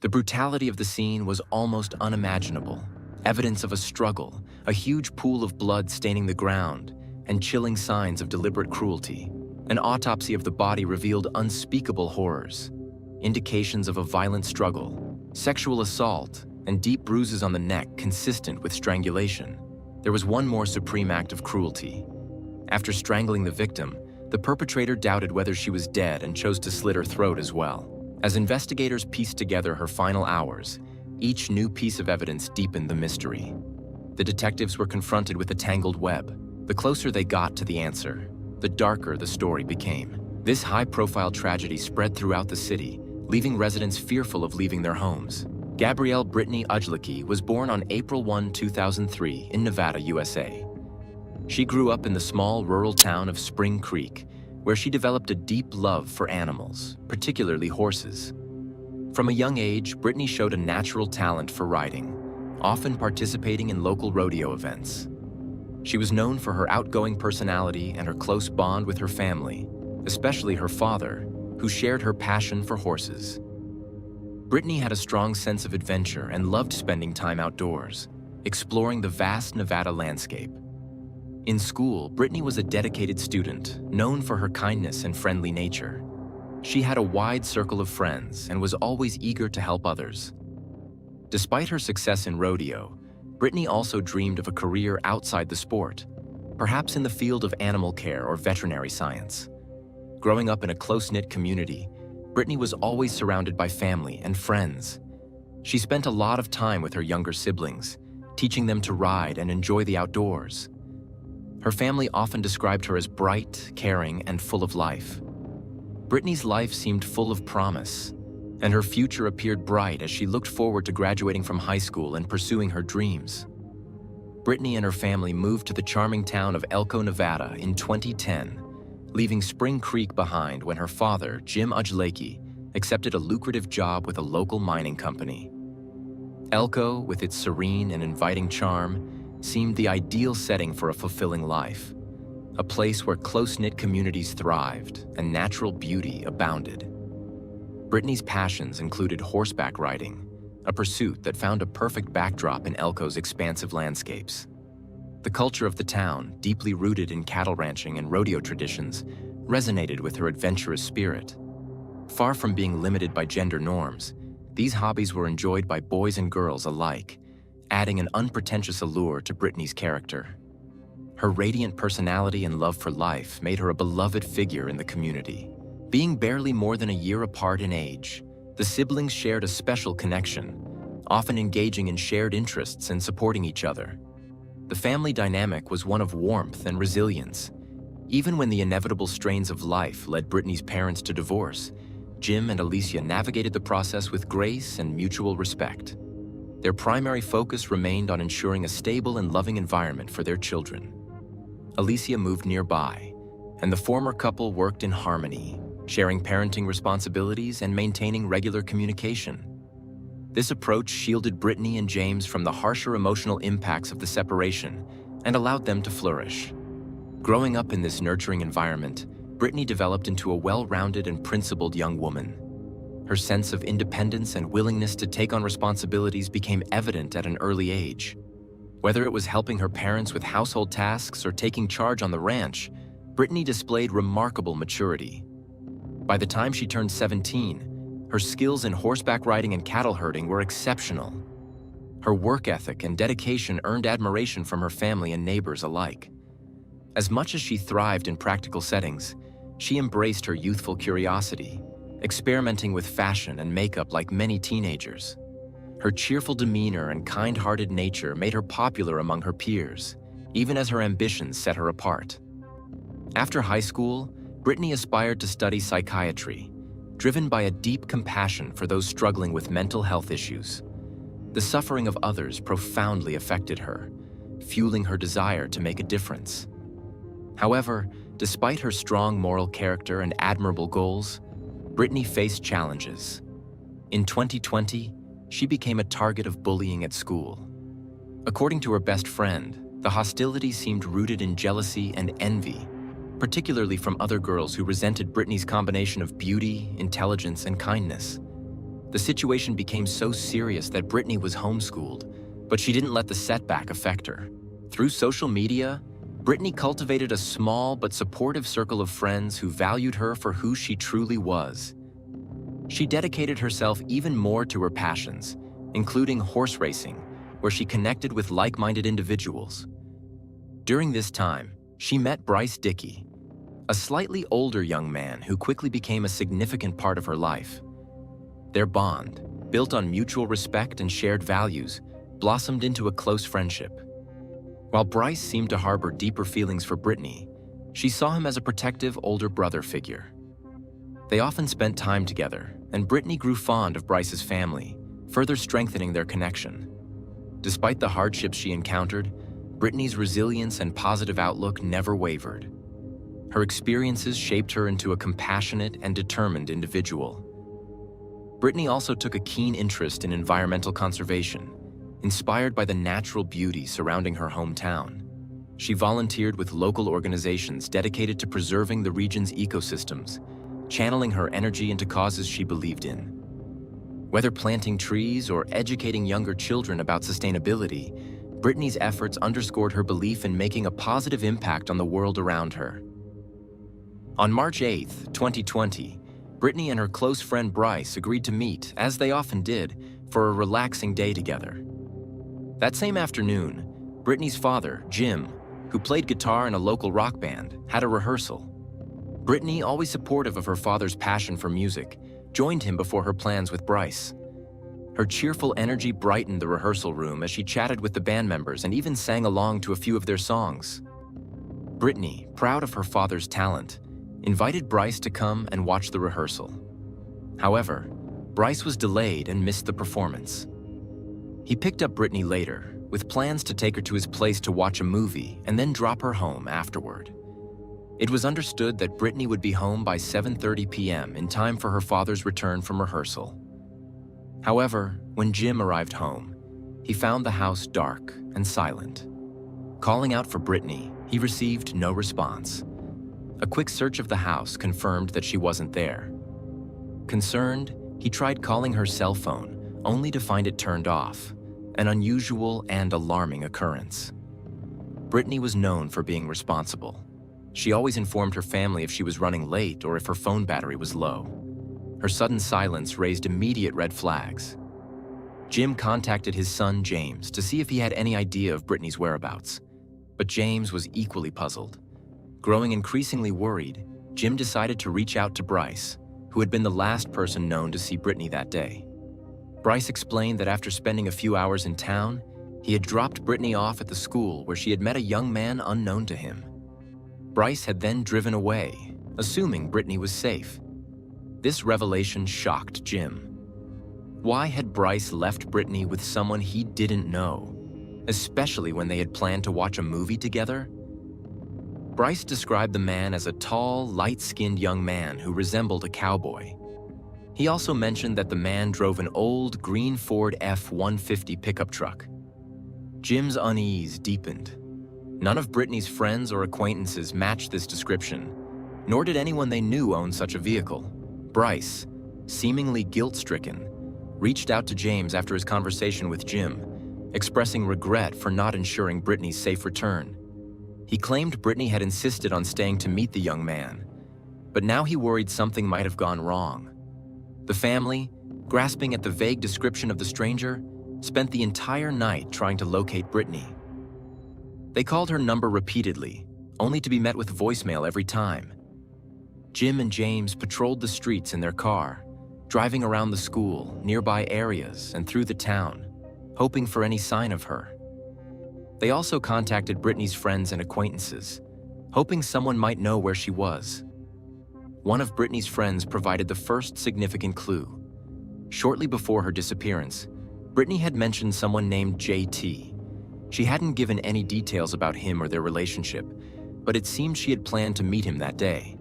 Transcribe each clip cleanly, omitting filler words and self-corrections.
The brutality of the scene was almost unimaginable. Evidence of a struggle, a huge pool of blood staining the ground, and chilling signs of deliberate cruelty. An autopsy of the body revealed unspeakable horrors, indications of a violent struggle, sexual assault, and deep bruises on the neck consistent with strangulation. There was one more supreme act of cruelty. After strangling the victim, the perpetrator doubted whether she was dead and chose to slit her throat as well. As investigators pieced together her final hours, each new piece of evidence deepened the mystery. The detectives were confronted with a tangled web. The closer they got to the answer, the darker the story became. This high-profile tragedy spread throughout the city, leaving residents fearful of leaving their homes. Gabrielle Brittany Ujlaki was born on April 1, 2003 in Nevada, USA. She grew up in the small rural town of Spring Creek, where she developed a deep love for animals, particularly horses. From a young age, Brittany showed a natural talent for riding, often participating in local rodeo events. She was known for her outgoing personality and her close bond with her family, especially her father, who shared her passion for horses. Brittany had a strong sense of adventure and loved spending time outdoors, exploring the vast Nevada landscape. In school, Brittany was a dedicated student, known for her kindness and friendly nature. She had a wide circle of friends and was always eager to help others. Despite her success in rodeo, Brittany also dreamed of a career outside the sport, perhaps in the field of animal care or veterinary science. Growing up in a close-knit community, Brittany was always surrounded by family and friends. She spent a lot of time with her younger siblings, teaching them to ride and enjoy the outdoors. Her family often described her as bright, caring, and full of life. Brittany's life seemed full of promise, and her future appeared bright as she looked forward to graduating from high school and pursuing her dreams. Brittany and her family moved to the charming town of Elko, Nevada in 2010, leaving Spring Creek behind when her father, Jim Ujlaki, accepted a lucrative job with a local mining company. Elko, with its serene and inviting charm, seemed the ideal setting for a fulfilling life, a place where close-knit communities thrived and natural beauty abounded. Brittany's passions included horseback riding, a pursuit that found a perfect backdrop in Elko's expansive landscapes. The culture of the town, deeply rooted in cattle ranching and rodeo traditions, resonated with her adventurous spirit. Far from being limited by gender norms, these hobbies were enjoyed by boys and girls alike, adding an unpretentious allure to Brittany's character. Her radiant personality and love for life made her a beloved figure in the community. Being barely more than a year apart in age, the siblings shared a special connection, often engaging in shared interests and supporting each other. The family dynamic was one of warmth and resilience. Even when the inevitable strains of life led Brittany's parents to divorce, Jim and Alicia navigated the process with grace and mutual respect. Their primary focus remained on ensuring a stable and loving environment for their children. Alicia moved nearby, and the former couple worked in harmony, sharing parenting responsibilities and maintaining regular communication. This approach shielded Brittany and James from the harsher emotional impacts of the separation and allowed them to flourish. Growing up in this nurturing environment, Brittany developed into a well-rounded and principled young woman. Her sense of independence and willingness to take on responsibilities became evident at an early age. Whether it was helping her parents with household tasks or taking charge on the ranch, Brittany displayed remarkable maturity. By the time she turned 17, her skills in horseback riding and cattle herding were exceptional. Her work ethic and dedication earned admiration from her family and neighbors alike. As much as she thrived in practical settings, she embraced her youthful curiosity, experimenting with fashion and makeup like many teenagers. Her cheerful demeanor and kind-hearted nature made her popular among her peers, even as her ambitions set her apart. After high school, Brittany aspired to study psychiatry, driven by a deep compassion for those struggling with mental health issues. The suffering of others profoundly affected her, fueling her desire to make a difference. However, despite her strong moral character and admirable goals, Brittany faced challenges. In 2020, she became a target of bullying at school. According to her best friend, the hostility seemed rooted in jealousy and envy, particularly from other girls who resented Brittany's combination of beauty, intelligence, and kindness. The situation became so serious that Brittany was homeschooled, but she didn't let the setback affect her. Through social media, Brittany cultivated a small but supportive circle of friends who valued her for who she truly was. She dedicated herself even more to her passions, including horse racing, where she connected with like-minded individuals. During this time, she met Bryce Dickey, a slightly older young man who quickly became a significant part of her life. Their bond, built on mutual respect and shared values, blossomed into a close friendship. While Bryce seemed to harbor deeper feelings for Brittany, she saw him as a protective older brother figure. They often spent time together, and Brittany grew fond of Bryce's family, further strengthening their connection. Despite the hardships she encountered, Brittany's resilience and positive outlook never wavered. Her experiences shaped her into a compassionate and determined individual. Brittany also took a keen interest in environmental conservation, inspired by the natural beauty surrounding her hometown. She volunteered with local organizations dedicated to preserving the region's ecosystems, channeling her energy into causes she believed in. Whether planting trees or educating younger children about sustainability, Brittany's efforts underscored her belief in making a positive impact on the world around her. On March 8, 2020, Brittany and her close friend Bryce agreed to meet, as they often did, for a relaxing day together. That same afternoon, Brittany's father, Jim, who played guitar in a local rock band, had a rehearsal. Brittany, always supportive of her father's passion for music, joined him before her plans with Bryce. Her cheerful energy brightened the rehearsal room as she chatted with the band members and even sang along to a few of their songs. Brittany, proud of her father's talent, invited Bryce to come and watch the rehearsal. However, Bryce was delayed and missed the performance. He picked up Brittany later, with plans to take her to his place to watch a movie and then drop her home afterward. It was understood that Brittany would be home by 7:30 p.m. in time for her father's return from rehearsal. However, when Jim arrived home, he found the house dark and silent. Calling out for Brittany, he received no response. A quick search of the house confirmed that she wasn't there. Concerned, he tried calling her cell phone, only to find it turned off, an unusual and alarming occurrence. Brittany was known for being responsible. She always informed her family if she was running late or if her phone battery was low. Her sudden silence raised immediate red flags. Jim contacted his son, James, to see if he had any idea of Brittany's whereabouts, but James was equally puzzled. Growing increasingly worried, Jim decided to reach out to Bryce, who had been the last person known to see Brittany that day. Bryce explained that after spending a few hours in town, he had dropped Brittany off at the school where she had met a young man unknown to him. Bryce had then driven away, assuming Brittany was safe. This revelation shocked Jim. Why had Bryce left Brittany with someone he didn't know, especially when they had planned to watch a movie together? Bryce described the man as a tall, light-skinned young man who resembled a cowboy. He also mentioned that the man drove an old green Ford F-150 pickup truck. Jim's unease deepened. None of Brittany's friends or acquaintances matched this description, nor did anyone they knew own such a vehicle. Bryce, seemingly guilt-stricken, reached out to James after his conversation with Jim, expressing regret for not ensuring Brittany's safe return. He claimed Brittany had insisted on staying to meet the young man, but now he worried something might have gone wrong. The family, grasping at the vague description of the stranger, spent the entire night trying to locate Brittany. They called her number repeatedly, only to be met with voicemail every time. Jim and James patrolled the streets in their car, driving around the school, nearby areas, and through the town, hoping for any sign of her. They also contacted Brittany's friends and acquaintances, hoping someone might know where she was. One of Brittany's friends provided the first significant clue. Shortly before her disappearance, Brittany had mentioned someone named JT. She hadn't given any details about him or their relationship, but it seemed she had planned to meet him that day.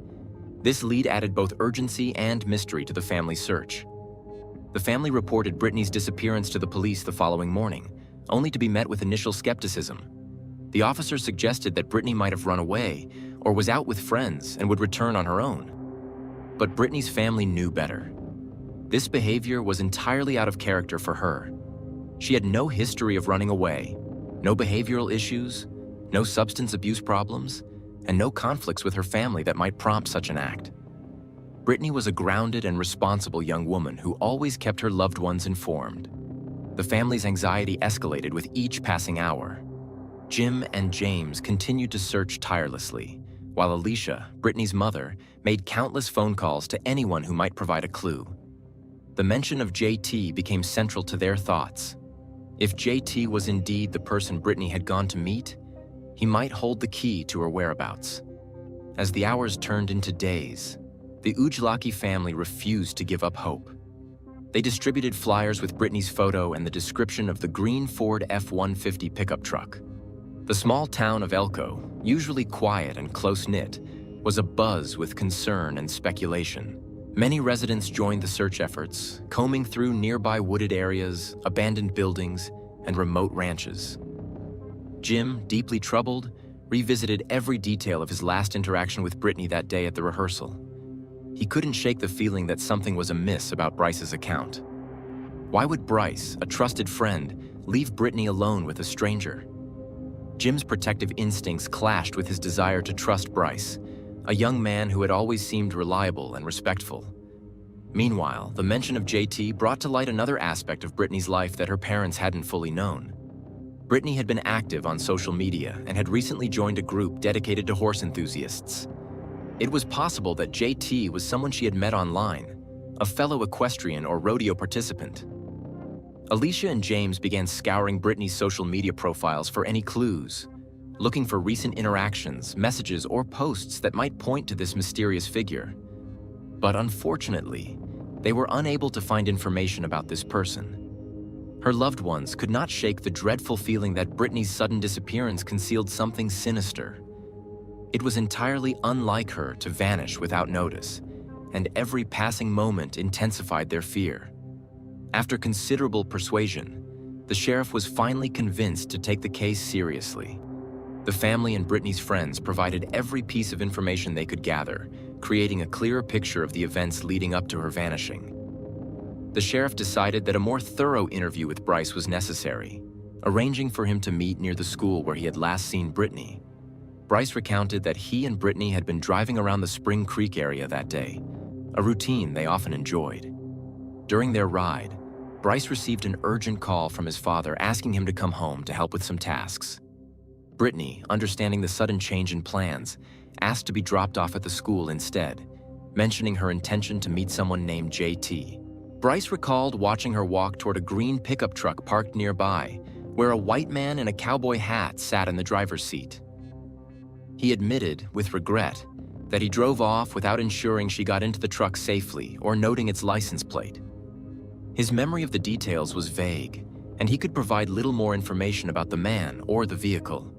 This lead added both urgency and mystery to the family's search. The family reported Brittany's disappearance to the police the following morning, only to be met with initial skepticism. The officer suggested that Brittany might have run away or was out with friends and would return on her own. But Brittany's family knew better. This behavior was entirely out of character for her. She had no history of running away, no behavioral issues, no substance abuse problems, and no conflicts with her family that might prompt such an act. Brittany was a grounded and responsible young woman who always kept her loved ones informed. The family's anxiety escalated with each passing hour. Jim and James continued to search tirelessly, while Alicia, Brittany's mother, made countless phone calls to anyone who might provide a clue. The mention of JT became central to their thoughts. If JT was indeed the person Brittany had gone to meet, he might hold the key to her whereabouts. As the hours turned into days, the Ujlaki family refused to give up hope. They distributed flyers with Brittany's photo and the description of the green Ford F-150 pickup truck. The small town of Elko, usually quiet and close-knit, was abuzz with concern and speculation. Many residents joined the search efforts, combing through nearby wooded areas, abandoned buildings, and remote ranches. Jim, deeply troubled, revisited every detail of his last interaction with Brittany that day at the rehearsal. He couldn't shake the feeling that something was amiss about Bryce's account. Why would Bryce, a trusted friend, leave Brittany alone with a stranger? Jim's protective instincts clashed with his desire to trust Bryce, a young man who had always seemed reliable and respectful. Meanwhile, the mention of JT brought to light another aspect of Brittany's life that her parents hadn't fully known. Brittany had been active on social media and had recently joined a group dedicated to horse enthusiasts. It was possible that JT was someone she had met online, a fellow equestrian or rodeo participant. Alicia and James began scouring Brittany's social media profiles for any clues, looking for recent interactions, messages, or posts that might point to this mysterious figure. But unfortunately, they were unable to find information about this person. Her loved ones could not shake the dreadful feeling that Brittany's sudden disappearance concealed something sinister. It was entirely unlike her to vanish without notice, and every passing moment intensified their fear. After considerable persuasion, the sheriff was finally convinced to take the case seriously. The family and Brittany's friends provided every piece of information they could gather, creating a clearer picture of the events leading up to her vanishing. The sheriff decided that a more thorough interview with Bryce was necessary, arranging for him to meet near the school where he had last seen Brittany. Bryce recounted that he and Brittany had been driving around the Spring Creek area that day, a routine they often enjoyed. During their ride, Bryce received an urgent call from his father asking him to come home to help with some tasks. Brittany, understanding the sudden change in plans, asked to be dropped off at the school instead, mentioning her intention to meet someone named JT. Bryce recalled watching her walk toward a green pickup truck parked nearby, where a white man in a cowboy hat sat in the driver's seat. He admitted, with regret, that he drove off without ensuring she got into the truck safely or noting its license plate. His memory of the details was vague, and he could provide little more information about the man or the vehicle.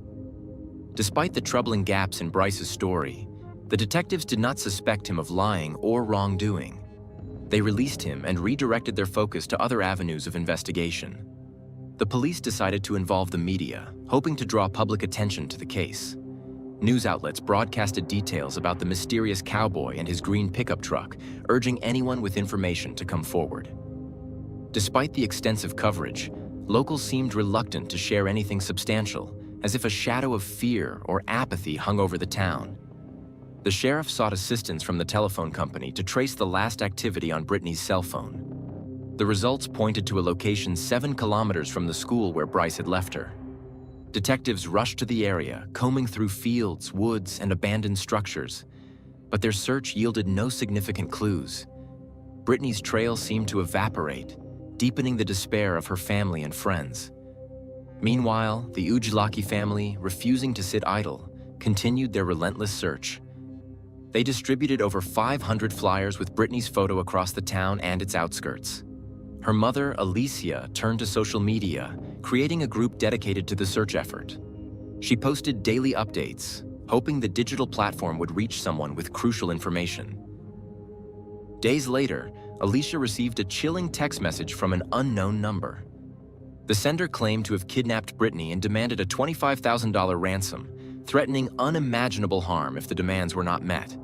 Despite the troubling gaps in Bryce's story, the detectives did not suspect him of lying or wrongdoing. They released him and redirected their focus to other avenues of investigation. The police decided to involve the media, hoping to draw public attention to the case. News outlets broadcasted details about the mysterious cowboy and his green pickup truck, urging anyone with information to come forward. Despite the extensive coverage, locals seemed reluctant to share anything substantial, as if a shadow of fear or apathy hung over the town. The sheriff sought assistance from the telephone company to trace the last activity on Brittany's cell phone. The results pointed to a location 7 kilometers from the school where Bryce had left her. Detectives rushed to the area, combing through fields, woods, and abandoned structures, but their search yielded no significant clues. Brittany's trail seemed to evaporate, deepening the despair of her family and friends. Meanwhile, the Ujlaki family, refusing to sit idle, continued their relentless search. They distributed over 500 flyers with Brittany's photo across the town and its outskirts. Her mother, Alicia, turned to social media, creating a group dedicated to the search effort. She posted daily updates, hoping the digital platform would reach someone with crucial information. Days later, Alicia received a chilling text message from an unknown number. The sender claimed to have kidnapped Brittany and demanded a $25,000 ransom, threatening unimaginable harm if the demands were not met.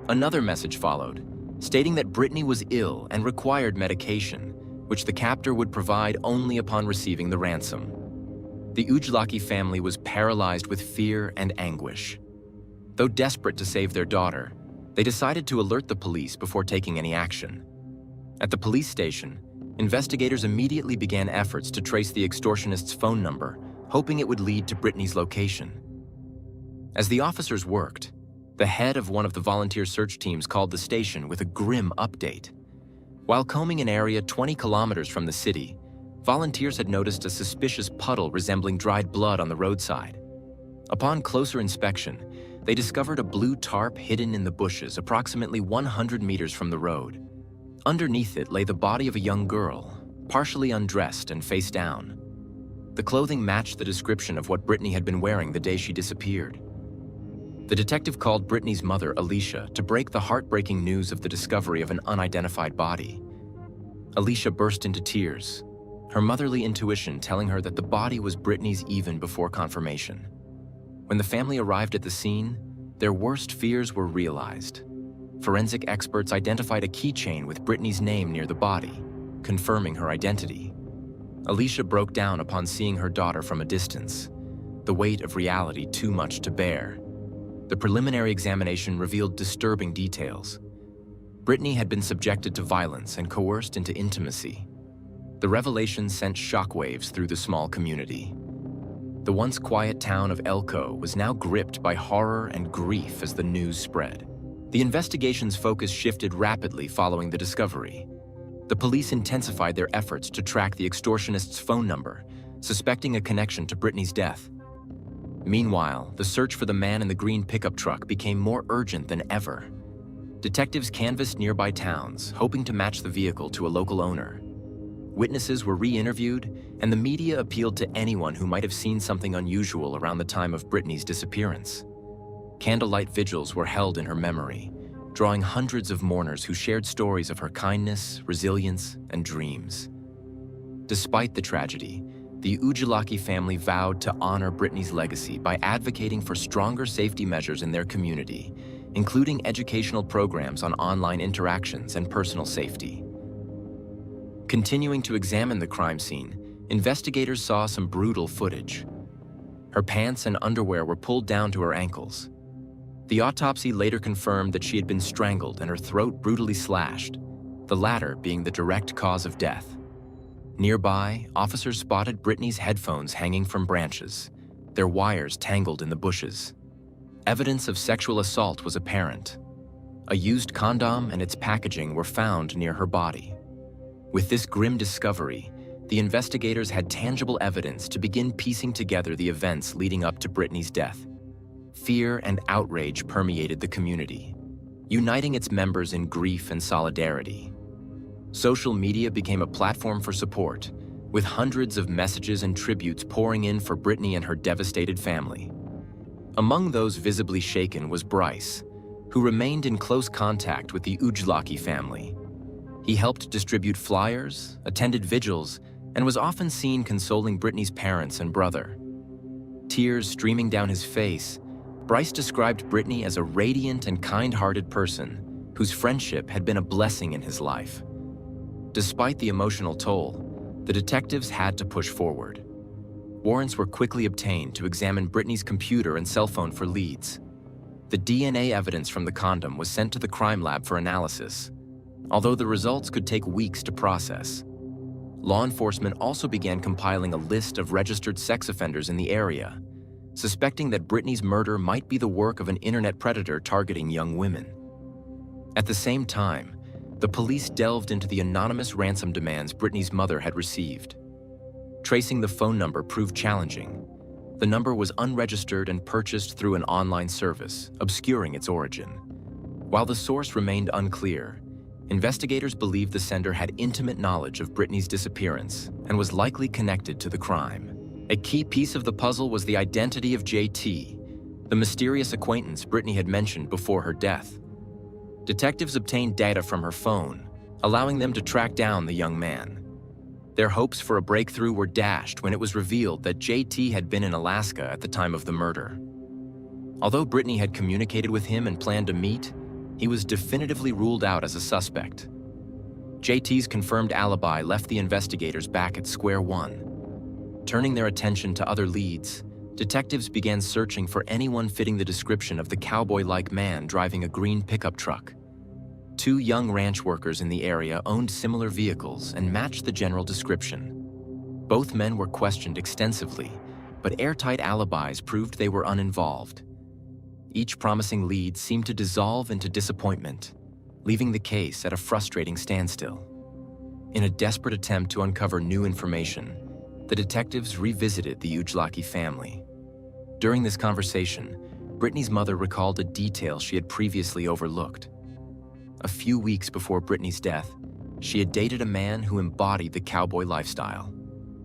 Another message followed, stating that Brittany was ill and required medication, which the captor would provide only upon receiving the ransom. The Ujlaki family was paralyzed with fear and anguish. Though desperate to save their daughter, they decided to alert the police before taking any action. At the police station, investigators immediately began efforts to trace the extortionist's phone number, hoping it would lead to Brittany's location. As the officers worked, the head of one of the volunteer search teams called the station with a grim update. While combing an area 20 kilometers from the city, volunteers had noticed a suspicious puddle resembling dried blood on the roadside. Upon closer inspection, they discovered a blue tarp hidden in the bushes approximately 100 meters from the road. Underneath it lay the body of a young girl, partially undressed and face down. The clothing matched the description of what Brittany had been wearing the day she disappeared. The detective called Brittany's mother, Alicia, to break the heartbreaking news of the discovery of an unidentified body. Alicia burst into tears, her motherly intuition telling her that the body was Brittany's even before confirmation. When the family arrived at the scene, their worst fears were realized. Forensic experts identified a keychain with Brittany's name near the body, confirming her identity. Alicia broke down upon seeing her daughter from a distance, the weight of reality too much to bear. The preliminary examination revealed disturbing details. Brittany had been subjected to violence and coerced into intimacy. The revelation sent shockwaves through the small community. The once quiet town of Elko was now gripped by horror and grief as the news spread. The investigation's focus shifted rapidly following the discovery. The police intensified their efforts to track the extortionist's phone number, suspecting a connection to Brittany's death. Meanwhile, the search for the man in the green pickup truck became more urgent than ever. Detectives canvassed nearby towns, hoping to match the vehicle to a local owner. Witnesses were re-interviewed, and the media appealed to anyone who might have seen something unusual around the time of Brittany's disappearance. Candlelight vigils were held in her memory, drawing hundreds of mourners who shared stories of her kindness, resilience, and dreams. Despite the tragedy, the Ujlaki family vowed to honor Brittany's legacy by advocating for stronger safety measures in their community, including educational programs on online interactions and personal safety. Continuing to examine the crime scene, investigators saw some brutal footage. Her pants and underwear were pulled down to her ankles. The autopsy later confirmed that she had been strangled and her throat brutally slashed, the latter being the direct cause of death. Nearby, officers spotted Brittany's headphones hanging from branches, their wires tangled in the bushes. Evidence of sexual assault was apparent. A used condom and its packaging were found near her body. With this grim discovery, the investigators had tangible evidence to begin piecing together the events leading up to Brittany's death. Fear and outrage permeated the community, uniting its members in grief and solidarity. Social media became a platform for support, with hundreds of messages and tributes pouring in for Brittany and her devastated family. Among those visibly shaken was Bryce, who remained in close contact with the Ujlaki family. He helped distribute flyers, attended vigils, and was often seen consoling Brittany's parents and brother. Tears streaming down his face, Bryce described Brittany as a radiant and kind-hearted person whose friendship had been a blessing in his life. Despite the emotional toll, the detectives had to push forward. Warrants were quickly obtained to examine Brittany's computer and cell phone for leads. The DNA evidence from the condom was sent to the crime lab for analysis, although the results could take weeks to process. Law enforcement also began compiling a list of registered sex offenders in the area, suspecting that Brittany's murder might be the work of an internet predator targeting young women. At the same time, the police delved into the anonymous ransom demands Brittany's mother had received. Tracing the phone number proved challenging. The number was unregistered and purchased through an online service, obscuring its origin. While the source remained unclear, investigators believed the sender had intimate knowledge of Brittany's disappearance and was likely connected to the crime. A key piece of the puzzle was the identity of JT, the mysterious acquaintance Brittany had mentioned before her death. Detectives obtained data from her phone, allowing them to track down the young man. Their hopes for a breakthrough were dashed when it was revealed that JT had been in Alaska at the time of the murder. Although Brittany had communicated with him and planned to meet, He was definitively ruled out as a suspect. JT's confirmed alibi left the investigators back at square one. Turning their attention to other leads, detectives began searching for anyone fitting the description of the cowboy-like man driving a green pickup truck. 2 young ranch workers in the area owned similar vehicles and matched the general description. Both men were questioned extensively, but airtight alibis proved they were uninvolved. Each promising lead seemed to dissolve into disappointment, leaving the case at a frustrating standstill. In a desperate attempt to uncover new information, the detectives revisited the Ujlaki family. During this conversation, Brittany's mother recalled a detail she had previously overlooked. A few weeks before Brittany's death, she had dated a man who embodied the cowboy lifestyle.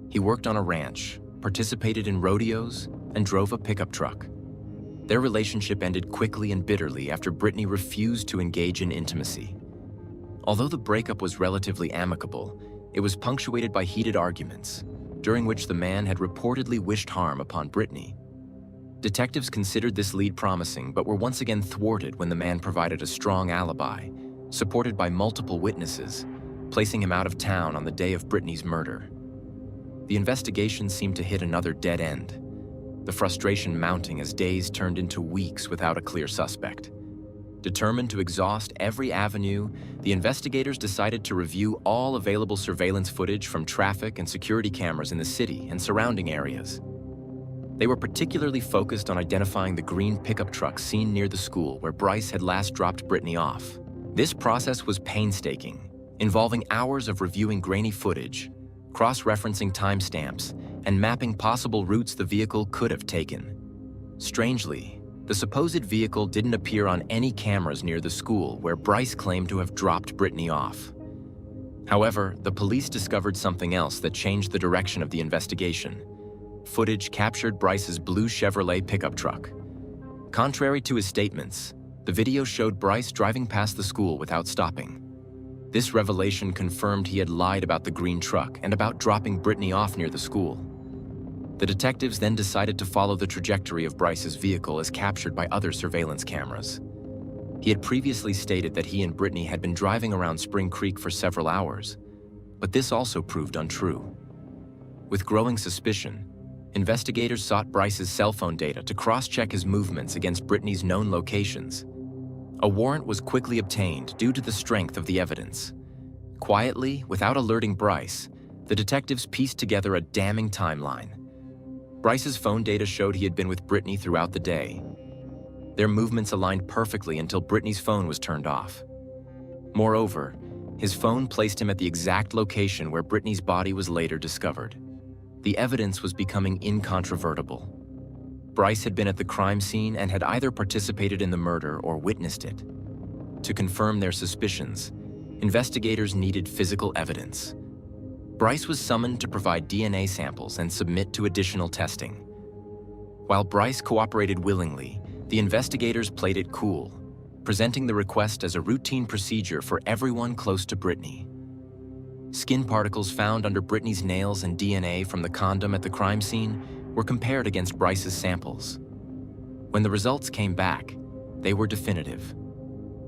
He worked on a ranch, participated in rodeos, and drove a pickup truck. Their relationship ended quickly and bitterly after Brittany refused to engage in intimacy. Although the breakup was relatively amicable, it was punctuated by heated arguments, during which the man had reportedly wished harm upon Brittany. Detectives considered this lead promising, but were once again thwarted when the man provided a strong alibi, supported by multiple witnesses, placing him out of town on the day of Brittany's murder. The investigation seemed to hit another dead end, the frustration mounting as days turned into weeks without a clear suspect. Determined to exhaust every avenue, the investigators decided to review all available surveillance footage from traffic and security cameras in the city and surrounding areas. They were particularly focused on identifying the green pickup truck seen near the school where Bryce had last dropped Brittany off. This process was painstaking, involving hours of reviewing grainy footage, cross-referencing timestamps, and mapping possible routes the vehicle could have taken. Strangely, the supposed vehicle didn't appear on any cameras near the school where Bryce claimed to have dropped Brittany off. However, the police discovered something else that changed the direction of the investigation. Footage captured Bryce's blue Chevrolet pickup truck. Contrary to his statements, the video showed Bryce driving past the school without stopping. This revelation confirmed he had lied about the green truck and about dropping Brittany off near the school. The detectives then decided to follow the trajectory of Bryce's vehicle as captured by other surveillance cameras. He had previously stated that he and Brittany had been driving around Spring Creek for several hours, but this also proved untrue. With growing suspicion, investigators sought Bryce's cell phone data to cross-check his movements against Brittany's known locations. A warrant was quickly obtained due to the strength of the evidence. Quietly, without alerting Bryce, the detectives pieced together a damning timeline. Bryce's phone data showed he had been with Brittany throughout the day. Their movements aligned perfectly until Brittany's phone was turned off. Moreover, his phone placed him at the exact location where Brittany's body was later discovered. The evidence was becoming incontrovertible. Bryce had been at the crime scene and had either participated in the murder or witnessed it. To confirm their suspicions, investigators needed physical evidence. Bryce was summoned to provide DNA samples and submit to additional testing. While Bryce cooperated willingly, the investigators played it cool, presenting the request as a routine procedure for everyone close to Brittany. Skin particles found under Brittany's nails and DNA from the condom at the crime scene were compared against Bryce's samples. When the results came back, they were definitive.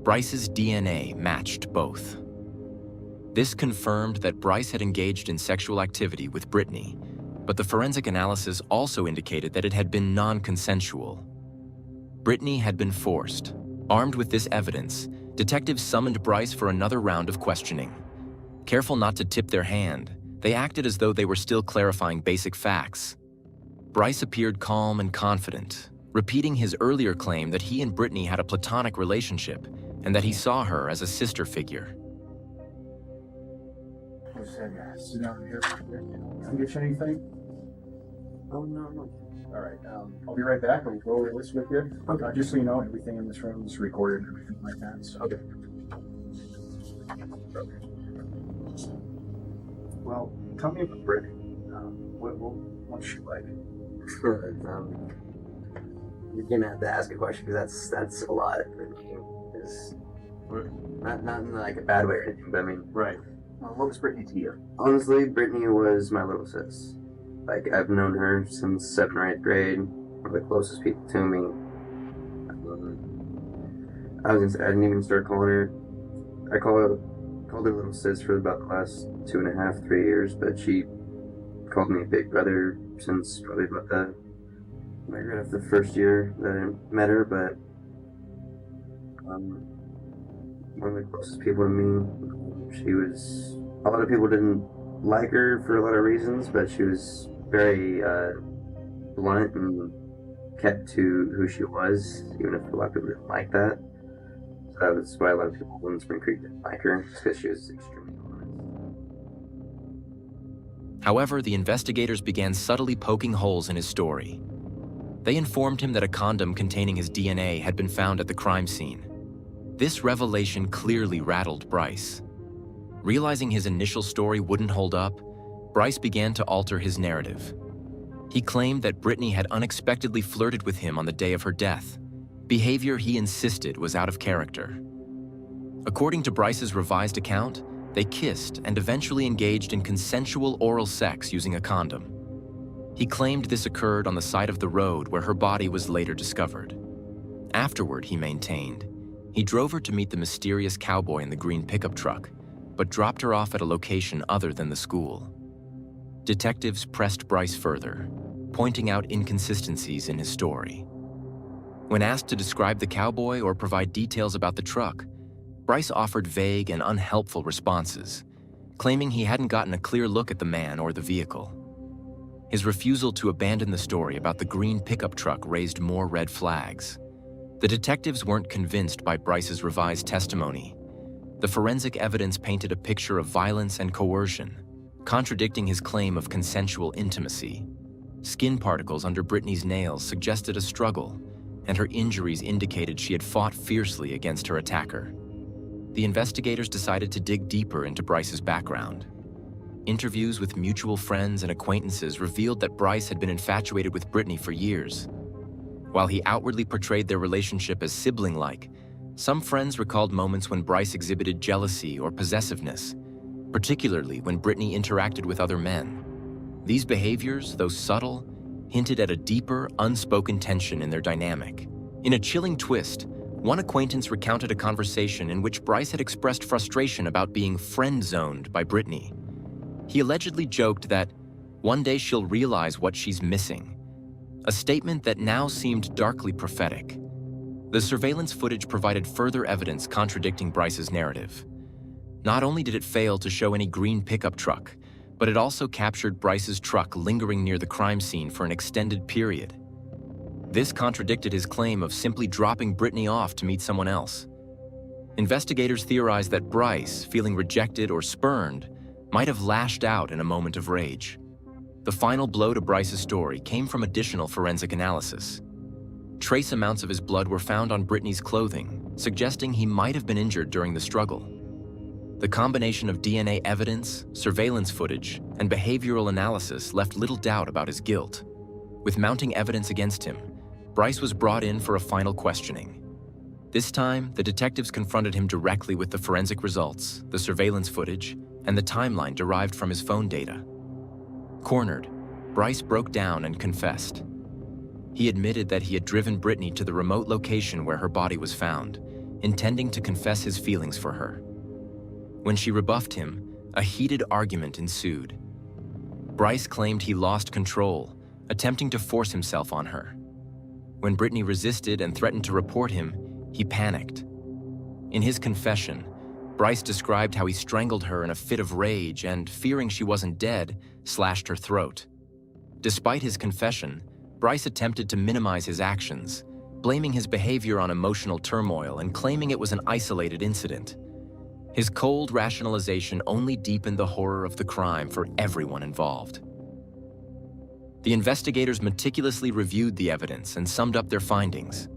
Bryce's DNA matched both. This confirmed that Bryce had engaged in sexual activity with Brittany, but the forensic analysis also indicated that it had been non-consensual. Brittany had been forced. Armed with this evidence, detectives summoned Bryce for another round of questioning. Careful not to tip their hand, they acted as though they were still clarifying basic facts. Bryce appeared calm and confident, repeating his earlier claim that he and Brittany had a platonic relationship and that he saw her as a sister figure. Sit down here. Can I get you anything? Oh, no. All right. I'll be right back. I'll go over this with you. Okay. Just so you know, everything in this room is recorded and everything like that. So. Okay. Well, tell me about Brittany. What's she like? You're gonna have to ask a question because that's a lot. Not in like a bad way or anything, but I mean. Right. What was Brittany to you? Honestly, Brittany was my little sis. Like, I've known her since 7th or 8th grade. One of the closest people to me. I was gonna say, I didn't even start calling her. I called her little sis for about the last 2.5, 3 years, but she called me big brother since probably about right after the first year that I met her. But one of the closest people to me. She was. A lot of people didn't like her for a lot of reasons, but she was very blunt and kept to who she was, even if a lot of people didn't like that. So that was why a lot of people in Spring Creek didn't like her, just because she was extremely honest. However, the investigators began subtly poking holes in his story. They informed him that a condom containing his DNA had been found at the crime scene. This revelation clearly rattled Bryce. Realizing his initial story wouldn't hold up, Bryce began to alter his narrative. He claimed that Brittany had unexpectedly flirted with him on the day of her death, behavior he insisted was out of character. According to Bryce's revised account, they kissed and eventually engaged in consensual oral sex using a condom. He claimed this occurred on the side of the road where her body was later discovered. Afterward, he maintained, he drove her to meet the mysterious cowboy in the green pickup truck, but dropped her off at a location other than the school. Detectives pressed Bryce further, pointing out inconsistencies in his story. When asked to describe the cowboy or provide details about the truck, Bryce offered vague and unhelpful responses, claiming he hadn't gotten a clear look at the man or the vehicle. His refusal to abandon the story about the green pickup truck raised more red flags. The detectives weren't convinced by Bryce's revised testimony. The forensic evidence painted a picture of violence and coercion, contradicting his claim of consensual intimacy. Skin particles under Brittany's nails suggested a struggle, and her injuries indicated she had fought fiercely against her attacker. The investigators decided to dig deeper into Bryce's background. Interviews with mutual friends and acquaintances revealed that Bryce had been infatuated with Brittany for years. While he outwardly portrayed their relationship as sibling-like, some friends recalled moments when Bryce exhibited jealousy or possessiveness, particularly when Brittany interacted with other men. These behaviors, though subtle, hinted at a deeper, unspoken tension in their dynamic. In a chilling twist, one acquaintance recounted a conversation in which Bryce had expressed frustration about being friend-zoned by Brittany. He allegedly joked that, "One day she'll realize what she's missing," a statement that now seemed darkly prophetic. The surveillance footage provided further evidence contradicting Bryce's narrative. Not only did it fail to show any green pickup truck, but it also captured Bryce's truck lingering near the crime scene for an extended period. This contradicted his claim of simply dropping Brittany off to meet someone else. Investigators theorized that Bryce, feeling rejected or spurned, might have lashed out in a moment of rage. The final blow to Bryce's story came from additional forensic analysis. Trace amounts of his blood were found on Brittany's clothing, suggesting he might have been injured during the struggle. The combination of DNA evidence, surveillance footage, and behavioral analysis left little doubt about his guilt. With mounting evidence against him, Bryce was brought in for a final questioning. This time, the detectives confronted him directly with the forensic results, the surveillance footage, and the timeline derived from his phone data. Cornered, Bryce broke down and confessed. He admitted that he had driven Brittany to the remote location where her body was found, intending to confess his feelings for her. When she rebuffed him, a heated argument ensued. Bryce claimed he lost control, attempting to force himself on her. When Brittany resisted and threatened to report him, he panicked. In his confession, Bryce described how he strangled her in a fit of rage and, fearing she wasn't dead, slashed her throat. Despite his confession, Bryce attempted to minimize his actions, blaming his behavior on emotional turmoil and claiming it was an isolated incident. His cold rationalization only deepened the horror of the crime for everyone involved. The investigators meticulously reviewed the evidence and summed up their findings.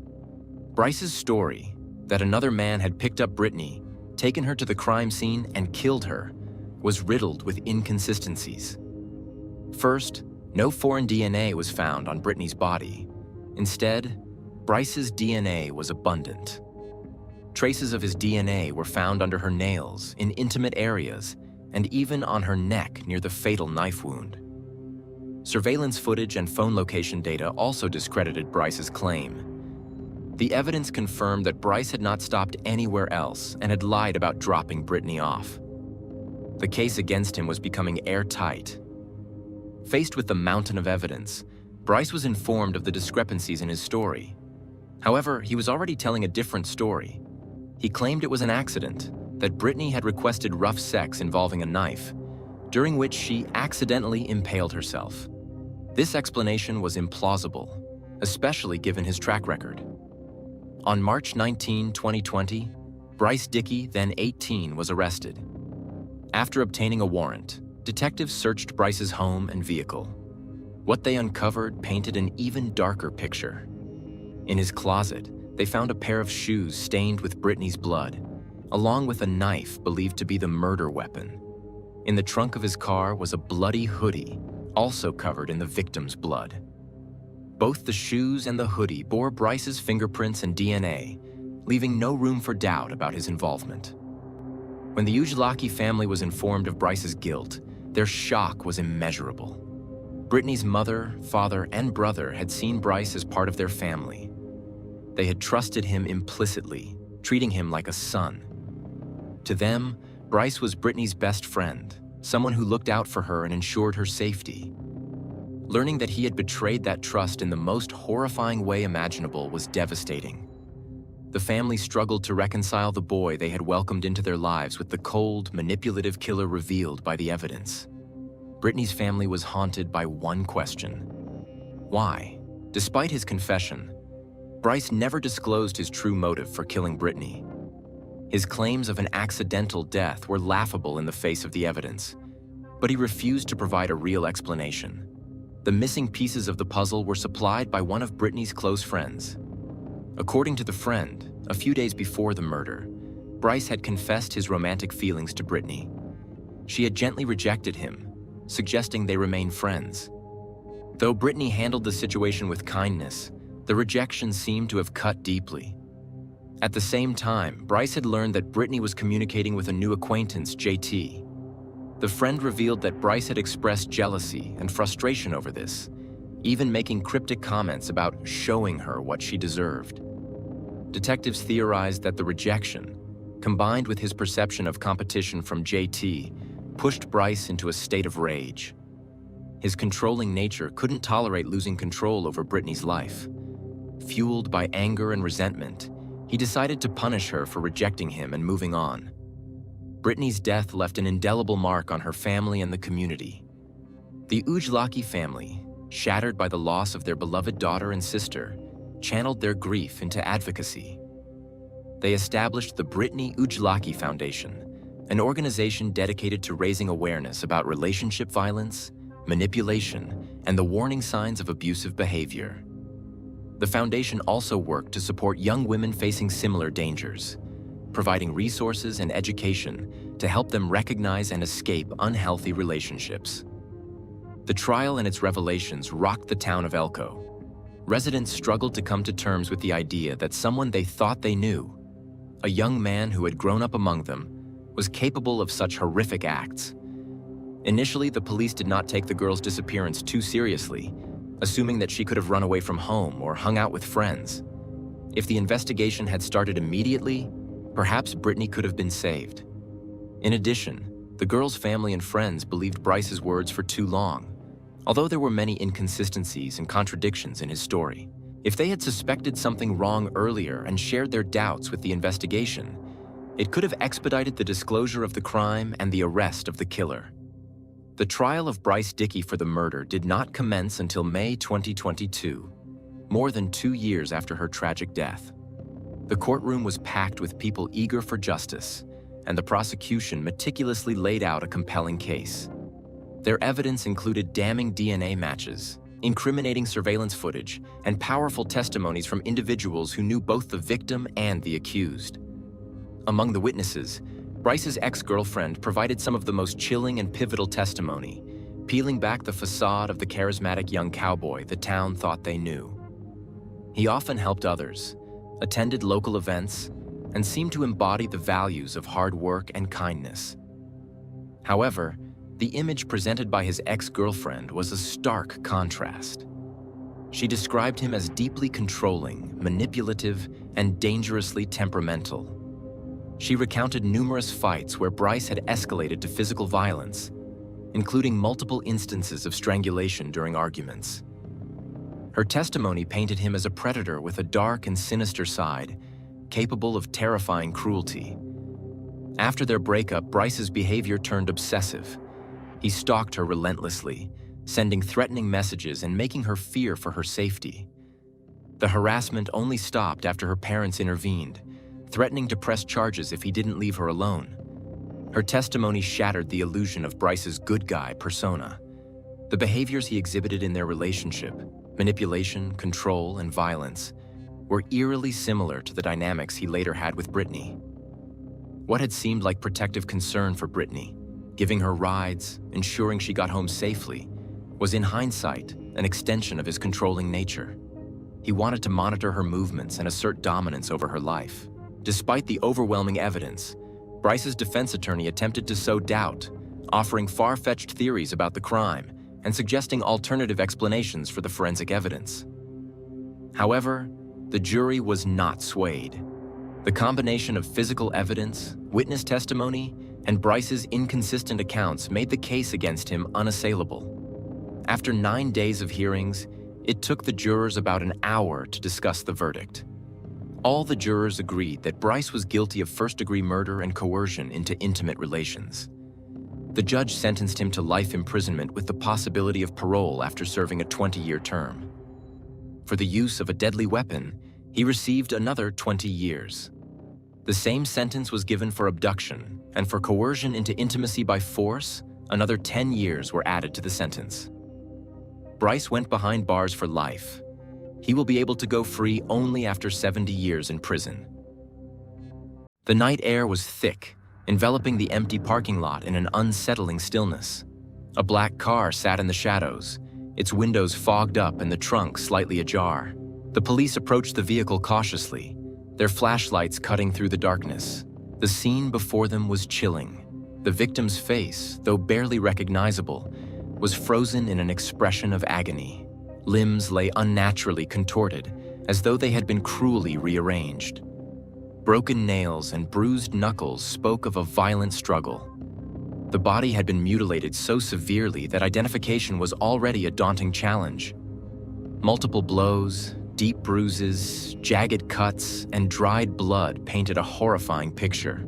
Bryce's story, that another man had picked up Brittany, taken her to the crime scene, and killed her, was riddled with inconsistencies. First, no foreign DNA was found on Brittany's body. Instead, Bryce's DNA was abundant. Traces of his DNA were found under her nails, in intimate areas, and even on her neck near the fatal knife wound. Surveillance footage and phone location data also discredited Bryce's claim. The evidence confirmed that Bryce had not stopped anywhere else and had lied about dropping Brittany off. The case against him was becoming airtight. Faced with the mountain of evidence, Bryce was informed of the discrepancies in his story. However, he was already telling a different story. He claimed it was an accident, that Brittany had requested rough sex involving a knife, during which she accidentally impaled herself. This explanation was implausible, especially given his track record. On March 19, 2020, Bryce Dickey, then 18, was arrested. After obtaining a warrant, detectives searched Bryce's home and vehicle. What they uncovered painted an even darker picture. In his closet, they found a pair of shoes stained with Brittany's blood, along with a knife believed to be the murder weapon. In the trunk of his car was a bloody hoodie, also covered in the victim's blood. Both the shoes and the hoodie bore Bryce's fingerprints and DNA, leaving no room for doubt about his involvement. When the Ujlaki family was informed of Bryce's guilt, their shock was immeasurable. Brittany's mother, father, and brother had seen Bryce as part of their family. They had trusted him implicitly, treating him like a son. To them, Bryce was Brittany's best friend, someone who looked out for her and ensured her safety. Learning that he had betrayed that trust in the most horrifying way imaginable was devastating. The family struggled to reconcile the boy they had welcomed into their lives with the cold, manipulative killer revealed by the evidence. Brittany's family was haunted by one question: why? Despite his confession, Bryce never disclosed his true motive for killing Brittany. His claims of an accidental death were laughable in the face of the evidence, but he refused to provide a real explanation. The missing pieces of the puzzle were supplied by one of Brittany's close friends. According to the friend, a few days before the murder, Bryce had confessed his romantic feelings to Brittany. She had gently rejected him, suggesting they remain friends. Though Brittany handled the situation with kindness, the rejection seemed to have cut deeply. At the same time, Bryce had learned that Brittany was communicating with a new acquaintance, JT. The friend revealed that Bryce had expressed jealousy and frustration over this, even making cryptic comments about showing her what she deserved. Detectives theorized that the rejection, combined with his perception of competition from JT, pushed Bryce into a state of rage. His controlling nature couldn't tolerate losing control over Brittany's life. Fueled by anger and resentment, he decided to punish her for rejecting him and moving on. Brittany's death left an indelible mark on her family and the community. The Ujlaki family, shattered by the loss of their beloved daughter and sister, channeled their grief into advocacy. They established the Brittany Ujlaki Foundation, an organization dedicated to raising awareness about relationship violence, manipulation, and the warning signs of abusive behavior. The foundation also worked to support young women facing similar dangers, providing resources and education to help them recognize and escape unhealthy relationships. The trial and its revelations rocked the town of Elko. Residents struggled to come to terms with the idea that someone they thought they knew, a young man who had grown up among them, was capable of such horrific acts. Initially, the police did not take the girl's disappearance too seriously, assuming that she could have run away from home or hung out with friends. If the investigation had started immediately, perhaps Brittany could have been saved. In addition, the girl's family and friends believed Bryce's words for too long, although there were many inconsistencies and contradictions in his story. If they had suspected something wrong earlier and shared their doubts with the investigation, it could have expedited the disclosure of the crime and the arrest of the killer. The trial of Bryce Dickey for the murder did not commence until May 2022, more than 2 years after her tragic death. The courtroom was packed with people eager for justice, and the prosecution meticulously laid out a compelling case. Their evidence included damning DNA matches, incriminating surveillance footage, and powerful testimonies from individuals who knew both the victim and the accused. Among the witnesses, Bryce's ex-girlfriend provided some of the most chilling and pivotal testimony, peeling back the facade of the charismatic young cowboy the town thought they knew. He often helped others, attended local events, and seemed to embody the values of hard work and kindness. However, the image presented by his ex-girlfriend was a stark contrast. She described him as deeply controlling, manipulative, and dangerously temperamental. She recounted numerous fights where Bryce had escalated to physical violence, including multiple instances of strangulation during arguments. Her testimony painted him as a predator with a dark and sinister side, capable of terrifying cruelty. After their breakup, Bryce's behavior turned obsessive. He stalked her relentlessly, sending threatening messages and making her fear for her safety. The harassment only stopped after her parents intervened, threatening to press charges if he didn't leave her alone. Her testimony shattered the illusion of Bryce's good guy persona. The behaviors he exhibited in their relationship, manipulation, control, and violence, were eerily similar to the dynamics he later had with Brittany. What had seemed like protective concern for Brittany, giving her rides, ensuring she got home safely, was in hindsight an extension of his controlling nature. He wanted to monitor her movements and assert dominance over her life. Despite the overwhelming evidence, Bryce's defense attorney attempted to sow doubt, offering far-fetched theories about the crime and suggesting alternative explanations for the forensic evidence. However, the jury was not swayed. The combination of physical evidence, witness testimony, and Bryce's inconsistent accounts made the case against him unassailable. After 9 days of hearings, it took the jurors about an hour to discuss the verdict. All the jurors agreed that Bryce was guilty of first-degree murder and coercion into intimate relations. The judge sentenced him to life imprisonment with the possibility of parole after serving a 20-year term. For the use of a deadly weapon, he received another 20 years. The same sentence was given for abduction, and for coercion into intimacy by force, another 10 years were added to the sentence. Bryce went behind bars for life. He will be able to go free only after 70 years in prison. The night air was thick, enveloping the empty parking lot in an unsettling stillness. A black car sat in the shadows, its windows fogged up and the trunk slightly ajar. The police approached the vehicle cautiously, their flashlights cutting through the darkness. The scene before them was chilling. The victim's face, though barely recognizable, was frozen in an expression of agony. Limbs lay unnaturally contorted, as though they had been cruelly rearranged. Broken nails and bruised knuckles spoke of a violent struggle. The body had been mutilated so severely that identification was already a daunting challenge. Multiple blows, deep bruises, jagged cuts, and dried blood painted a horrifying picture.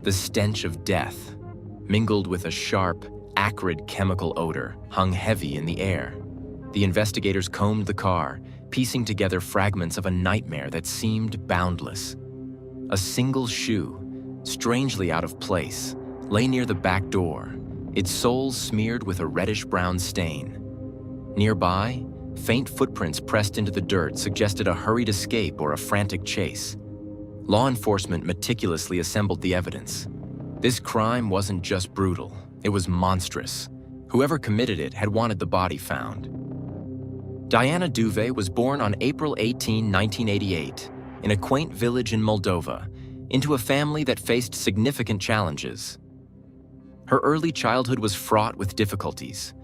The stench of death, mingled with a sharp, acrid chemical odor, hung heavy in the air. The investigators combed the car, piecing together fragments of a nightmare that seemed boundless. A single shoe, strangely out of place, lay near the back door, its sole smeared with a reddish-brown stain. Nearby, faint footprints pressed into the dirt suggested a hurried escape or a frantic chase. Law enforcement meticulously assembled the evidence. This crime wasn't just brutal, it was monstrous. Whoever committed it had wanted the body found. Diana Duve was born on April 18, 1988, in a quaint village in Moldova, into a family that faced significant challenges. Her early childhood was fraught with difficulties.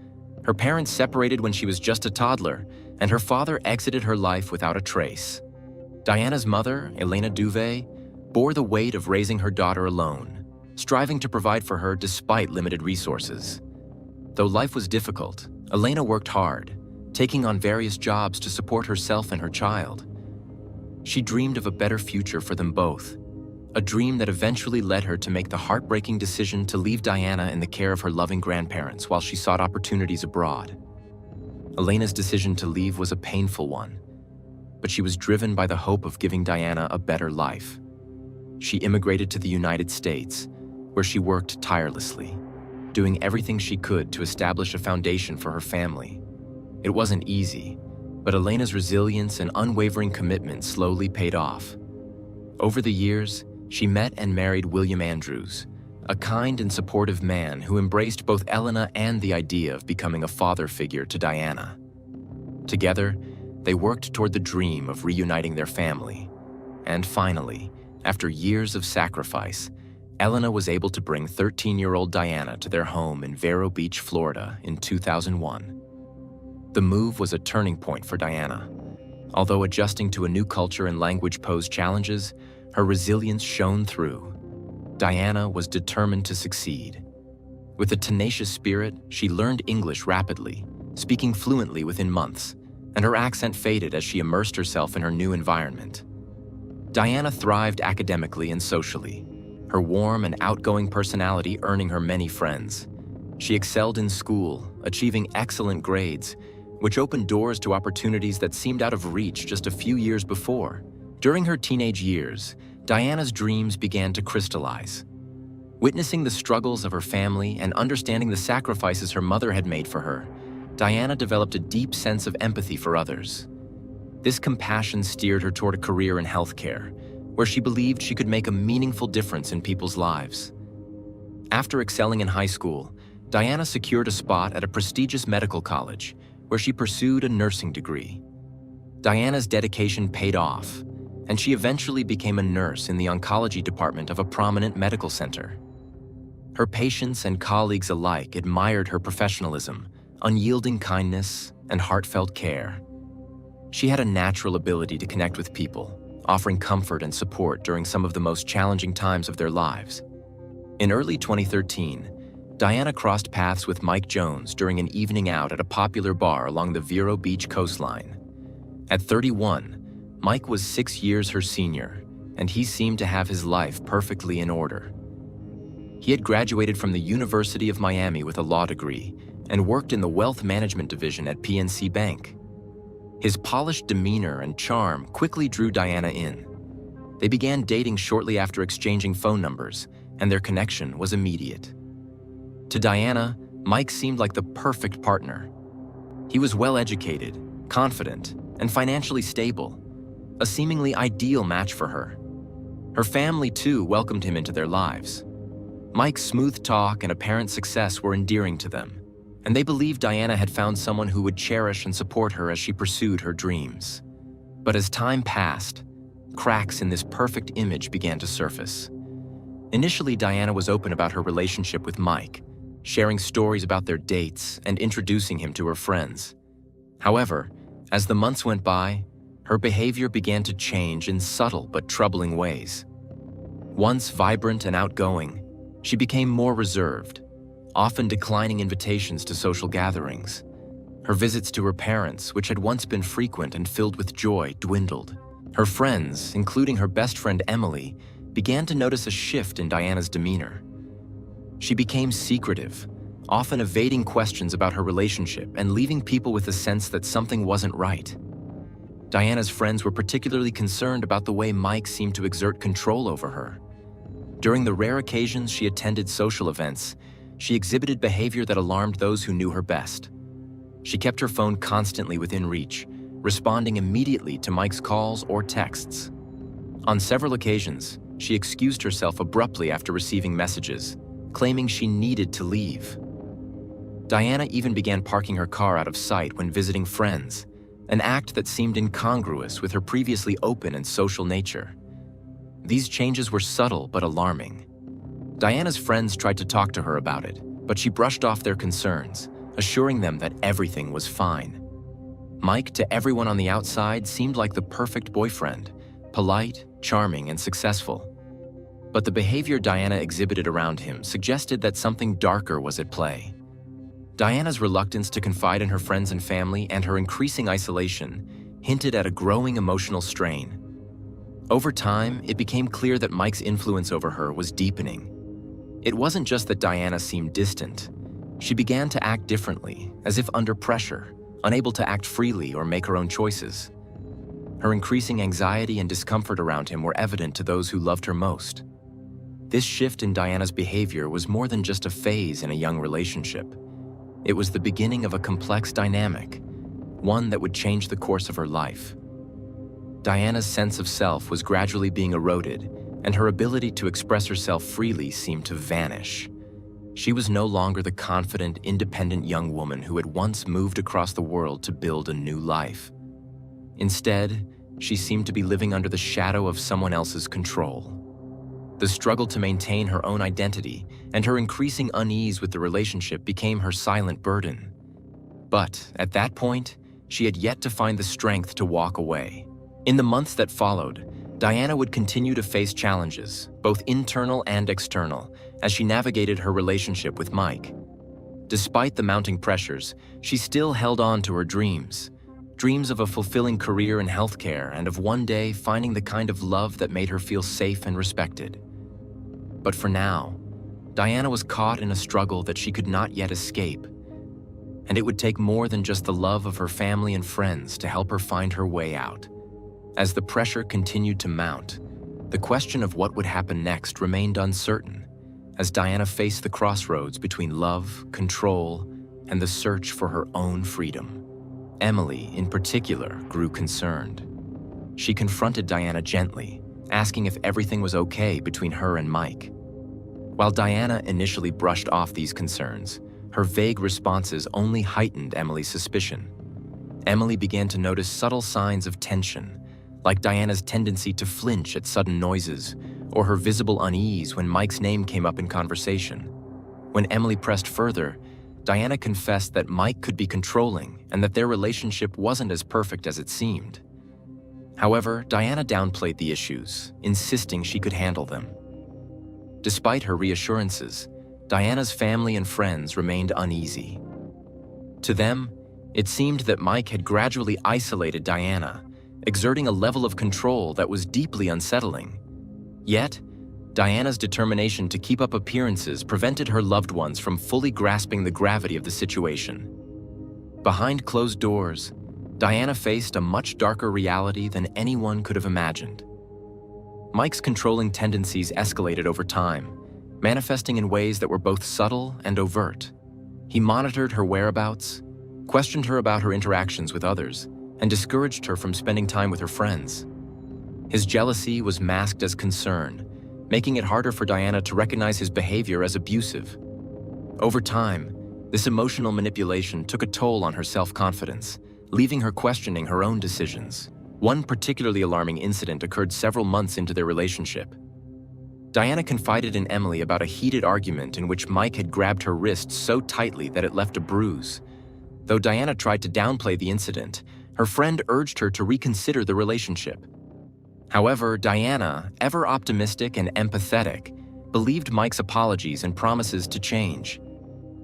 Her parents separated when she was just a toddler, and her father exited her life without a trace. Diana's mother, Elena Duve, bore the weight of raising her daughter alone, striving to provide for her despite limited resources. Though life was difficult, Elena worked hard, taking on various jobs to support herself and her child. She dreamed of a better future for them both, a dream that eventually led her to make the heartbreaking decision to leave Diana in the care of her loving grandparents while she sought opportunities abroad. Elena's decision to leave was a painful one, but she was driven by the hope of giving Diana a better life. She immigrated to the United States, where she worked tirelessly, doing everything she could to establish a foundation for her family. It wasn't easy, but Elena's resilience and unwavering commitment slowly paid off. Over the years, she met and married William Andrews, a kind and supportive man who embraced both Elena and the idea of becoming a father figure to Diana. Together, they worked toward the dream of reuniting their family. And finally, after years of sacrifice, Elena was able to bring 13-year-old Diana to their home in Vero Beach, Florida in 2001. The move was a turning point for Diana. Although adjusting to a new culture and language posed challenges, her resilience shone through. Diana was determined to succeed. With a tenacious spirit, she learned English rapidly, speaking fluently within months, and her accent faded as she immersed herself in her new environment. Diana thrived academically and socially, her warm and outgoing personality earning her many friends. She excelled in school, achieving excellent grades, which opened doors to opportunities that seemed out of reach just a few years before. During her teenage years, Diana's dreams began to crystallize. Witnessing the struggles of her family and understanding the sacrifices her mother had made for her, Diana developed a deep sense of empathy for others. This compassion steered her toward a career in healthcare, where she believed she could make a meaningful difference in people's lives. After excelling in high school, Diana secured a spot at a prestigious medical college, where she pursued a nursing degree. Diana's dedication paid off, and she eventually became a nurse in the oncology department of a prominent medical center. Her patients and colleagues alike admired her professionalism, unyielding kindness, and heartfelt care. She had a natural ability to connect with people, offering comfort and support during some of the most challenging times of their lives. In early 2013, Diana crossed paths with Mike Jones during an evening out at a popular bar along the Vero Beach coastline. At 31, Mike was 6 years her senior, and he seemed to have his life perfectly in order. He had graduated from the University of Miami with a law degree and worked in the wealth management division at PNC Bank. His polished demeanor and charm quickly drew Diana in. They began dating shortly after exchanging phone numbers, and their connection was immediate. To Diana, Mike seemed like the perfect partner. He was well-educated, confident, and financially stable, a seemingly ideal match for her. Her family, too, welcomed him into their lives. Mike's smooth talk and apparent success were endearing to them, and they believed Diana had found someone who would cherish and support her as she pursued her dreams. But as time passed, cracks in this perfect image began to surface. Initially, Diana was open about her relationship with Mike, sharing stories about their dates and introducing him to her friends. However, as the months went by, her behavior began to change in subtle but troubling ways. Once vibrant and outgoing, she became more reserved, often declining invitations to social gatherings. Her visits to her parents, which had once been frequent and filled with joy, dwindled. Her friends, including her best friend Emily, began to notice a shift in Diana's demeanor. She became secretive, often evading questions about her relationship and leaving people with a sense that something wasn't right. Diana's friends were particularly concerned about the way Mike seemed to exert control over her. During the rare occasions she attended social events, she exhibited behavior that alarmed those who knew her best. She kept her phone constantly within reach, responding immediately to Mike's calls or texts. On several occasions, she excused herself abruptly after receiving messages, claiming she needed to leave. Diana even began parking her car out of sight when visiting friends, an act that seemed incongruous with her previously open and social nature. These changes were subtle but alarming. Diana's friends tried to talk to her about it, but she brushed off their concerns, assuring them that everything was fine. Mike, to everyone on the outside, seemed like the perfect boyfriend, polite, charming, and successful. But the behavior Diana exhibited around him suggested that something darker was at play. Diana's reluctance to confide in her friends and family and her increasing isolation hinted at a growing emotional strain. Over time, it became clear that Mike's influence over her was deepening. It wasn't just that Diana seemed distant. She began to act differently, as if under pressure, unable to act freely or make her own choices. Her increasing anxiety and discomfort around him were evident to those who loved her most. This shift in Diana's behavior was more than just a phase in a young relationship. It was the beginning of a complex dynamic, one that would change the course of her life. Diana's sense of self was gradually being eroded, and her ability to express herself freely seemed to vanish. She was no longer the confident, independent young woman who had once moved across the world to build a new life. Instead, she seemed to be living under the shadow of someone else's control. The struggle to maintain her own identity and her increasing unease with the relationship became her silent burden. But at that point, she had yet to find the strength to walk away. In the months that followed, Diana would continue to face challenges, both internal and external, as she navigated her relationship with Mike. Despite the mounting pressures, she still held on to her dreams of a fulfilling career in healthcare and of one day finding the kind of love that made her feel safe and respected. But for now, Diana was caught in a struggle that she could not yet escape, and it would take more than just the love of her family and friends to help her find her way out. As the pressure continued to mount, the question of what would happen next remained uncertain, as Diana faced the crossroads between love, control, and the search for her own freedom. Emily, in particular, grew concerned. She confronted Diana gently, asking if everything was okay between her and Mike. While Diana initially brushed off these concerns, her vague responses only heightened Emily's suspicion. Emily began to notice subtle signs of tension, like Diana's tendency to flinch at sudden noises, or her visible unease when Mike's name came up in conversation. When Emily pressed further, Diana confessed that Mike could be controlling and that their relationship wasn't as perfect as it seemed. However, Diana downplayed the issues, insisting she could handle them. Despite her reassurances, Diana's family and friends remained uneasy. To them, it seemed that Mike had gradually isolated Diana, exerting a level of control that was deeply unsettling. Yet, Diana's determination to keep up appearances prevented her loved ones from fully grasping the gravity of the situation. Behind closed doors, Diana faced a much darker reality than anyone could have imagined. Mike's controlling tendencies escalated over time, manifesting in ways that were both subtle and overt. He monitored her whereabouts, questioned her about her interactions with others, and discouraged her from spending time with her friends. His jealousy was masked as concern, making it harder for Diana to recognize his behavior as abusive. Over time, this emotional manipulation took a toll on her self-confidence, leaving her questioning her own decisions. One particularly alarming incident occurred several months into their relationship. Diana confided in Emily about a heated argument in which Mike had grabbed her wrist so tightly that it left a bruise. Though Diana tried to downplay the incident, her friend urged her to reconsider the relationship. However, Diana, ever optimistic and empathetic, believed Mike's apologies and promises to change.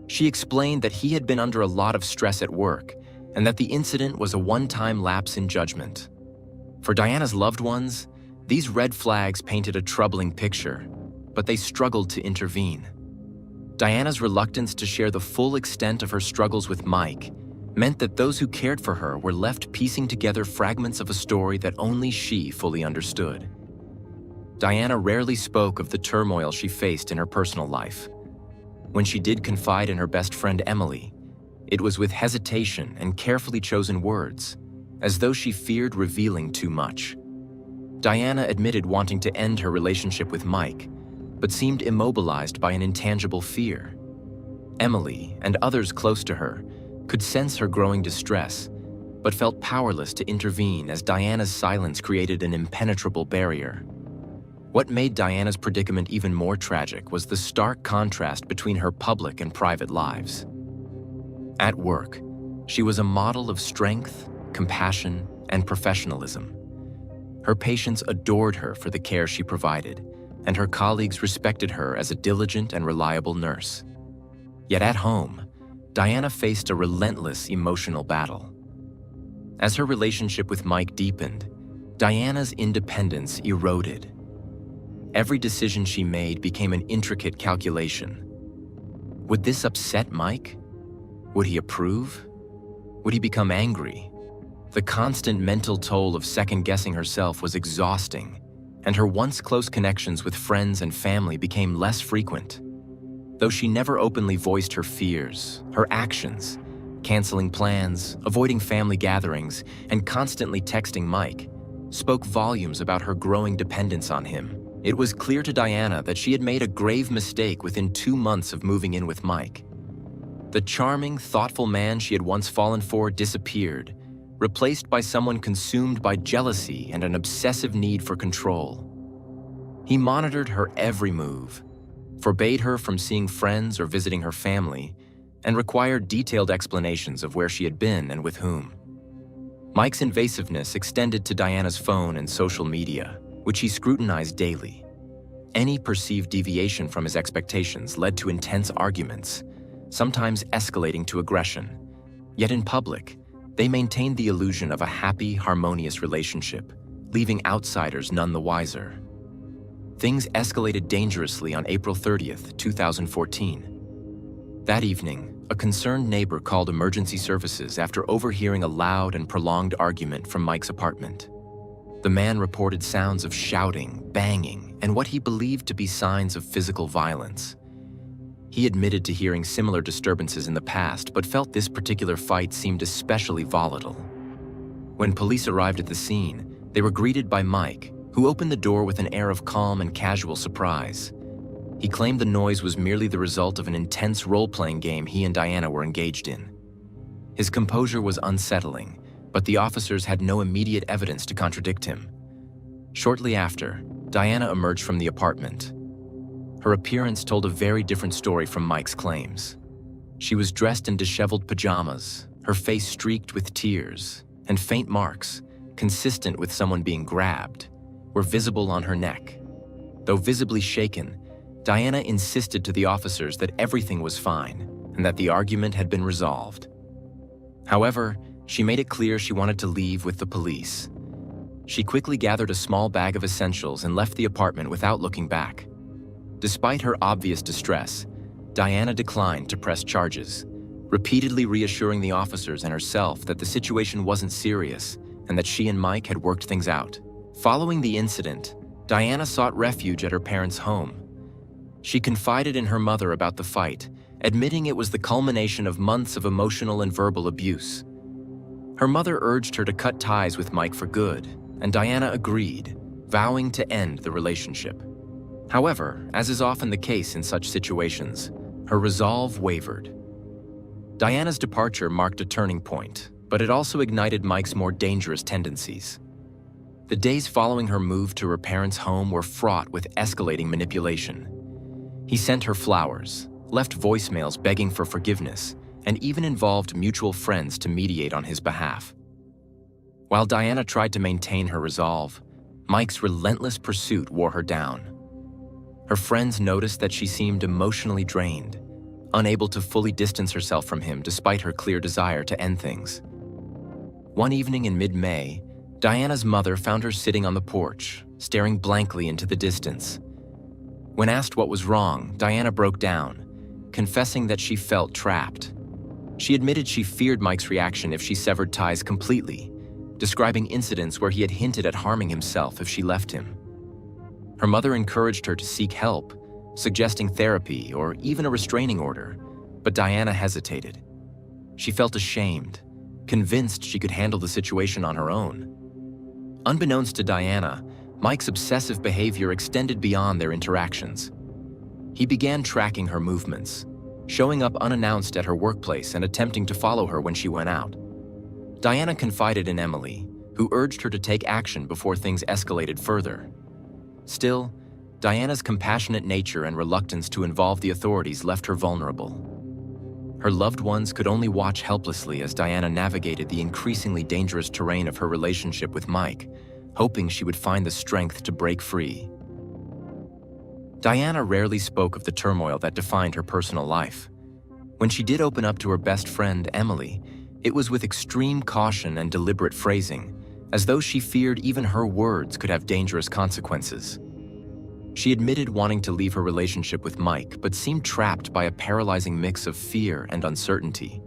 She explained that he had been under a lot of stress at work and that the incident was a one-time lapse in judgment. For Diana's loved ones, these red flags painted a troubling picture, but they struggled to intervene. Diana's reluctance to share the full extent of her struggles with Mike meant that those who cared for her were left piecing together fragments of a story that only she fully understood. Diana rarely spoke of the turmoil she faced in her personal life. When she did confide in her best friend Emily, it was with hesitation and carefully chosen words, as though she feared revealing too much. Diana admitted wanting to end her relationship with Mike, but seemed immobilized by an intangible fear. Emily and others close to her could sense her growing distress, but felt powerless to intervene as Diana's silence created an impenetrable barrier. What made Diana's predicament even more tragic was the stark contrast between her public and private lives. At work, she was a model of strength, compassion, and professionalism. Her patients adored her for the care she provided, and her colleagues respected her as a diligent and reliable nurse. Yet at home, Diana faced a relentless emotional battle. As her relationship with Mike deepened, Diana's independence eroded. Every decision she made became an intricate calculation. Would this upset Mike? Would he approve? Would he become angry? The constant mental toll of second-guessing herself was exhausting, and her once close connections with friends and family became less frequent. Though she never openly voiced her fears, her actions, canceling plans, avoiding family gatherings, and constantly texting Mike, spoke volumes about her growing dependence on him. It was clear to Diana that she had made a grave mistake within 2 months of moving in with Mike. The charming, thoughtful man she had once fallen for disappeared, replaced by someone consumed by jealousy and an obsessive need for control. He monitored her every move, forbade her from seeing friends or visiting her family, and required detailed explanations of where she had been and with whom. Mike's invasiveness extended to Diana's phone and social media, which he scrutinized daily. Any perceived deviation from his expectations led to intense arguments, sometimes escalating to aggression. Yet in public, they maintained the illusion of a happy, harmonious relationship, leaving outsiders none the wiser. Things escalated dangerously on April 30th, 2014. That evening, a concerned neighbor called emergency services after overhearing a loud and prolonged argument from Mike's apartment. The man reported sounds of shouting, banging, and what he believed to be signs of physical violence. He admitted to hearing similar disturbances in the past, but felt this particular fight seemed especially volatile. When police arrived at the scene, they were greeted by Mike, who opened the door with an air of calm and casual surprise. He claimed the noise was merely the result of an intense role-playing game he and Diana were engaged in. His composure was unsettling, but the officers had no immediate evidence to contradict him. Shortly after, Diana emerged from the apartment. Her appearance told a very different story from Mike's claims. She was dressed in disheveled pajamas, her face streaked with tears, and faint marks, consistent with someone being grabbed, were visible on her neck. Though visibly shaken, Diana insisted to the officers that everything was fine and that the argument had been resolved. However, she made it clear she wanted to leave with the police. She quickly gathered a small bag of essentials and left the apartment without looking back. Despite her obvious distress, Diana declined to press charges, repeatedly reassuring the officers and herself that the situation wasn't serious and that she and Mike had worked things out. Following the incident, Diana sought refuge at her parents' home. She confided in her mother about the fight, admitting it was the culmination of months of emotional and verbal abuse. Her mother urged her to cut ties with Mike for good, and Diana agreed, vowing to end the relationship. However, as is often the case in such situations, her resolve wavered. Diana's departure marked a turning point, but it also ignited Mike's more dangerous tendencies. The days following her move to her parents' home were fraught with escalating manipulation. He sent her flowers, left voicemails begging for forgiveness, and even involved mutual friends to mediate on his behalf. While Diana tried to maintain her resolve, Mike's relentless pursuit wore her down. Her friends noticed that she seemed emotionally drained, unable to fully distance herself from him despite her clear desire to end things. One evening in mid-May, Diana's mother found her sitting on the porch, staring blankly into the distance. When asked what was wrong, Diana broke down, confessing that she felt trapped. She admitted she feared Mike's reaction if she severed ties completely, describing incidents where he had hinted at harming himself if she left him. Her mother encouraged her to seek help, suggesting therapy or even a restraining order, but Diana hesitated. She felt ashamed, convinced she could handle the situation on her own. Unbeknownst to Diana, Mike's obsessive behavior extended beyond their interactions. He began tracking her movements, showing up unannounced at her workplace and attempting to follow her when she went out. Diana confided in Emily, who urged her to take action before things escalated further. Still, Diana's compassionate nature and reluctance to involve the authorities left her vulnerable. Her loved ones could only watch helplessly as Diana navigated the increasingly dangerous terrain of her relationship with Mike, hoping she would find the strength to break free. Diana rarely spoke of the turmoil that defined her personal life. When she did open up to her best friend, Emily, it was with extreme caution and deliberate phrasing, as though she feared even her words could have dangerous consequences. She admitted wanting to leave her relationship with Mike, but seemed trapped by a paralyzing mix of fear and uncertainty.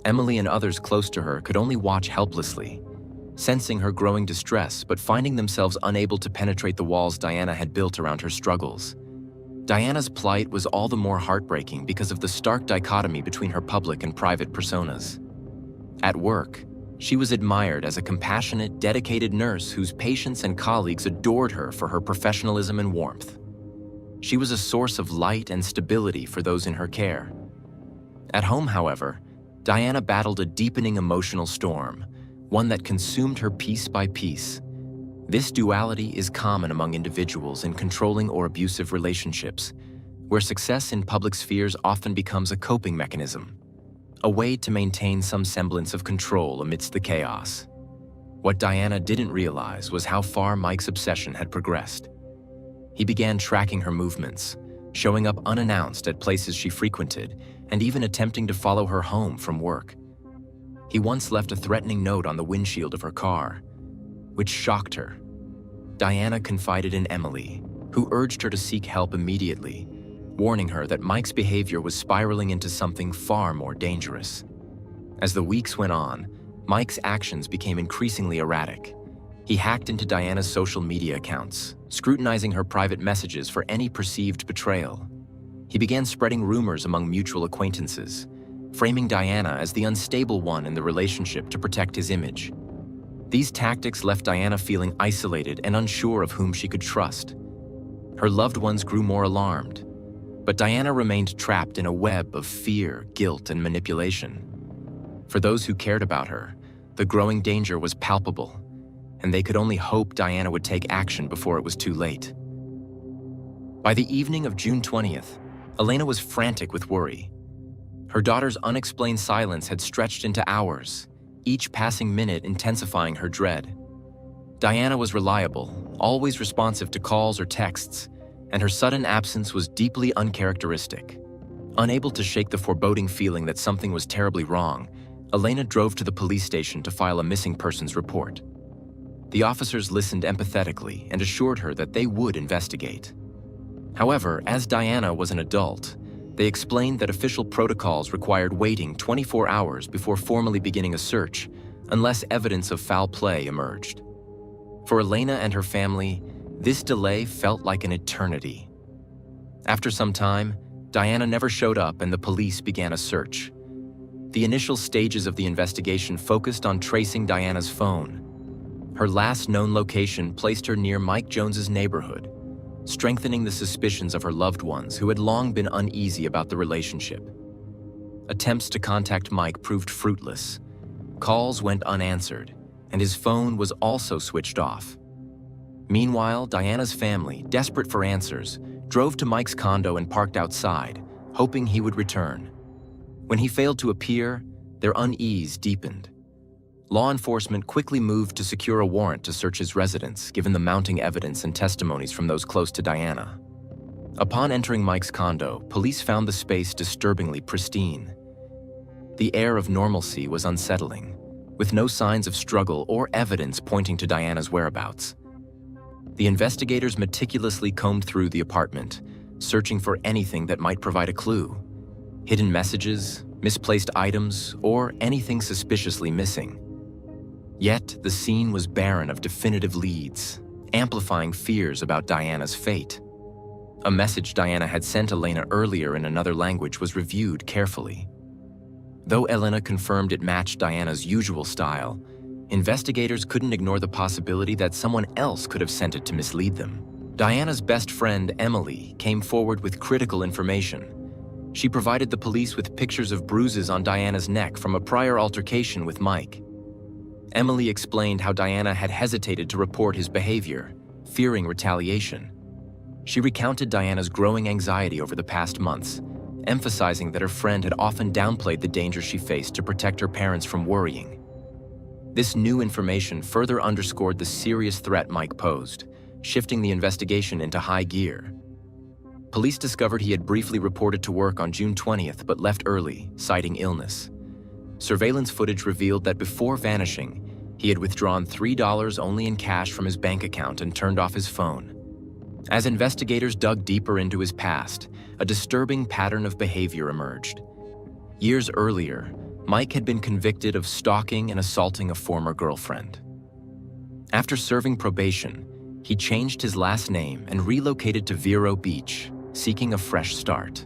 Emily and others close to her could only watch helplessly, sensing her growing distress but finding themselves unable to penetrate the walls Diana had built around her struggles. Diana's plight was all the more heartbreaking because of the stark dichotomy between her public and private personas. At work, she was admired as a compassionate, dedicated nurse whose patients and colleagues adored her for her professionalism and warmth. She was a source of light and stability for those in her care. At home, however, Diana battled a deepening emotional storm, one that consumed her piece by piece. This duality is common among individuals in controlling or abusive relationships. where success in public spheres often becomes a coping mechanism, a way to maintain some semblance of control amidst the chaos. What Diana didn't realize was how far Mike's obsession had progressed. He began tracking her movements, showing up unannounced at places she frequented, and even attempting to follow her home from work. He once left a threatening note on the windshield of her car, which shocked her. Diana confided in Emily, who urged her to seek help immediately, warning her that Mike's behavior was spiraling into something far more dangerous. As the weeks went on, Mike's actions became increasingly erratic. He hacked into Diana's social media accounts, scrutinizing her private messages for any perceived betrayal. He began spreading rumors among mutual acquaintances, framing Diana as the unstable one in the relationship to protect his image. These tactics left Diana feeling isolated and unsure of whom she could trust. Her loved ones grew more alarmed, but Diana remained trapped in a web of fear, guilt, and manipulation. For those who cared about her, the growing danger was palpable, and they could only hope Diana would take action before it was too late. By the evening of June 20th, Elena was frantic with worry. Her daughter's unexplained silence had stretched into hours, each passing minute intensifying her dread. Diana was reliable, always responsive to calls or texts, and her sudden absence was deeply uncharacteristic. Unable to shake the foreboding feeling that something was terribly wrong, Elena drove to the police station to file a missing persons report. The officers listened empathetically and assured her that they would investigate. However, as Diana was an adult, they explained that official protocols required waiting 24 hours before formally beginning a search, unless evidence of foul play emerged. For Elena and her family, this delay felt like an eternity. After some time, Diana never showed up and the police began a search. The initial stages of the investigation focused on tracing Diana's phone. Her last known location placed her near Mike Jones's neighborhood, strengthening the suspicions of her loved ones who had long been uneasy about the relationship. Attempts to contact Mike proved fruitless. Calls went unanswered, and his phone was also switched off. Meanwhile, Diana's family, desperate for answers, drove to Mike's condo and parked outside, hoping he would return. When he failed to appear, their unease deepened. Law enforcement quickly moved to secure a warrant to search his residence, given the mounting evidence and testimonies from those close to Diana. Upon entering Mike's condo, police found the space disturbingly pristine. The air of normalcy was unsettling, with no signs of struggle or evidence pointing to Diana's whereabouts. The investigators meticulously combed through the apartment, searching for anything that might provide a clue. Hidden messages, misplaced items, or anything suspiciously missing. Yet, the scene was barren of definitive leads, amplifying fears about Diana's fate. A message Diana had sent Elena earlier in another language was reviewed carefully. Though Elena confirmed it matched Diana's usual style, investigators couldn't ignore the possibility that someone else could have sent it to mislead them. Diana's best friend, Emily, came forward with critical information. She provided the police with pictures of bruises on Diana's neck from a prior altercation with Mike. Emily explained how Diana had hesitated to report his behavior, fearing retaliation. She recounted Diana's growing anxiety over the past months, emphasizing that her friend had often downplayed the danger she faced to protect her parents from worrying. This new information further underscored the serious threat Mike posed, shifting the investigation into high gear. Police discovered he had briefly reported to work on June 20th but left early, citing illness. Surveillance footage revealed that before vanishing, he had withdrawn $3 only in cash from his bank account and turned off his phone. As investigators dug deeper into his past, a disturbing pattern of behavior emerged. Years earlier, Mike had been convicted of stalking and assaulting a former girlfriend. After serving probation, he changed his last name and relocated to Vero Beach, seeking a fresh start.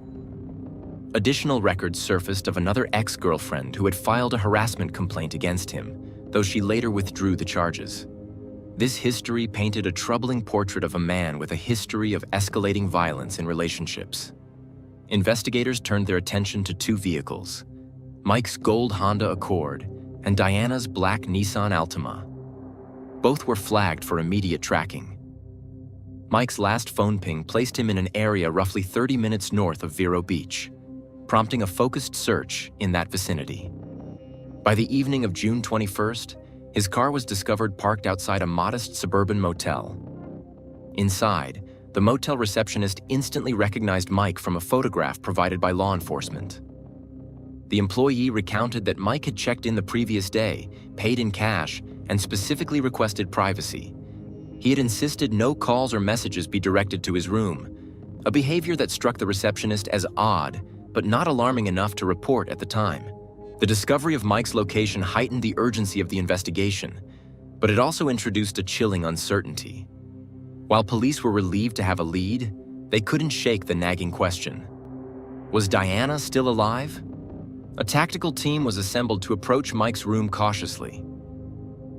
Additional records surfaced of another ex-girlfriend who had filed a harassment complaint against him, though she later withdrew the charges. This history painted a troubling portrait of a man with a history of escalating violence in relationships. Investigators turned their attention to two vehicles, Mike's gold Honda Accord and Diana's black Nissan Altima. Both were flagged for immediate tracking. Mike's last phone ping placed him in an area roughly 30 minutes north of Vero Beach, prompting a focused search in that vicinity. By the evening of June 21st, his car was discovered parked outside a modest suburban motel. Inside, the motel receptionist instantly recognized Mike from a photograph provided by law enforcement. The employee recounted that Mike had checked in the previous day, paid in cash, and specifically requested privacy. He had insisted no calls or messages be directed to his room, a behavior that struck the receptionist as odd, but not alarming enough to report at the time. The discovery of Mike's location heightened the urgency of the investigation, but it also introduced a chilling uncertainty. While police were relieved to have a lead, they couldn't shake the nagging question. Was Diana still alive? A tactical team was assembled to approach Mike's room cautiously.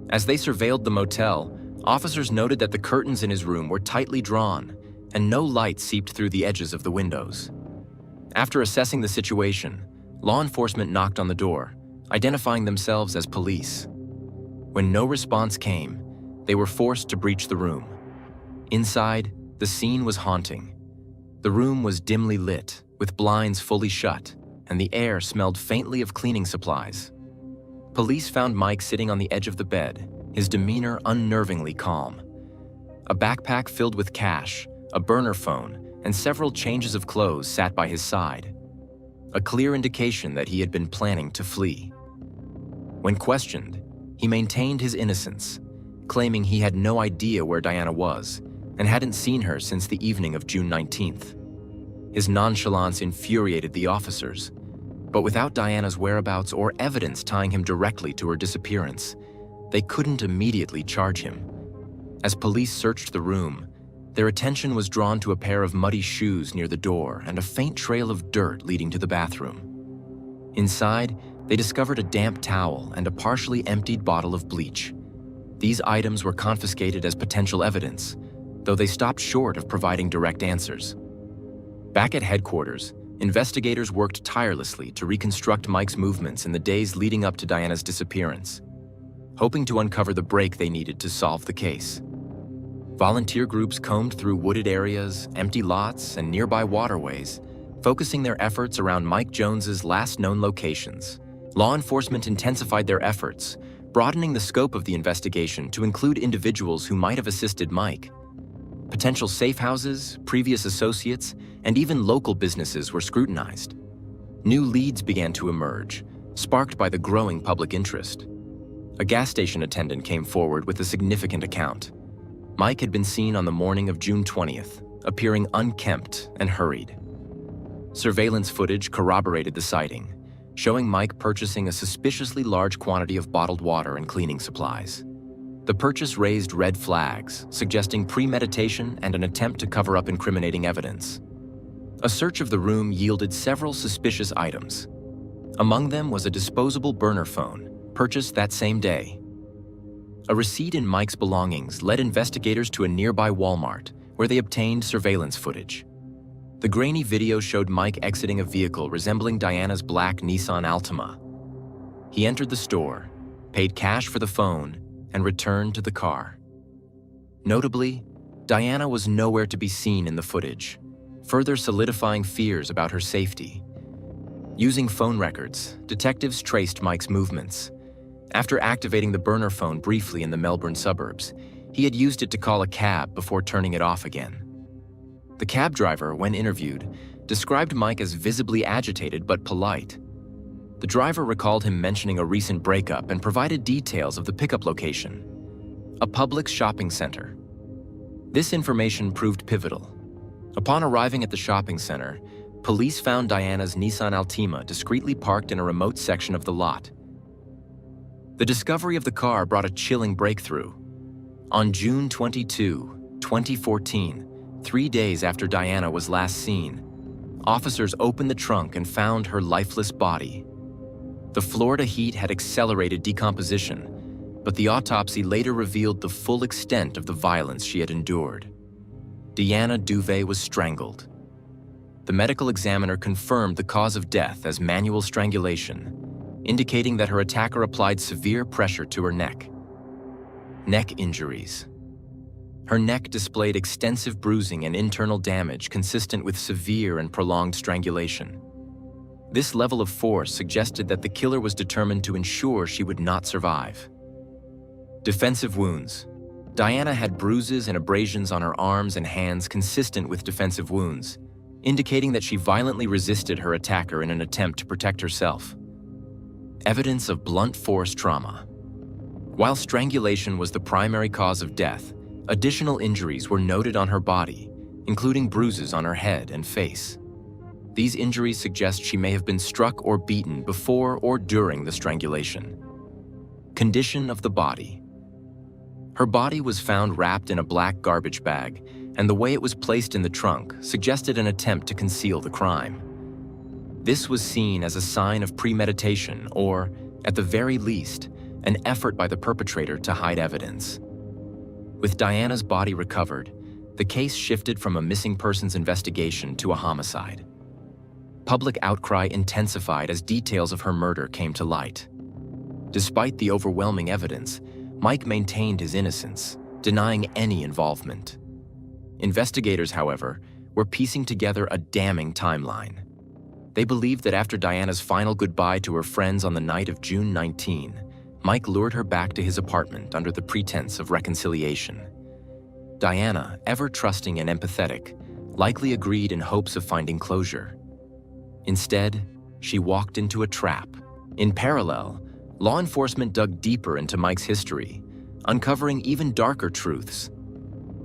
As they surveilled the motel, officers noted that the curtains in his room were tightly drawn and no light seeped through the edges of the windows. After assessing the situation, law enforcement knocked on the door, identifying themselves as police. When no response came, they were forced to breach the room. Inside, the scene was haunting. The room was dimly lit, with blinds fully shut, and the air smelled faintly of cleaning supplies. Police found Mike sitting on the edge of the bed, his demeanor unnervingly calm. A backpack filled with cash, a burner phone, and several changes of clothes sat by his side, a clear indication that he had been planning to flee. When questioned, he maintained his innocence, claiming he had no idea where Diana was and hadn't seen her since the evening of June 19th. His nonchalance infuriated the officers, but without Diana's whereabouts or evidence tying him directly to her disappearance, they couldn't immediately charge him. As police searched the room, their attention was drawn to a pair of muddy shoes near the door and a faint trail of dirt leading to the bathroom. Inside, they discovered a damp towel and a partially emptied bottle of bleach. These items were confiscated as potential evidence, though they stopped short of providing direct answers. Back at headquarters, investigators worked tirelessly to reconstruct Mike's movements in the days leading up to Diana's disappearance, hoping to uncover the break they needed to solve the case. Volunteer groups combed through wooded areas, empty lots, and nearby waterways, focusing their efforts around Mike Jones's last known locations. Law enforcement intensified their efforts, broadening the scope of the investigation to include individuals who might have assisted Mike. Potential safe houses, previous associates, and even local businesses were scrutinized. New leads began to emerge, sparked by the growing public interest. A gas station attendant came forward with a significant account. Mike had been seen on the morning of June 20th, appearing unkempt and hurried. Surveillance footage corroborated the sighting, showing Mike purchasing a suspiciously large quantity of bottled water and cleaning supplies. The purchase raised red flags, suggesting premeditation and an attempt to cover up incriminating evidence. A search of the room yielded several suspicious items. Among them was a disposable burner phone, purchased that same day. A receipt in Mike's belongings led investigators to a nearby Walmart, where they obtained surveillance footage. The grainy video showed Mike exiting a vehicle resembling Diana's black Nissan Altima. He entered the store, paid cash for the phone, and returned to the car. Notably, Diana was nowhere to be seen in the footage, further solidifying fears about her safety. Using phone records, detectives traced Mike's movements. After activating the burner phone briefly in the Melbourne suburbs, he had used it to call a cab before turning it off again. The cab driver, when interviewed, described Mike as visibly agitated but polite. The driver recalled him mentioning a recent breakup and provided details of the pickup location, a Publix shopping center. This information proved pivotal. Upon arriving at the shopping center, police found Diana's Nissan Altima discreetly parked in a remote section of the lot. The discovery of the car brought a chilling breakthrough. On June 22, 2014, 3 days after Diana was last seen, officers opened the trunk and found her lifeless body. The Florida heat had accelerated decomposition, but the autopsy later revealed the full extent of the violence she had endured. Diana Duve was strangled. The medical examiner confirmed the cause of death as manual strangulation, indicating that her attacker applied severe pressure to her neck. Neck injuries. Her neck displayed extensive bruising and internal damage consistent with severe and prolonged strangulation. This level of force suggested that the killer was determined to ensure she would not survive. Defensive wounds. Diana had bruises and abrasions on her arms and hands consistent with defensive wounds, indicating that she violently resisted her attacker in an attempt to protect herself. Evidence of blunt force trauma. While strangulation was the primary cause of death, additional injuries were noted on her body, including bruises on her head and face. These injuries suggest she may have been struck or beaten before or during the strangulation. Condition of the body. Her body was found wrapped in a black garbage bag, and the way it was placed in the trunk suggested an attempt to conceal the crime. This was seen as a sign of premeditation or, at the very least, an effort by the perpetrator to hide evidence. With Diana's body recovered, the case shifted from a missing persons investigation to a homicide. Public outcry intensified as details of her murder came to light. Despite the overwhelming evidence, Mike maintained his innocence, denying any involvement. Investigators, however, were piecing together a damning timeline. They believed that after Diana's final goodbye to her friends on the night of June 19, Mike lured her back to his apartment under the pretense of reconciliation. Diana, ever trusting and empathetic, likely agreed in hopes of finding closure. Instead, she walked into a trap. In parallel, law enforcement dug deeper into Mike's history, uncovering even darker truths.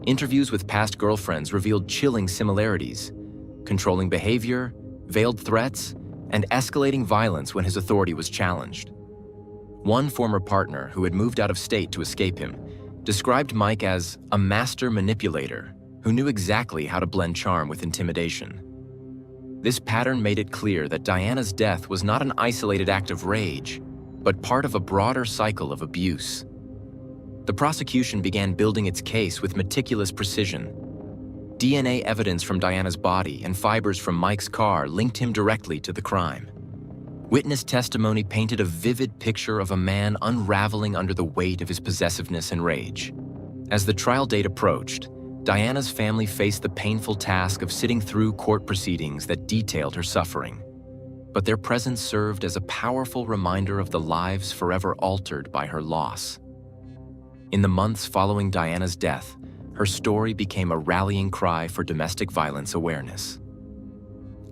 Interviews with past girlfriends revealed chilling similarities: controlling behavior, veiled threats, and escalating violence when his authority was challenged. One former partner, who had moved out of state to escape him, described Mike as a master manipulator who knew exactly how to blend charm with intimidation. This pattern made it clear that Diana's death was not an isolated act of rage, but part of a broader cycle of abuse. The prosecution began building its case with meticulous precision. DNA evidence from Diana's body and fibers from Mike's car linked him directly to the crime. Witness testimony painted a vivid picture of a man unraveling under the weight of his possessiveness and rage. As the trial date approached, Diana's family faced the painful task of sitting through court proceedings that detailed her suffering. But their presence served as a powerful reminder of the lives forever altered by her loss. In the months following Diana's death, her story became a rallying cry for domestic violence awareness.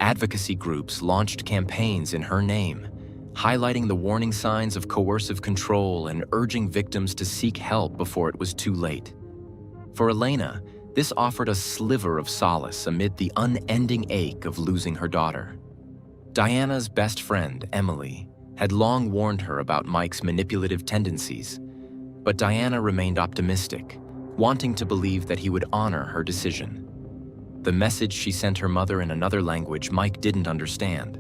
Advocacy groups launched campaigns in her name, highlighting the warning signs of coercive control and urging victims to seek help before it was too late. For Elena, this offered a sliver of solace amid the unending ache of losing her daughter. Diana's best friend, Emily, had long warned her about Mike's manipulative tendencies, but Diana remained optimistic, wanting to believe that he would honor her decision. The message she sent her mother in another language Mike didn't understand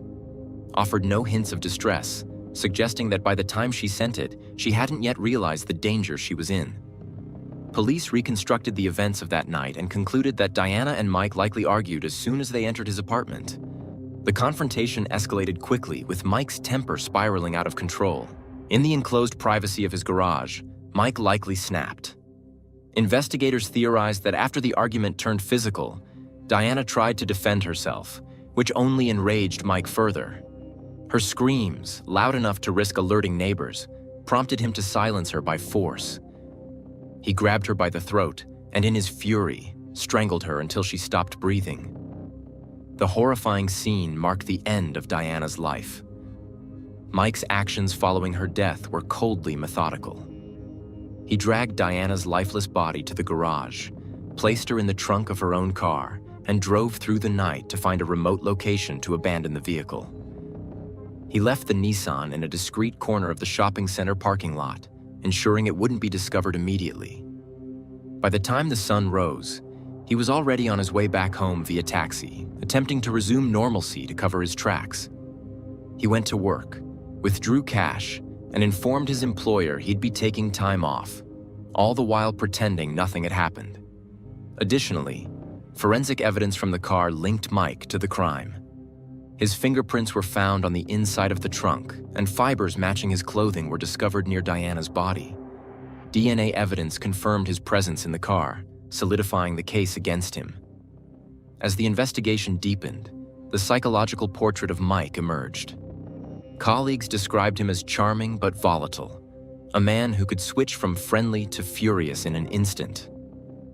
offered no hints of distress, suggesting that by the time she sent it, she hadn't yet realized the danger she was in. Police reconstructed the events of that night and concluded that Diana and Mike likely argued as soon as they entered his apartment. The confrontation escalated quickly, with Mike's temper spiraling out of control. In the enclosed privacy of his garage, Mike likely snapped. Investigators theorized that after the argument turned physical, Diana tried to defend herself, which only enraged Mike further. Her screams, loud enough to risk alerting neighbors, prompted him to silence her by force. He grabbed her by the throat and, in his fury, strangled her until she stopped breathing. The horrifying scene marked the end of Diana's life. Mike's actions following her death were coldly methodical. He dragged Diana's lifeless body to the garage, placed her in the trunk of her own car, and drove through the night to find a remote location to abandon the vehicle. He left the Nissan in a discreet corner of the shopping center parking lot, ensuring it wouldn't be discovered immediately. By the time the sun rose, he was already on his way back home via taxi, attempting to resume normalcy to cover his tracks. He went to work, withdrew cash, and informed his employer he'd be taking time off, all the while pretending nothing had happened. Additionally, forensic evidence from the car linked Mike to the crime. His fingerprints were found on the inside of the trunk, and fibers matching his clothing were discovered near Diana's body. DNA evidence confirmed his presence in the car, solidifying the case against him. As the investigation deepened, the psychological portrait of Mike emerged. Colleagues described him as charming but volatile, a man who could switch from friendly to furious in an instant.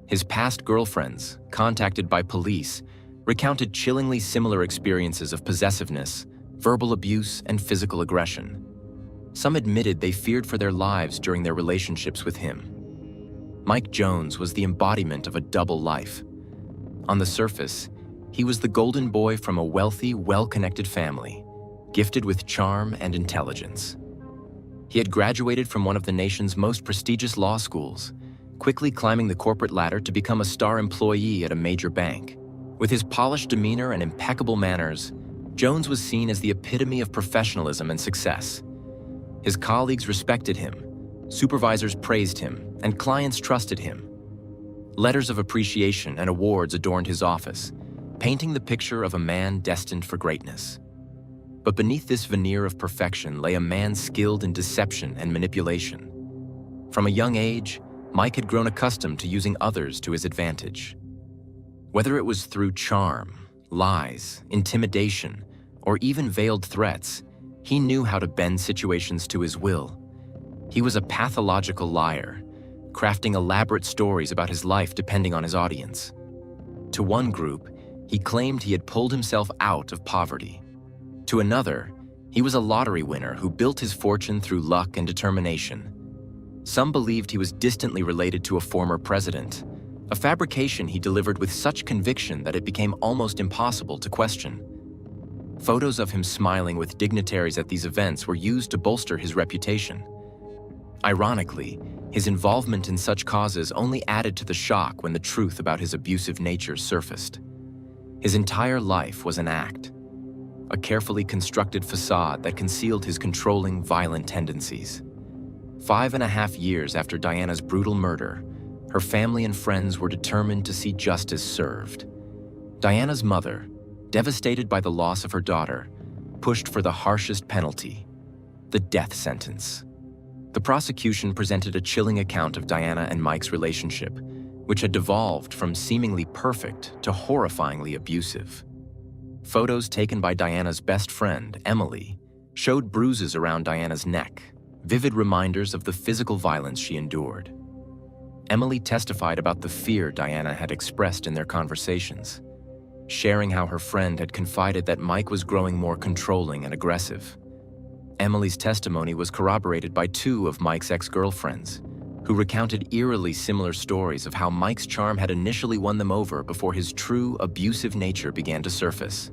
His past girlfriends, contacted by police, recounted chillingly similar experiences of possessiveness, verbal abuse, and physical aggression. Some admitted they feared for their lives during their relationships with him. Mike Jones was the embodiment of a double life. On the surface, he was the golden boy from a wealthy, well-connected family, gifted with charm and intelligence. He had graduated from one of the nation's most prestigious law schools, quickly climbing the corporate ladder to become a star employee at a major bank. With his polished demeanor and impeccable manners, Jones was seen as the epitome of professionalism and success. His colleagues respected him, supervisors praised him, and clients trusted him. Letters of appreciation and awards adorned his office, painting the picture of a man destined for greatness. But beneath this veneer of perfection lay a man skilled in deception and manipulation. From a young age, Mike had grown accustomed to using others to his advantage. Whether it was through charm, lies, intimidation, or even veiled threats, he knew how to bend situations to his will. He was a pathological liar, crafting elaborate stories about his life depending on his audience. To one group, he claimed he had pulled himself out of poverty. To another, he was a lottery winner who built his fortune through luck and determination. Some believed he was distantly related to a former president, a fabrication he delivered with such conviction that it became almost impossible to question. Photos of him smiling with dignitaries at these events were used to bolster his reputation. Ironically, his involvement in such causes only added to the shock when the truth about his abusive nature surfaced. His entire life was an act, a carefully constructed facade that concealed his controlling, violent tendencies. 5.5 years after Diana's brutal murder, her family and friends were determined to see justice served. Diana's mother, devastated by the loss of her daughter, pushed for the harshest penalty, the death sentence. The prosecution presented a chilling account of Diana and Mike's relationship, which had devolved from seemingly perfect to horrifyingly abusive. Photos taken by Diana's best friend, Emily, showed bruises around Diana's neck, vivid reminders of the physical violence she endured. Emily testified about the fear Diana had expressed in their conversations, sharing how her friend had confided that Mike was growing more controlling and aggressive. Emily's testimony was corroborated by 2 of Mike's ex-girlfriends, who recounted eerily similar stories of how Mike's charm had initially won them over before his true, abusive nature began to surface.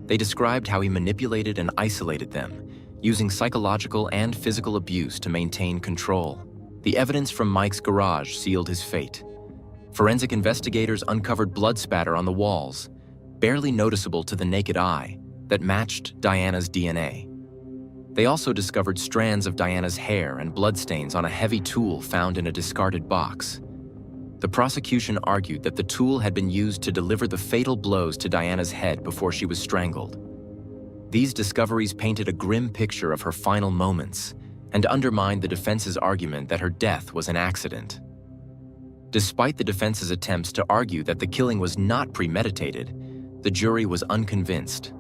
They described how he manipulated and isolated them, using psychological and physical abuse to maintain control. The evidence from Mike's garage sealed his fate. Forensic investigators uncovered blood spatter on the walls, barely noticeable to the naked eye, that matched Diana's DNA. They also discovered strands of Diana's hair and bloodstains on a heavy tool found in a discarded box. The prosecution argued that the tool had been used to deliver the fatal blows to Diana's head before she was strangled. These discoveries painted a grim picture of her final moments and undermined the defense's argument that her death was an accident. Despite the defense's attempts to argue that the killing was not premeditated, the jury was unconvinced.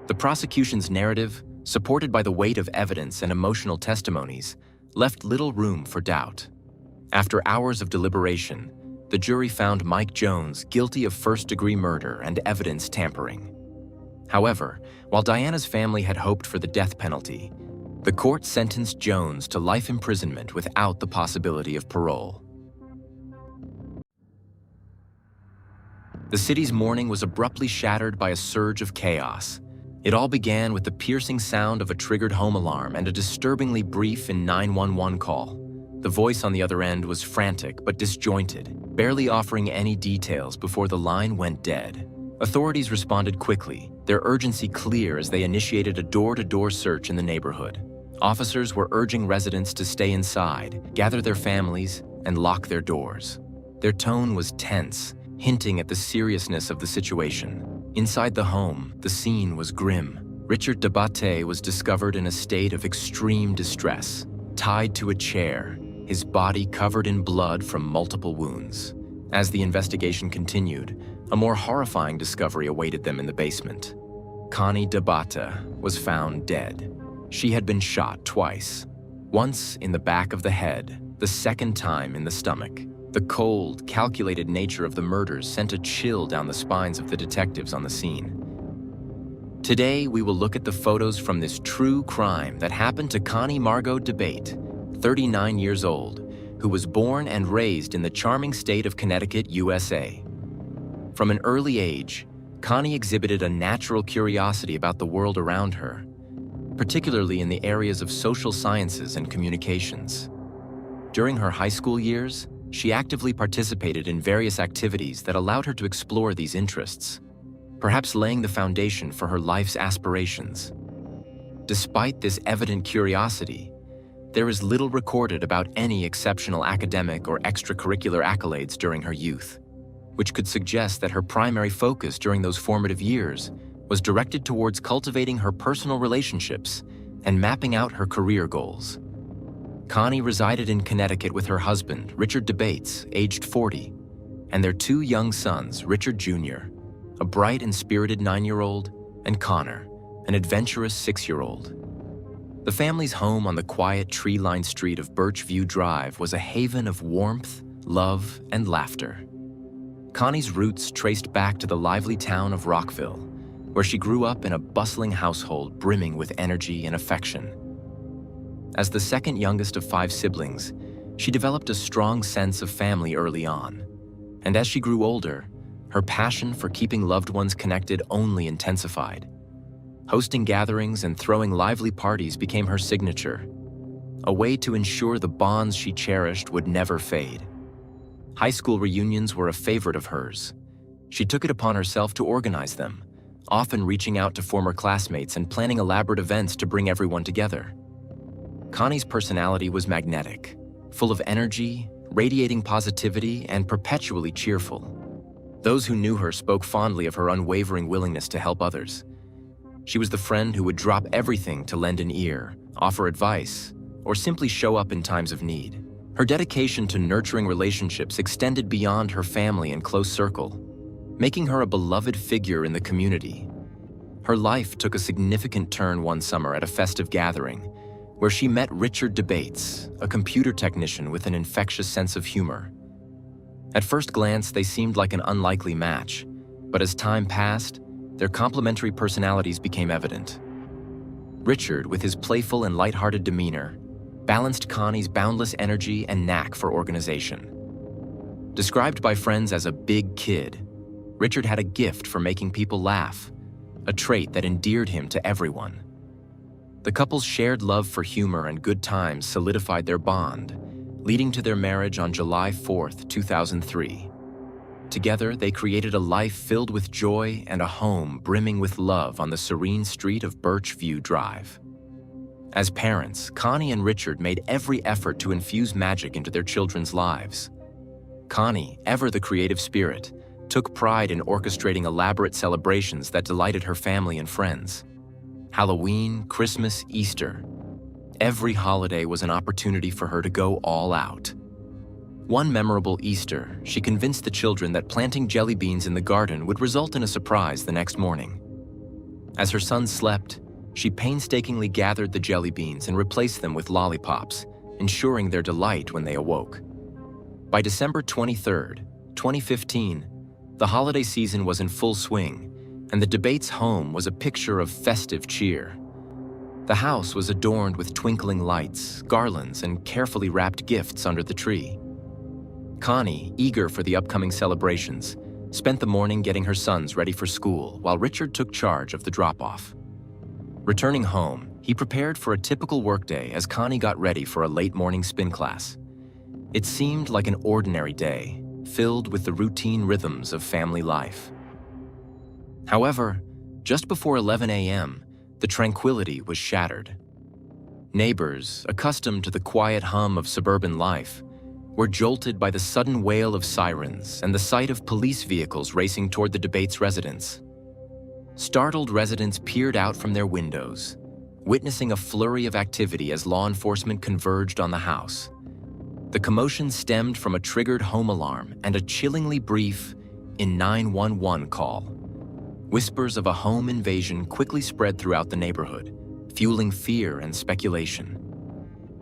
The prosecution's narrative, supported by the weight of evidence and emotional testimonies, left little room for doubt. After hours of deliberation, the jury found Mike Jones guilty of first-degree murder and evidence tampering. However, while Diana's family had hoped for the death penalty, the court sentenced Jones to life imprisonment without the possibility of parole. The city's mourning was abruptly shattered by a surge of chaos. It all began with the piercing sound of a triggered home alarm and a disturbingly brief 911 call. The voice on the other end was frantic but disjointed, barely offering any details before the line went dead. Authorities responded quickly, their urgency clear as they initiated a door-to-door search in the neighborhood. Officers were urging residents to stay inside, gather their families, and lock their doors. Their tone was tense, hinting at the seriousness of the situation. Inside the home, the scene was grim. Richard Dabate was discovered in a state of extreme distress, tied to a chair, his body covered in blood from multiple wounds. As the investigation continued, a more horrifying discovery awaited them in the basement. Connie Dabate was found dead. She had been shot twice, once in the back of the head, the second time in the stomach. The cold, calculated nature of the murders sent a chill down the spines of the detectives on the scene. Today, we will look at the photos from this true crime that happened to Connie Margot Dabate, 39 years old, who was born and raised in the charming state of Connecticut, USA. From an early age, Connie exhibited a natural curiosity about the world around her, particularly in the areas of social sciences and communications. During her high school years, she actively participated in various activities that allowed her to explore these interests, perhaps laying the foundation for her life's aspirations. Despite this evident curiosity, there is little recorded about any exceptional academic or extracurricular accolades during her youth, which could suggest that her primary focus during those formative years was directed towards cultivating her personal relationships and mapping out her career goals. Connie resided in Connecticut with her husband, Richard Dabate, aged 40, and their two young sons, Richard Jr., a bright and spirited 9-year-old, and Connor, an adventurous 6-year-old. The family's home on the quiet, tree-lined street of Birchview Drive was a haven of warmth, love, and laughter. Connie's roots traced back to the lively town of Rockville, where she grew up in a bustling household brimming with energy and affection. As the second youngest of 5 siblings, she developed a strong sense of family early on, and as she grew older, her passion for keeping loved ones connected only intensified. Hosting gatherings and throwing lively parties became her signature, a way to ensure the bonds she cherished would never fade. High school reunions were a favorite of hers. She took it upon herself to organize them, often reaching out to former classmates and planning elaborate events to bring everyone together. Connie's personality was magnetic, full of energy, radiating positivity, and perpetually cheerful. Those who knew her spoke fondly of her unwavering willingness to help others. She was the friend who would drop everything to lend an ear, offer advice, or simply show up in times of need. Her dedication to nurturing relationships extended beyond her family and close circle, making her a beloved figure in the community. Her life took a significant turn one summer at a festive gathering, where she met Richard Dabate, a computer technician with an infectious sense of humor. At first glance, they seemed like an unlikely match, but as time passed, their complementary personalities became evident. Richard, with his playful and lighthearted demeanor, balanced Connie's boundless energy and knack for organization. Described by friends as a big kid, Richard had a gift for making people laugh, a trait that endeared him to everyone. The couple's shared love for humor and good times solidified their bond, leading to their marriage on July 4th, 2003. Together, they created a life filled with joy and a home brimming with love on the serene street of Birchview Drive. As parents, Connie and Richard made every effort to infuse magic into their children's lives. Connie, ever the creative spirit, took pride in orchestrating elaborate celebrations that delighted her family and friends. Halloween, Christmas, Easter. Every holiday was an opportunity for her to go all out. One memorable Easter, she convinced the children that planting jelly beans in the garden would result in a surprise the next morning. As her sons slept, she painstakingly gathered the jelly beans and replaced them with lollipops, ensuring their delight when they awoke. By December 23rd, 2015, the holiday season was in full swing, and the Dabates' home was a picture of festive cheer. The house was adorned with twinkling lights, garlands, and carefully wrapped gifts under the tree. Connie, eager for the upcoming celebrations, spent the morning getting her sons ready for school while Richard took charge of the drop-off. Returning home, he prepared for a typical workday as Connie got ready for a late morning spin class. It seemed like an ordinary day, filled with the routine rhythms of family life. However, just before 11 a.m., the tranquility was shattered. Neighbors, accustomed to the quiet hum of suburban life, were jolted by the sudden wail of sirens and the sight of police vehicles racing toward the Dabates' residence. Startled residents peered out from their windows, witnessing a flurry of activity as law enforcement converged on the house. The commotion stemmed from a triggered home alarm and a chillingly brief "in 911" call. Whispers of a home invasion quickly spread throughout the neighborhood, fueling fear and speculation.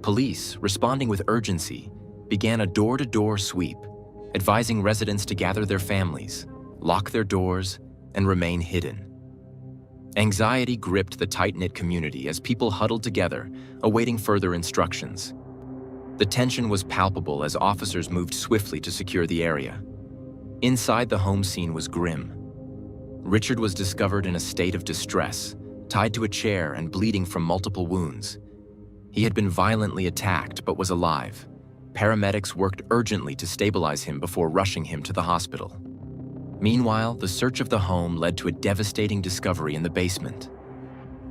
Police, responding with urgency, began a door-to-door sweep, advising residents to gather their families, lock their doors, and remain hidden. Anxiety gripped the tight-knit community as people huddled together, awaiting further instructions. The tension was palpable as officers moved swiftly to secure the area. Inside, the home scene was grim. Richard was discovered in a state of distress, tied to a chair and bleeding from multiple wounds. He had been violently attacked but was alive. Paramedics worked urgently to stabilize him before rushing him to the hospital. Meanwhile, the search of the home led to a devastating discovery in the basement.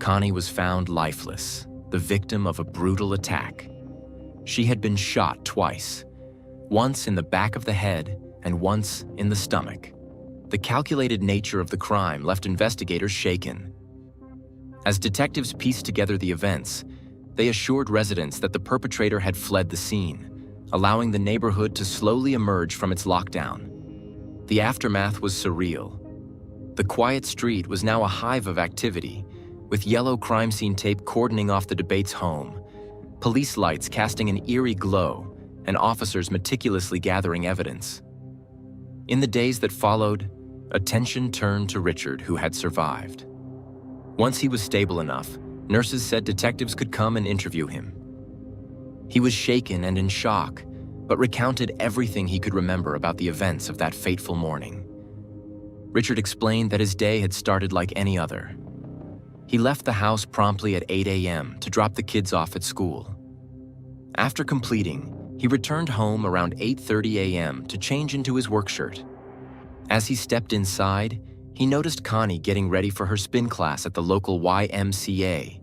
Connie was found lifeless, the victim of a brutal attack. She had been shot twice, once in the back of the head and once in the stomach. The calculated nature of the crime left investigators shaken. As detectives pieced together the events, they assured residents that the perpetrator had fled the scene, allowing the neighborhood to slowly emerge from its lockdown. The aftermath was surreal. The quiet street was now a hive of activity, with yellow crime scene tape cordoning off the Dabate's home, police lights casting an eerie glow, and officers meticulously gathering evidence. In the days that followed, attention turned to Richard, who had survived. Once he was stable enough, nurses said detectives could come and interview him. He was shaken and in shock, but recounted everything he could remember about the events of that fateful morning. Richard explained that his day had started like any other. He left the house promptly at 8 a.m. to drop the kids off at school. After completing, he returned home around 8:30 a.m. to change into his work shirt. As he stepped inside, he noticed Connie getting ready for her spin class at the local YMCA,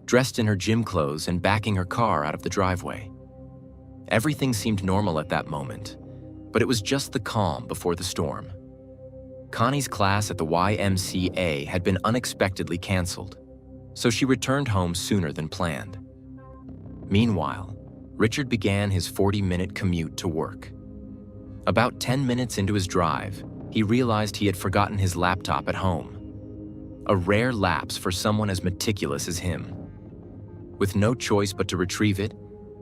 dressed in her gym clothes and backing her car out of the driveway. Everything seemed normal at that moment, but it was just the calm before the storm. Connie's class at the YMCA had been unexpectedly canceled, so she returned home sooner than planned. Meanwhile, Richard began his 40-minute commute to work. About 10 minutes into his drive, he realized he had forgotten his laptop at home. A rare lapse for someone as meticulous as him. With no choice but to retrieve it,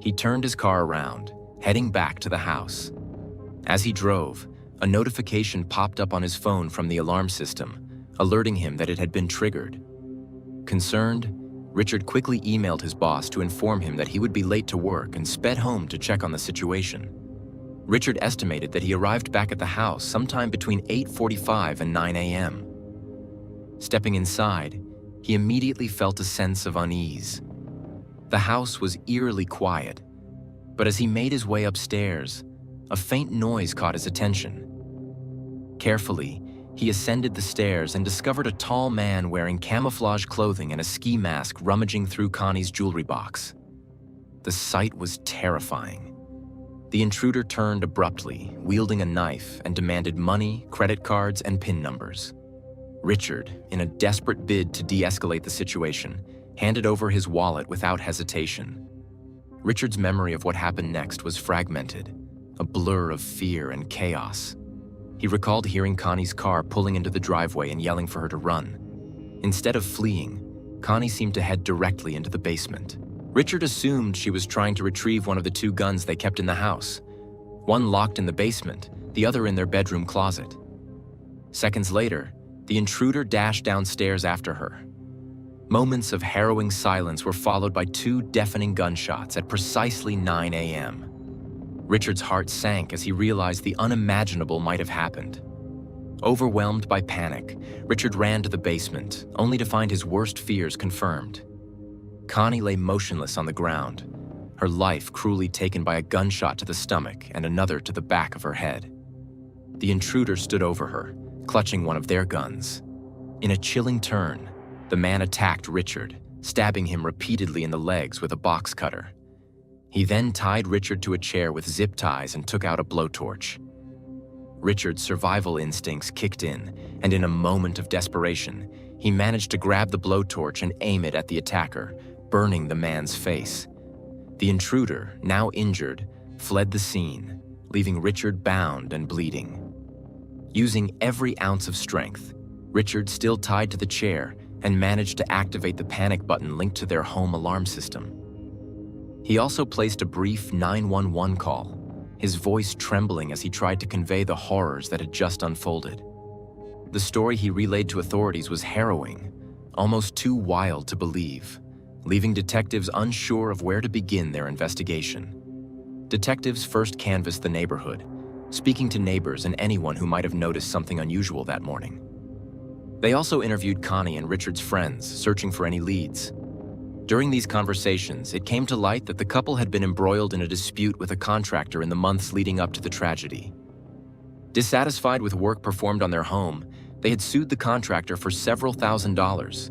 he turned his car around, heading back to the house. As he drove, a notification popped up on his phone from the alarm system, alerting him that it had been triggered. Concerned, Richard quickly emailed his boss to inform him that he would be late to work and sped home to check on the situation. Richard estimated that he arrived back at the house sometime between 8:45 and 9 a.m. Stepping inside, he immediately felt a sense of unease. The house was eerily quiet, but as he made his way upstairs, a faint noise caught his attention. Carefully, he ascended the stairs and discovered a tall man wearing camouflage clothing and a ski mask rummaging through Connie's jewelry box. The sight was terrifying. The intruder turned abruptly, wielding a knife, and demanded money, credit cards, and PIN numbers. Richard, in a desperate bid to de-escalate the situation, handed over his wallet without hesitation. Richard's memory of what happened next was fragmented, a blur of fear and chaos. He recalled hearing Connie's car pulling into the driveway and yelling for her to run. Instead of fleeing, Connie seemed to head directly into the basement. Richard assumed she was trying to retrieve one of the two guns they kept in the house, one locked in the basement, the other in their bedroom closet. Seconds later, the intruder dashed downstairs after her. Moments of harrowing silence were followed by two deafening gunshots at precisely 9 a.m. Richard's heart sank as he realized the unimaginable might have happened. Overwhelmed by panic, Richard ran to the basement, only to find his worst fears confirmed. Connie lay motionless on the ground, her life cruelly taken by a gunshot to the stomach and another to the back of her head. The intruder stood over her, clutching one of their guns. In a chilling turn, the man attacked Richard, stabbing him repeatedly in the legs with a box cutter. He then tied Richard to a chair with zip ties and took out a blowtorch. Richard's survival instincts kicked in, and in a moment of desperation, he managed to grab the blowtorch and aim it at the attacker, burning the man's face. The intruder, now injured, fled the scene, leaving Richard bound and bleeding. Using every ounce of strength, Richard, still tied to the chair, and managed to activate the panic button linked to their home alarm system. He also placed a brief 911 call, his voice trembling as he tried to convey the horrors that had just unfolded. The story he relayed to authorities was harrowing, almost too wild to believe, leaving detectives unsure of where to begin their investigation. Detectives first canvassed the neighborhood, speaking to neighbors and anyone who might have noticed something unusual that morning. They also interviewed Connie and Richard's friends, searching for any leads. During these conversations, it came to light that the couple had been embroiled in a dispute with a contractor in the months leading up to the tragedy. Dissatisfied with work performed on their home, they had sued the contractor for several $1,000s.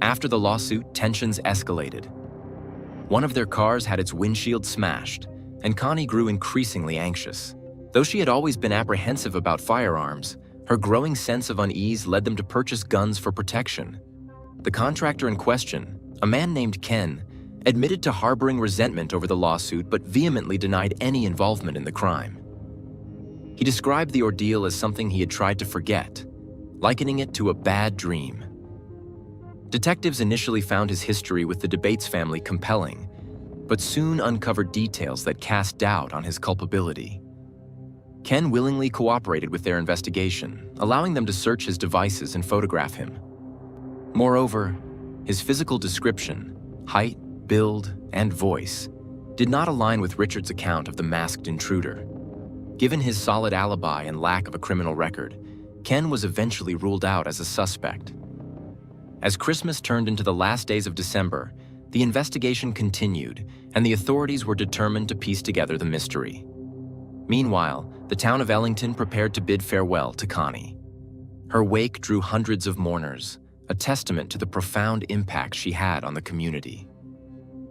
After the lawsuit, tensions escalated. One of their cars had its windshield smashed, and Connie grew increasingly anxious. Though she had always been apprehensive about firearms, her growing sense of unease led them to purchase guns for protection. The contractor in question, a man named Ken, admitted to harboring resentment over the lawsuit but vehemently denied any involvement in the crime. He described the ordeal as something he had tried to forget, likening it to a bad dream. Detectives initially found his history with the Dabates family compelling, but soon uncovered details that cast doubt on his culpability. Ken willingly cooperated with their investigation, allowing them to search his devices and photograph him. Moreover, his physical description, height, build, and voice, did not align with Richard's account of the masked intruder. Given his solid alibi and lack of a criminal record, Ken was eventually ruled out as a suspect. As Christmas turned into the last days of December, the investigation continued, and the authorities were determined to piece together the mystery. Meanwhile, the town of Ellington prepared to bid farewell to Connie. Her wake drew hundreds of mourners, a testament to the profound impact she had on the community.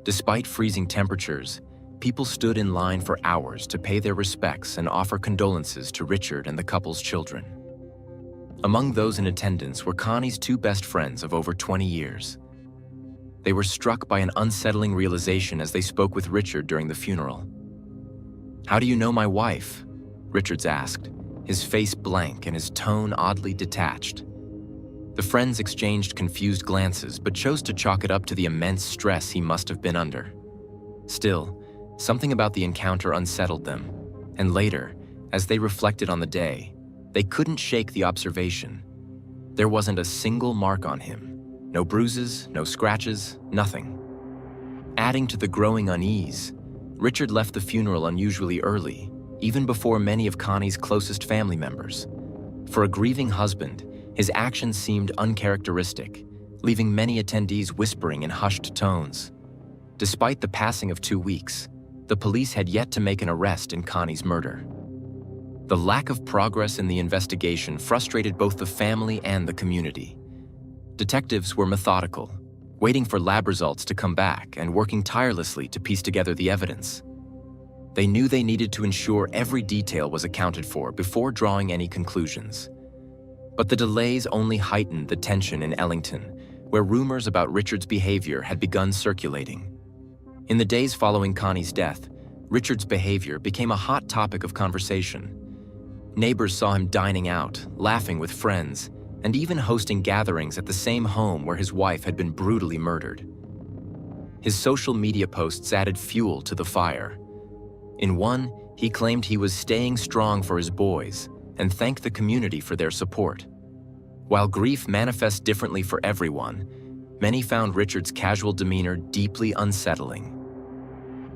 Despite freezing temperatures, people stood in line for hours to pay their respects and offer condolences to Richard and the couple's children. Among those in attendance were Connie's two best friends of over 20 years. They were struck by an unsettling realization as they spoke with Richard during the funeral. "How do you know my wife?" Richards asked, his face blank and his tone oddly detached. The friends exchanged confused glances but chose to chalk it up to the immense stress he must have been under. Still, something about the encounter unsettled them, and later, as they reflected on the day, they couldn't shake the observation. There wasn't a single mark on him. No bruises, no scratches, nothing. Adding to the growing unease, Richard left the funeral unusually early, even before many of Connie's closest family members. For a grieving husband, his actions seemed uncharacteristic, leaving many attendees whispering in hushed tones. Despite the passing of 2 weeks, the police had yet to make an arrest in Connie's murder. The lack of progress in the investigation frustrated both the family and the community. Detectives were methodical, waiting for lab results to come back and working tirelessly to piece together the evidence. They knew they needed to ensure every detail was accounted for before drawing any conclusions. But the delays only heightened the tension in Ellington, where rumors about Richard's behavior had begun circulating. In the days following Connie's death, Richard's behavior became a hot topic of conversation. Neighbors saw him dining out, laughing with friends, and even hosting gatherings at the same home where his wife had been brutally murdered. His social media posts added fuel to the fire. In one, he claimed he was staying strong for his boys and thanked the community for their support. While grief manifests differently for everyone, many found Richard's casual demeanor deeply unsettling.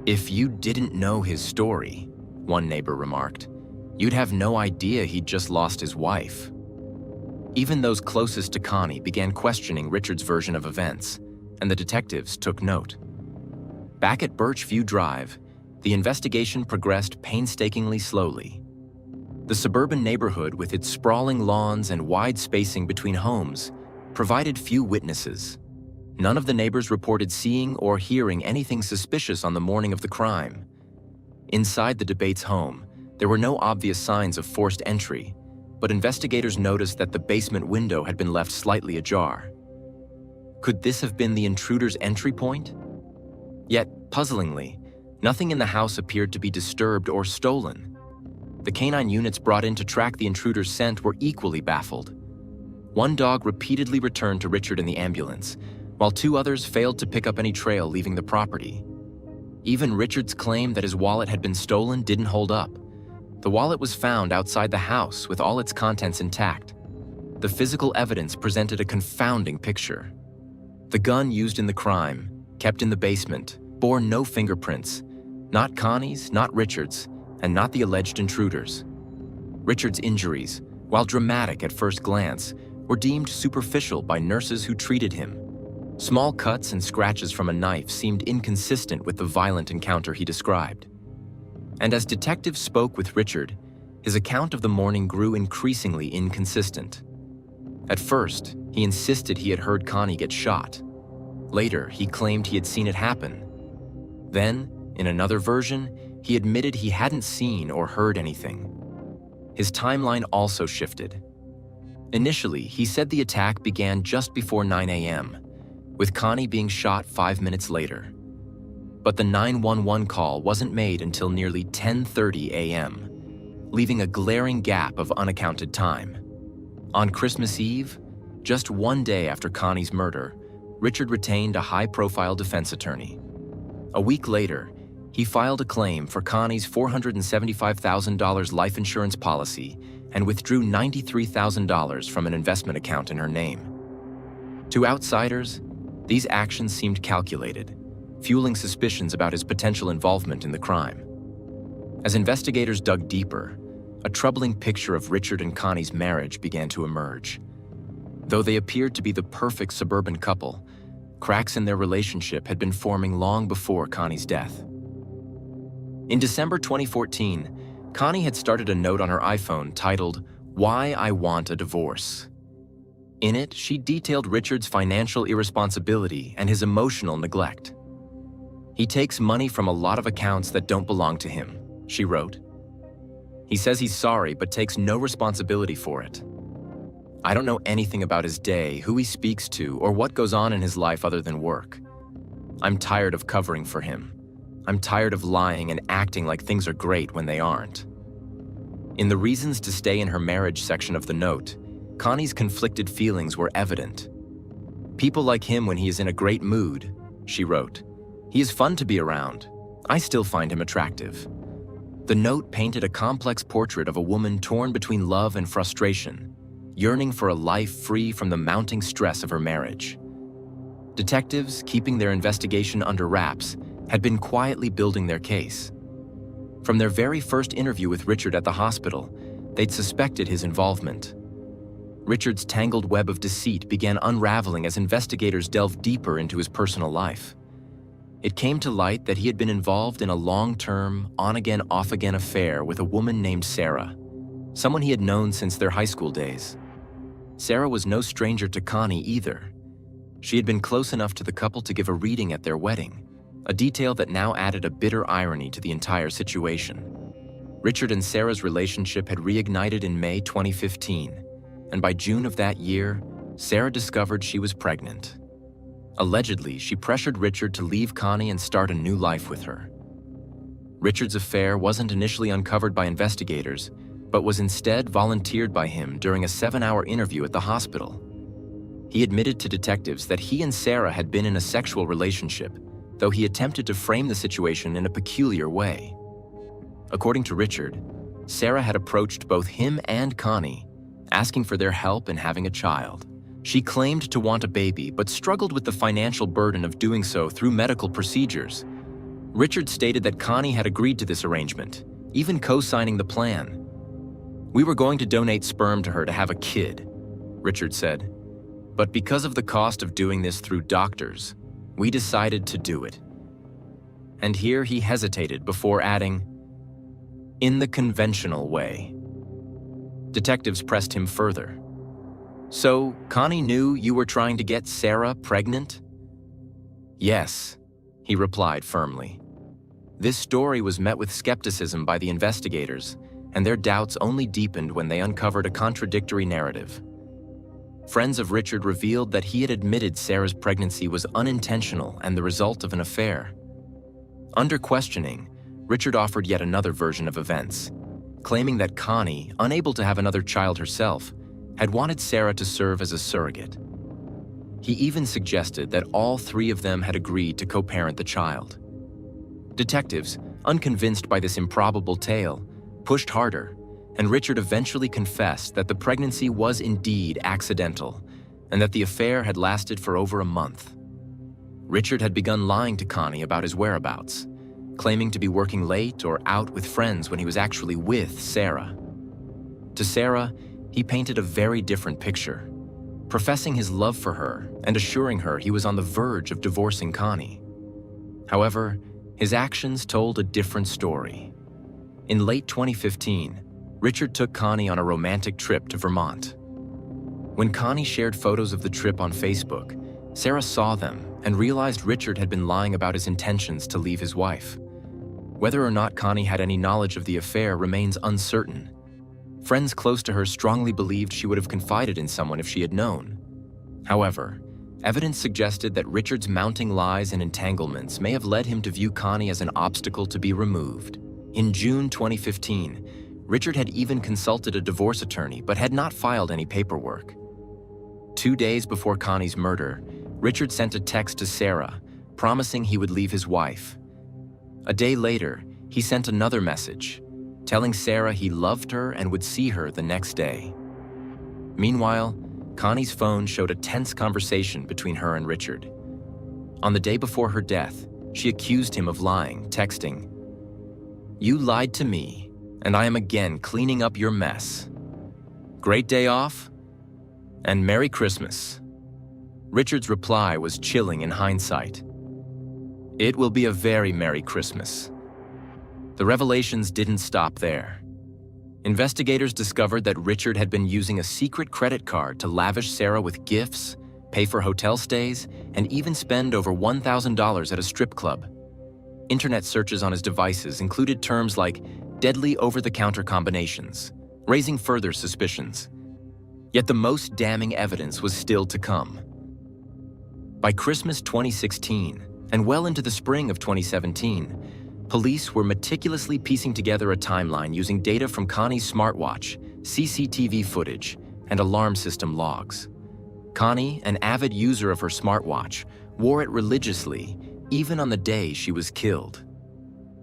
"If you didn't know his story," one neighbor remarked, "you'd have no idea he'd just lost his wife." Even those closest to Connie began questioning Richard's version of events, and the detectives took note. Back at Birchview Drive, the investigation progressed painstakingly slowly. The suburban neighborhood, with its sprawling lawns and wide spacing between homes, provided few witnesses. None of the neighbors reported seeing or hearing anything suspicious on the morning of the crime. Inside the Dabates' home, there were no obvious signs of forced entry, but investigators noticed that the basement window had been left slightly ajar. Could this have been the intruder's entry point? Yet, puzzlingly, Nothing in the house appeared to be disturbed or stolen. The canine units brought in to track the intruder's scent were equally baffled. One dog repeatedly returned to Richard in the ambulance, while 2 others failed to pick up any trail leaving the property. Even Richard's claim that his wallet had been stolen didn't hold up. The wallet was found outside the house with all its contents intact. The physical evidence presented a confounding picture. The gun used in the crime, kept in the basement, bore no fingerprints, not Connie's, not Richard's, and not the alleged intruders. Richard's injuries, while dramatic at first glance, were deemed superficial by nurses who treated him. Small cuts and scratches from a knife seemed inconsistent with the violent encounter he described. And as detectives spoke with Richard, his account of the morning grew increasingly inconsistent. At first, he insisted he had heard Connie get shot. Later, he claimed he had seen it happen. Then, in another version, he admitted he hadn't seen or heard anything. His timeline also shifted. Initially, he said the attack began just before 9 a.m., with Connie being shot 5 minutes later. But the 911 call wasn't made until nearly 10:30 a.m., leaving a glaring gap of unaccounted time. On Christmas Eve, just 1 day after Connie's murder, Richard retained a high-profile defense attorney. A week later, he filed a claim for Connie's $475,000 life insurance policy and withdrew $93,000 from an investment account in her name. To outsiders, these actions seemed calculated, fueling suspicions about his potential involvement in the crime. As investigators dug deeper, a troubling picture of Richard and Connie's marriage began to emerge. Though they appeared to be the perfect suburban couple, cracks in their relationship had been forming long before Connie's death. In December 2014, Connie had started a note on her iPhone titled, "Why I Want a Divorce." In it, she detailed Richard's financial irresponsibility and his emotional neglect. "He takes money from a lot of accounts that don't belong to him," she wrote. "He says he's sorry but takes no responsibility for it. I don't know anything about his day, who he speaks to, or what goes on in his life other than work. I'm tired of covering for him. I'm tired of lying and acting like things are great when they aren't." In the reasons to stay in her marriage section of the note, Connie's conflicted feelings were evident. "People like him when he is in a great mood," she wrote. "He is fun to be around. I still find him attractive." The note painted a complex portrait of a woman torn between love and frustration, yearning for a life free from the mounting stress of her marriage. Detectives, keeping their investigation under wraps, had been quietly building their case. From their very first interview with Richard at the hospital, they'd suspected his involvement. Richard's tangled web of deceit began unraveling as investigators delved deeper into his personal life. It came to light that he had been involved in a long-term, on-again, off-again affair with a woman named Sarah, someone he had known since their high school days. Sarah was no stranger to Connie either. She had been close enough to the couple to give a reading at their wedding, a detail that now added a bitter irony to the entire situation. Richard and Sarah's relationship had reignited in May 2015, and by June of that year, Sarah discovered she was pregnant. Allegedly, she pressured Richard to leave Connie and start a new life with her. Richard's affair wasn't initially uncovered by investigators, but was instead volunteered by him during a 7-hour interview at the hospital. He admitted to detectives that he and Sarah had been in a sexual relationship, though he attempted to frame the situation in a peculiar way. According to Richard, Sarah had approached both him and Connie, asking for their help in having a child. She claimed to want a baby, but struggled with the financial burden of doing so through medical procedures. Richard stated that Connie had agreed to this arrangement, even co-signing the plan. "We were going to donate sperm to her to have a kid," Richard said. "But because of the cost of doing this through doctors, we decided to do it." And here he hesitated before adding, "in the conventional way." Detectives pressed him further. "So, Connie knew you were trying to get Sarah pregnant?" "Yes," he replied firmly. This story was met with skepticism by the investigators, and their doubts only deepened when they uncovered a contradictory narrative. Friends of Richard revealed that he had admitted Sarah's pregnancy was unintentional and the result of an affair. Under questioning, Richard offered yet another version of events, claiming that Connie, unable to have another child herself, had wanted Sarah to serve as a surrogate. He even suggested that all three of them had agreed to co-parent the child. Detectives, unconvinced by this improbable tale, pushed harder, and Richard eventually confessed that the pregnancy was indeed accidental and that the affair had lasted for over a month. Richard had begun lying to Connie about his whereabouts, claiming to be working late or out with friends when he was actually with Sarah. To Sarah, he painted a very different picture, professing his love for her and assuring her he was on the verge of divorcing Connie. However, his actions told a different story. In late 2015, Richard took Connie on a romantic trip to Vermont. When Connie shared photos of the trip on Facebook, Sarah saw them and realized Richard had been lying about his intentions to leave his wife. Whether or not Connie had any knowledge of the affair remains uncertain. Friends close to her strongly believed she would have confided in someone if she had known. However, evidence suggested that Richard's mounting lies and entanglements may have led him to view Connie as an obstacle to be removed. In June 2015, Richard had even consulted a divorce attorney but had not filed any paperwork. 2 days before Connie's murder, Richard sent a text to Sarah, promising he would leave his wife. A day later, he sent another message, telling Sarah he loved her and would see her the next day. Meanwhile, Connie's phone showed a tense conversation between her and Richard. On the day before her death, she accused him of lying, texting, "You lied to me, and I am again cleaning up your mess. Great day off, and Merry Christmas." Richard's reply was chilling in hindsight. "It will be a very Merry Christmas." The revelations didn't stop there. Investigators discovered that Richard had been using a secret credit card to lavish Sarah with gifts, pay for hotel stays, and even spend over $1,000 at a strip club. Internet searches on his devices included terms like deadly over-the-counter combinations, raising further suspicions. Yet the most damning evidence was still to come. By Christmas 2016, and well into the spring of 2017, police were meticulously piecing together a timeline using data from Connie's smartwatch, CCTV footage, and alarm system logs. Connie, an avid user of her smartwatch, wore it religiously, even on the day she was killed.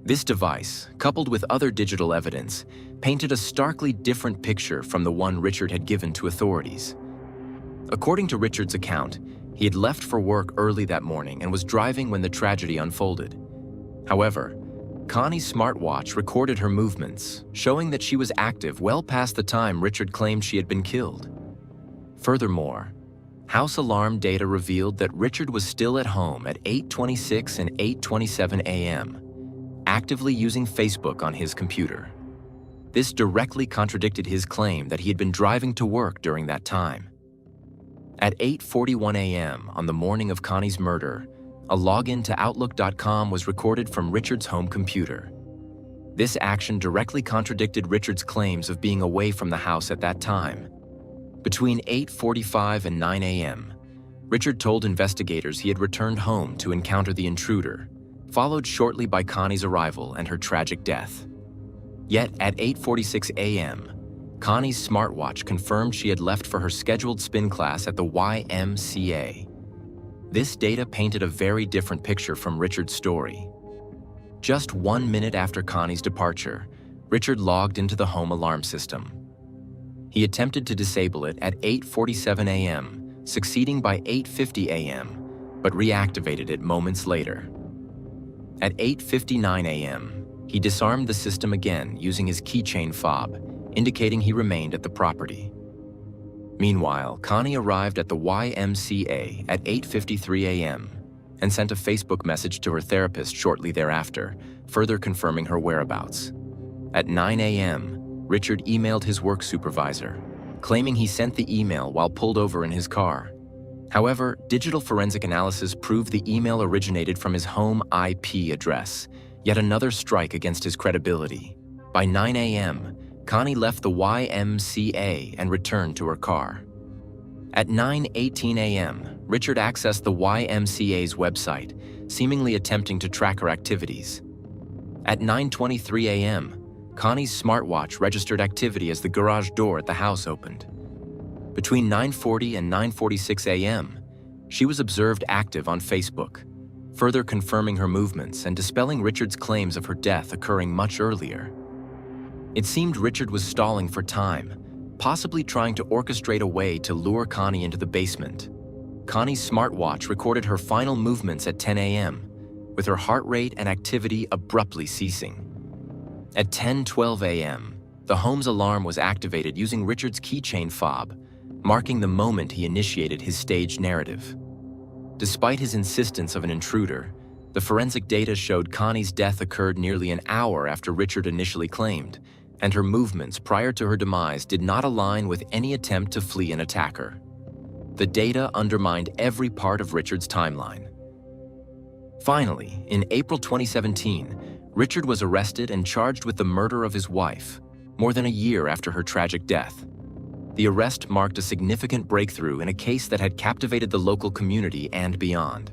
This device, coupled with other digital evidence, painted a starkly different picture from the one Richard had given to authorities. According to Richard's account, he had left for work early that morning and was driving when the tragedy unfolded. However, Connie's smartwatch recorded her movements, showing that she was active well past the time Richard claimed she had been killed. Furthermore, house alarm data revealed that Richard was still at home at 8:26 and 8:27 a.m., actively using Facebook on his computer. This directly contradicted his claim that he had been driving to work during that time. At 8:41 a.m. on the morning of Connie's murder, a login to Outlook.com was recorded from Richard's home computer. This action directly contradicted Richard's claims of being away from the house at that time. Between 8:45 and 9 a.m., Richard told investigators he had returned home to encounter the intruder, followed shortly by Connie's arrival and her tragic death. Yet at 8:46 a.m., Connie's smartwatch confirmed she had left for her scheduled spin class at the YMCA. This data painted a very different picture from Richard's story. Just 1 minute after Connie's departure, Richard logged into the home alarm system. He attempted to disable it at 8:47 a.m., succeeding by 8:50 a.m., but reactivated it moments later. At 8:59 a.m., he disarmed the system again using his keychain fob, indicating he remained at the property. Meanwhile, Connie arrived at the YMCA at 8:53 a.m. and sent a Facebook message to her therapist shortly thereafter, further confirming her whereabouts. At 9 a.m., Richard emailed his work supervisor, claiming he sent the email while pulled over in his car. However, digital forensic analysis proved the email originated from his home IP address, yet another strike against his credibility. By 9 a.m., Connie left the YMCA and returned to her car. At 9:18 a.m., Richard accessed the YMCA's website, seemingly attempting to track her activities. At 9:23 a.m., Connie's smartwatch registered activity as the garage door at the house opened. Between 9:40 and 9:46 a.m., she was observed active on Facebook, further confirming her movements and dispelling Richard's claims of her death occurring much earlier. It seemed Richard was stalling for time, possibly trying to orchestrate a way to lure Connie into the basement. Connie's smartwatch recorded her final movements at 10 a.m., with her heart rate and activity abruptly ceasing. At 10:12 a.m., the home's alarm was activated using Richard's keychain fob, marking the moment he initiated his staged narrative. Despite his insistence of an intruder, the forensic data showed Connie's death occurred nearly an hour after Richard initially claimed, and her movements prior to her demise did not align with any attempt to flee an attacker. The data undermined every part of Richard's timeline. Finally, in April 2017, Richard was arrested and charged with the murder of his wife, more than a year after her tragic death. The arrest marked a significant breakthrough in a case that had captivated the local community and beyond.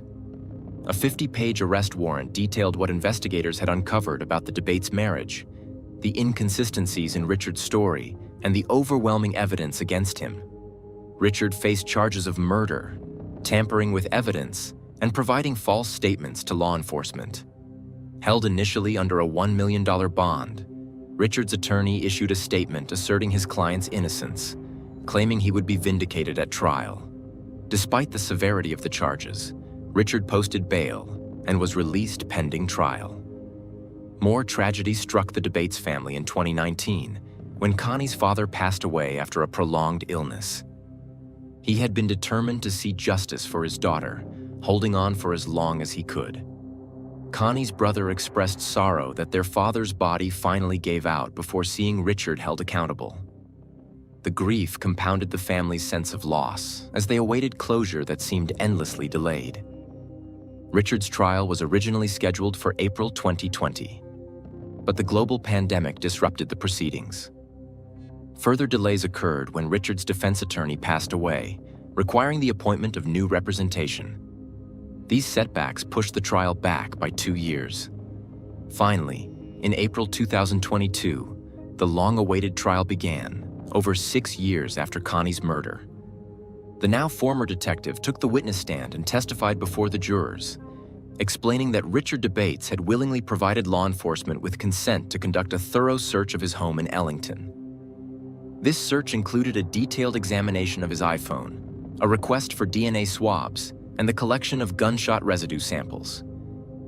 A 50-page arrest warrant detailed what investigators had uncovered about the Dabate's marriage, the inconsistencies in Richard's story, and the overwhelming evidence against him. Richard faced charges of murder, tampering with evidence, and providing false statements to law enforcement. Held initially under a $1 million bond, Richard's attorney issued a statement asserting his client's innocence, claiming he would be vindicated at trial. Despite the severity of the charges, Richard posted bail and was released pending trial. More tragedy struck the Dabate's family in 2019 when Connie's father passed away after a prolonged illness. He had been determined to see justice for his daughter, holding on for as long as he could. Connie's brother expressed sorrow that their father's body finally gave out before seeing Richard held accountable. The grief compounded the family's sense of loss as they awaited closure that seemed endlessly delayed. Richard's trial was originally scheduled for April 2020, but the global pandemic disrupted the proceedings. Further delays occurred when Richard's defense attorney passed away, requiring the appointment of new representation. These setbacks pushed the trial back by 2 years. Finally, in April 2022, the long-awaited trial began, over 6 years after Connie's murder. The now former detective took the witness stand and testified before the jurors, explaining that Richard Dabates had willingly provided law enforcement with consent to conduct a thorough search of his home in Ellington. This search included a detailed examination of his iPhone, a request for DNA swabs, and the collection of gunshot residue samples.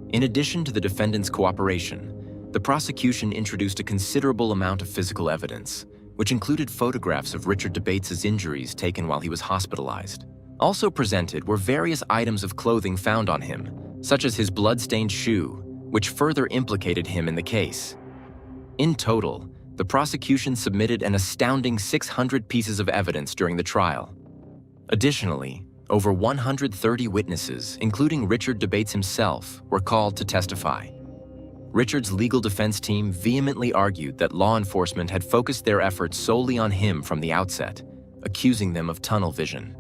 In addition to the defendant's cooperation, the prosecution introduced a considerable amount of physical evidence, which included photographs of Richard Dabates' injuries taken while he was hospitalized. Also presented were various items of clothing found on him, such as his blood-stained shoe, which further implicated him in the case. In total, the prosecution submitted an astounding 600 pieces of evidence during the trial. Additionally, over 130 witnesses, including Richard Dabates himself, were called to testify. Richard's legal defense team vehemently argued that law enforcement had focused their efforts solely on him from the outset, accusing them of tunnel vision.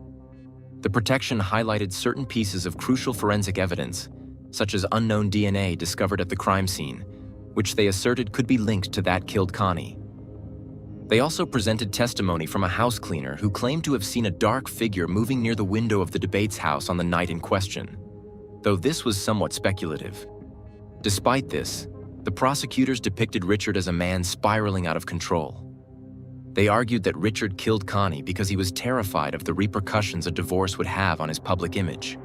The protection highlighted certain pieces of crucial forensic evidence, such as unknown DNA discovered at the crime scene, which they asserted could be linked to that killed Connie. They also presented testimony from a house cleaner who claimed to have seen a dark figure moving near the window of the Dabates' house on the night in question, though this was somewhat speculative. Despite this, the prosecutors depicted Richard as a man spiraling out of control. They argued that Richard killed Connie because he was terrified of the repercussions a divorce would have on his public image.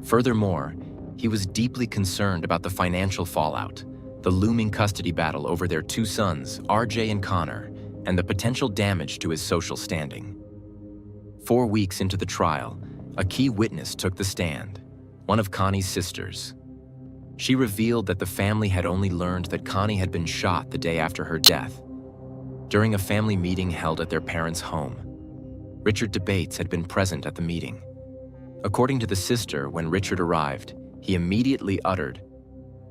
Furthermore, he was deeply concerned about the financial fallout, the looming custody battle over their 2 sons, RJ and Connor, and the potential damage to his social standing. 4 weeks into the trial, a key witness took the stand, one of Connie's sisters. She revealed that the family had only learned that Connie had been shot the day after her death, during a family meeting held at their parents' home. Richard Dabates had been present at the meeting. According to the sister, when Richard arrived, he immediately uttered,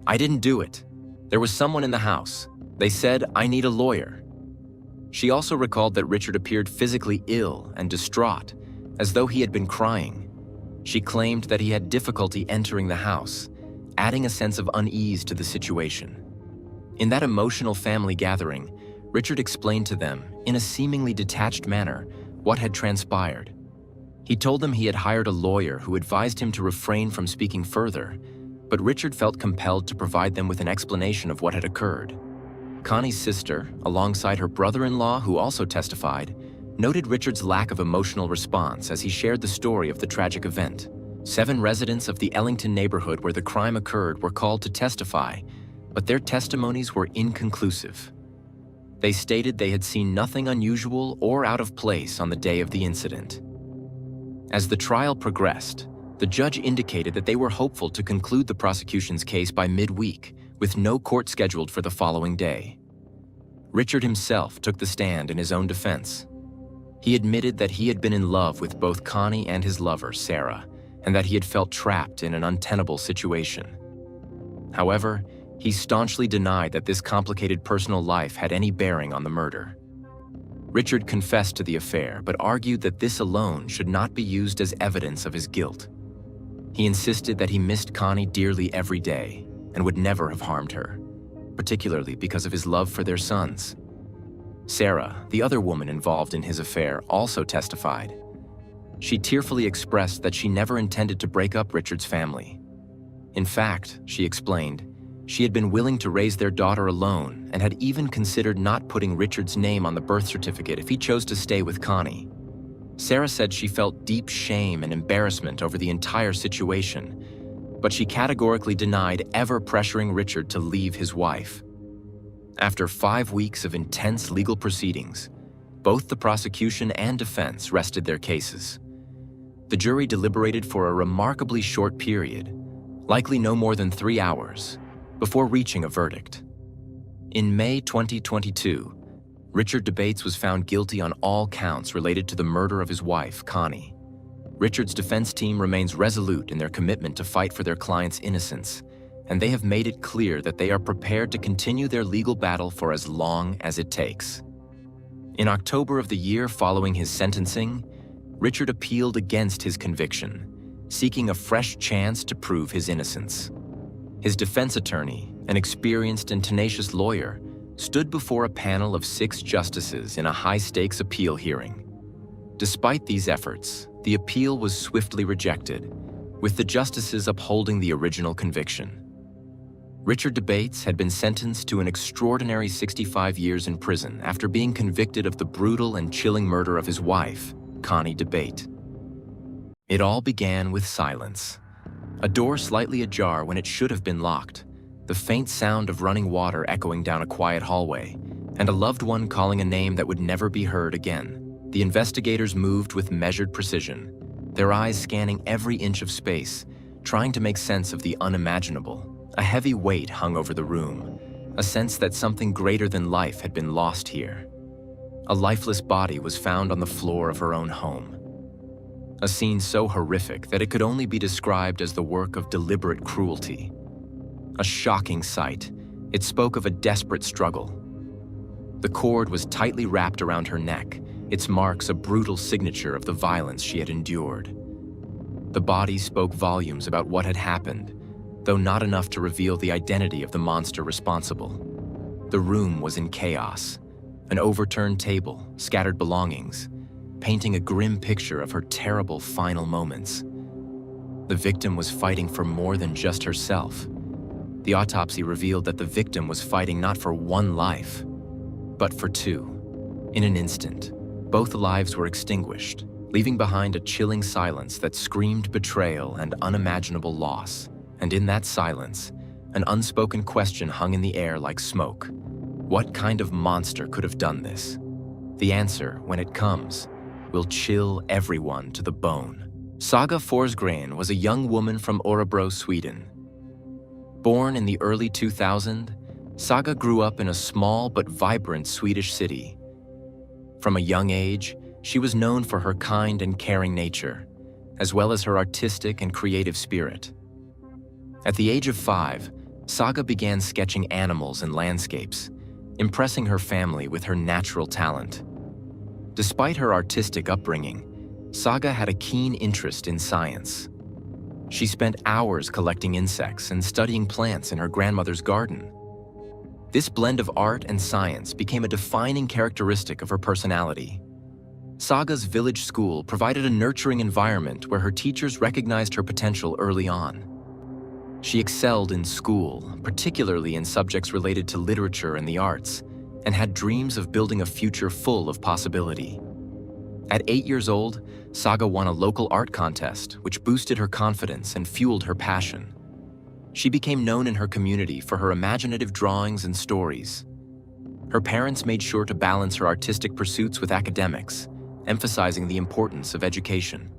"I didn't do it. There was someone in the house. They said, I need a lawyer." She also recalled that Richard appeared physically ill and distraught, as though he had been crying. She claimed that he had difficulty entering the house, adding a sense of unease to the situation. In that emotional family gathering, Richard explained to them, in a seemingly detached manner, what had transpired. He told them he had hired a lawyer who advised him to refrain from speaking further, but Richard felt compelled to provide them with an explanation of what had occurred. Connie's sister, alongside her brother-in-law who also testified, noted Richard's lack of emotional response as he shared the story of the tragic event. 7 residents of the Ellington neighborhood where the crime occurred were called to testify, but their testimonies were inconclusive. They stated they had seen nothing unusual or out of place on the day of the incident. As the trial progressed, the judge indicated that they were hopeful to conclude the prosecution's case by midweek, with no court scheduled for the following day. Richard himself took the stand in his own defense. He admitted that he had been in love with both Connie and his lover, Sarah, and that he had felt trapped in an untenable situation. However, he staunchly denied that this complicated personal life had any bearing on the murder. Richard confessed to the affair, but argued that this alone should not be used as evidence of his guilt. He insisted that he missed Connie dearly every day and would never have harmed her, particularly because of his love for their sons. Sarah, the other woman involved in his affair, also testified. She tearfully expressed that she never intended to break up Richard's family. In fact, she explained, she had been willing to raise their daughter alone and had even considered not putting Richard's name on the birth certificate if he chose to stay with Connie. Sarah said she felt deep shame and embarrassment over the entire situation, but she categorically denied ever pressuring Richard to leave his wife. After 5 weeks of intense legal proceedings, both the prosecution and defense rested their cases. The jury deliberated for a remarkably short period, likely no more than 3 hours, before reaching a verdict. In May 2022, Richard Dabates was found guilty on all counts related to the murder of his wife, Connie. Richard's defense team remains resolute in their commitment to fight for their client's innocence, and they have made it clear that they are prepared to continue their legal battle for as long as it takes. In October of the year following his sentencing, Richard appealed against his conviction, seeking a fresh chance to prove his innocence. His defense attorney, an experienced and tenacious lawyer, stood before a panel of 6 justices in a high-stakes appeal hearing. Despite these efforts, the appeal was swiftly rejected, with the justices upholding the original conviction. Richard Dabates had been sentenced to an extraordinary 65 years in prison after being convicted of the brutal and chilling murder of his wife, Connie Dabate. It all began with silence. A door slightly ajar when it should have been locked, the faint sound of running water echoing down a quiet hallway, and a loved one calling a name that would never be heard again. The investigators moved with measured precision, their eyes scanning every inch of space, trying to make sense of the unimaginable. A heavy weight hung over the room, a sense that something greater than life had been lost here. A lifeless body was found on the floor of her own home. A scene so horrific that it could only be described as the work of deliberate cruelty. A shocking sight, it spoke of a desperate struggle. The cord was tightly wrapped around her neck, its marks a brutal signature of the violence she had endured. The body spoke volumes about what had happened, though not enough to reveal the identity of the monster responsible. The room was in chaos, an overturned table, scattered belongings, painting a grim picture of her terrible final moments. The victim was fighting for more than just herself. The autopsy revealed that the victim was fighting not for one life, but for 2. In an instant, both lives were extinguished, leaving behind a chilling silence that screamed betrayal and unimaginable loss. And in that silence, an unspoken question hung in the air like smoke. What kind of monster could have done this? The answer, when it comes, will chill everyone to the bone. Saga Forsgren was a young woman from Örebro, Sweden. Born in the early 2000s, Saga grew up in a small but vibrant Swedish city. From a young age, she was known for her kind and caring nature, as well as her artistic and creative spirit. At the age of 5, Saga began sketching animals and landscapes, impressing her family with her natural talent. Despite her artistic upbringing, Saga had a keen interest in science. She spent hours collecting insects and studying plants in her grandmother's garden. This blend of art and science became a defining characteristic of her personality. Saga's village school provided a nurturing environment where her teachers recognized her potential early on. She excelled in school, particularly in subjects related to literature and the arts, and had dreams of building a future full of possibility. At 8 years old, Saga won a local art contest, which boosted her confidence and fueled her passion. She became known in her community for her imaginative drawings and stories. Her parents made sure to balance her artistic pursuits with academics, emphasizing the importance of education.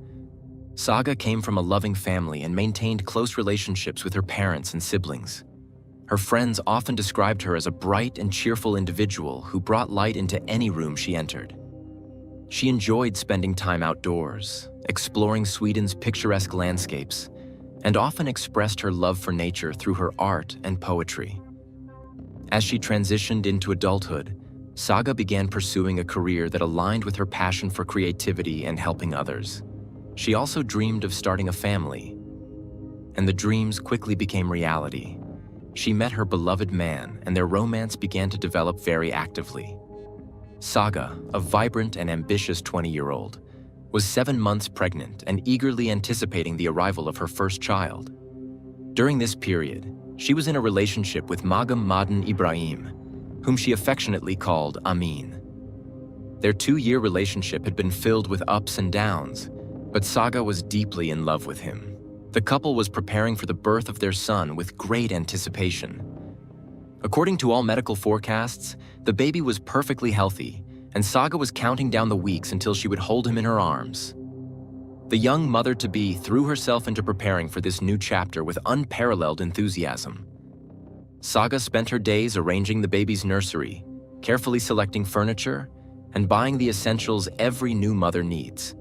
Saga came from a loving family and maintained close relationships with her parents and siblings. Her friends often described her as a bright and cheerful individual who brought light into any room she entered. She enjoyed spending time outdoors, exploring Sweden's picturesque landscapes, and often expressed her love for nature through her art and poetry. As she transitioned into adulthood, Saga began pursuing a career that aligned with her passion for creativity and helping others. She also dreamed of starting a family, and the dreams quickly became reality. She met her beloved man, and their romance began to develop very actively. Saga, a vibrant and ambitious 20-year-old, was 7 months pregnant and eagerly anticipating the arrival of her first child. During this period, she was in a relationship with Magam Madan Ibrahim, whom she affectionately called Amin. Their 2-year relationship had been filled with ups and downs, but Saga was deeply in love with him. The couple was preparing for the birth of their son with great anticipation. According to all medical forecasts, the baby was perfectly healthy, and Saga was counting down the weeks until she would hold him in her arms. The young mother-to-be threw herself into preparing for this new chapter with unparalleled enthusiasm. Saga spent her days arranging the baby's nursery, carefully selecting furniture, and buying the essentials every new mother needs.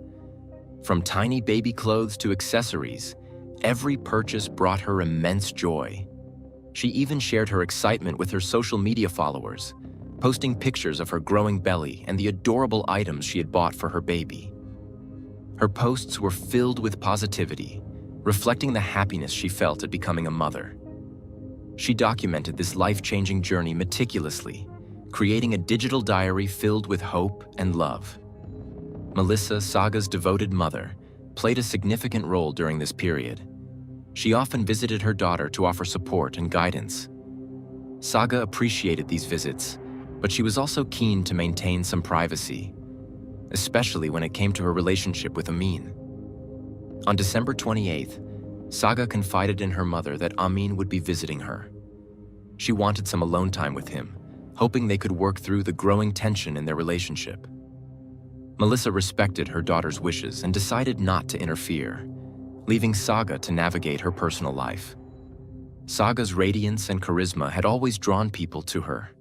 From tiny baby clothes to accessories, every purchase brought her immense joy. She even shared her excitement with her social media followers, posting pictures of her growing belly and the adorable items she had bought for her baby. Her posts were filled with positivity, reflecting the happiness she felt at becoming a mother. She documented this life-changing journey meticulously, creating a digital diary filled with hope and love. Melissa, Saga's devoted mother, played a significant role during this period. She often visited her daughter to offer support and guidance. Saga appreciated these visits, but she was also keen to maintain some privacy, especially when it came to her relationship with Amin. On December 28th, Saga confided in her mother that Amin would be visiting her. She wanted some alone time with him, hoping they could work through the growing tension in their relationship. Melissa respected her daughter's wishes and decided not to interfere, leaving Saga to navigate her personal life. Saga's radiance and charisma had always drawn people to her.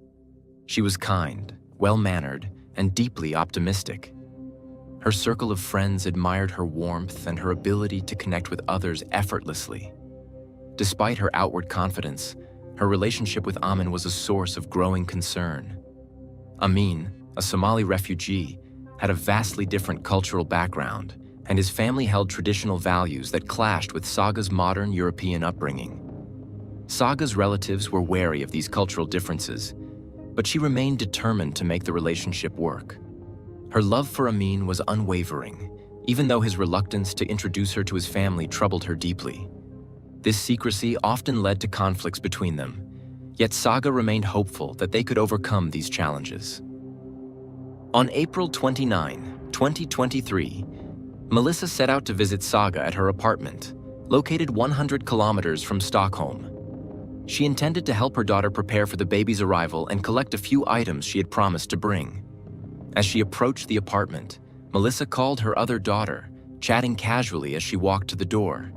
She was kind, well-mannered, and deeply optimistic. Her circle of friends admired her warmth and her ability to connect with others effortlessly. Despite her outward confidence, her relationship with Amin was a source of growing concern. Amin, a Somali refugee, had a vastly different cultural background, and his family held traditional values that clashed with Saga's modern European upbringing. Saga's relatives were wary of these cultural differences, but she remained determined to make the relationship work. Her love for Amin was unwavering, even though his reluctance to introduce her to his family troubled her deeply. This secrecy often led to conflicts between them, yet Saga remained hopeful that they could overcome these challenges. On April 29, 2023, Melissa set out to visit Saga at her apartment, located 100 kilometers from Stockholm. She intended to help her daughter prepare for the baby's arrival and collect a few items she had promised to bring. As she approached the apartment, Melissa called her other daughter, chatting casually as she walked to the door.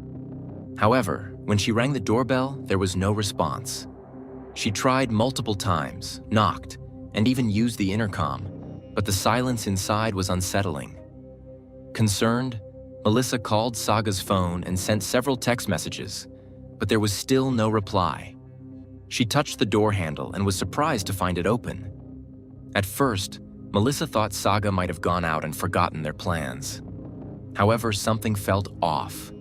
However, when she rang the doorbell, there was no response. She tried multiple times, knocked, and even used the intercom, but the silence inside was unsettling. Concerned, Melissa called Saga's phone and sent several text messages, but there was still no reply. She touched the door handle and was surprised to find it open. At first, Melissa thought Saga might have gone out and forgotten their plans. However, something felt off.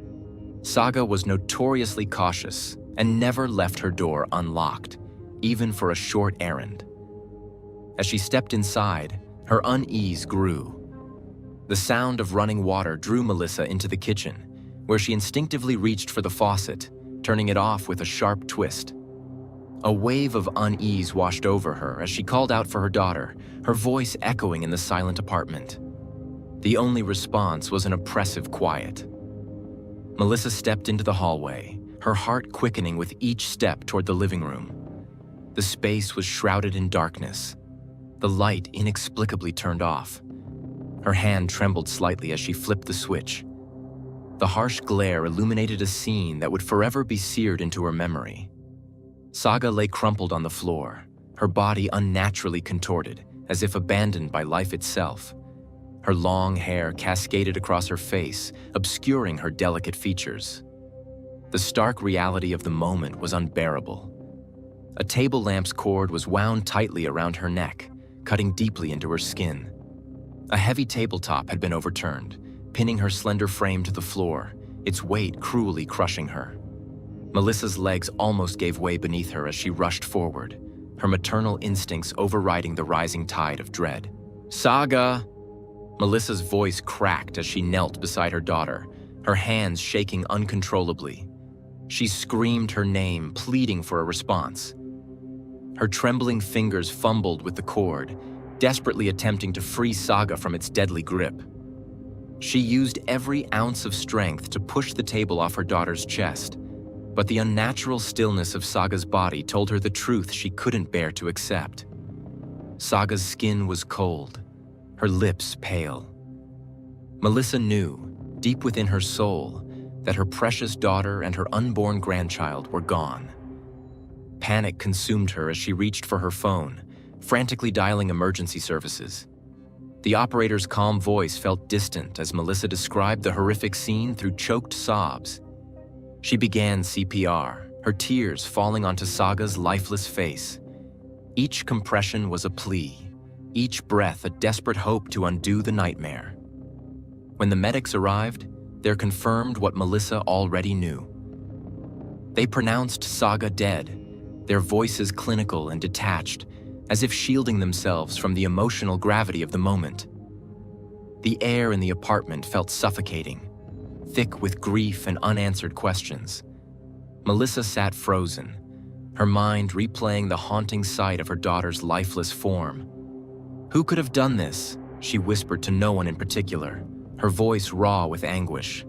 Saga was notoriously cautious and never left her door unlocked, even for a short errand. As she stepped inside, her unease grew. The sound of running water drew Melissa into the kitchen, where she instinctively reached for the faucet, turning it off with a sharp twist. A wave of unease washed over her as she called out for her daughter, her voice echoing in the silent apartment. The only response was an oppressive quiet. Melissa stepped into the hallway, her heart quickening with each step toward the living room. The space was shrouded in darkness. The light inexplicably turned off. Her hand trembled slightly as she flipped the switch. The harsh glare illuminated a scene that would forever be seared into her memory. Saga lay crumpled on the floor, her body unnaturally contorted, as if abandoned by life itself. Her long hair cascaded across her face, obscuring her delicate features. The stark reality of the moment was unbearable. A table lamp's cord was wound tightly around her neck, cutting deeply into her skin. A heavy tabletop had been overturned, pinning her slender frame to the floor, its weight cruelly crushing her. Melissa's legs almost gave way beneath her as she rushed forward, her maternal instincts overriding the rising tide of dread. "Saga!" Melissa's voice cracked as she knelt beside her daughter, her hands shaking uncontrollably. She screamed her name, pleading for a response. Her trembling fingers fumbled with the cord, desperately attempting to free Saga from its deadly grip. She used every ounce of strength to push the table off her daughter's chest, but the unnatural stillness of Saga's body told her the truth she couldn't bear to accept. Saga's skin was cold, her lips pale. Melissa knew, deep within her soul, that her precious daughter and her unborn grandchild were gone. Panic consumed her as she reached for her phone, frantically dialing emergency services. The operator's calm voice felt distant as Melissa described the horrific scene through choked sobs. She began CPR, her tears falling onto Saga's lifeless face. Each compression was a plea, each breath a desperate hope to undo the nightmare. When the medics arrived, they confirmed what Melissa already knew. They pronounced Saga dead, their voices clinical and detached, as if shielding themselves from the emotional gravity of the moment. The air in the apartment felt suffocating, thick with grief and unanswered questions. Melissa sat frozen, her mind replaying the haunting sight of her daughter's lifeless form. "Who could have done this?" she whispered to no one in particular, her voice raw with anguish.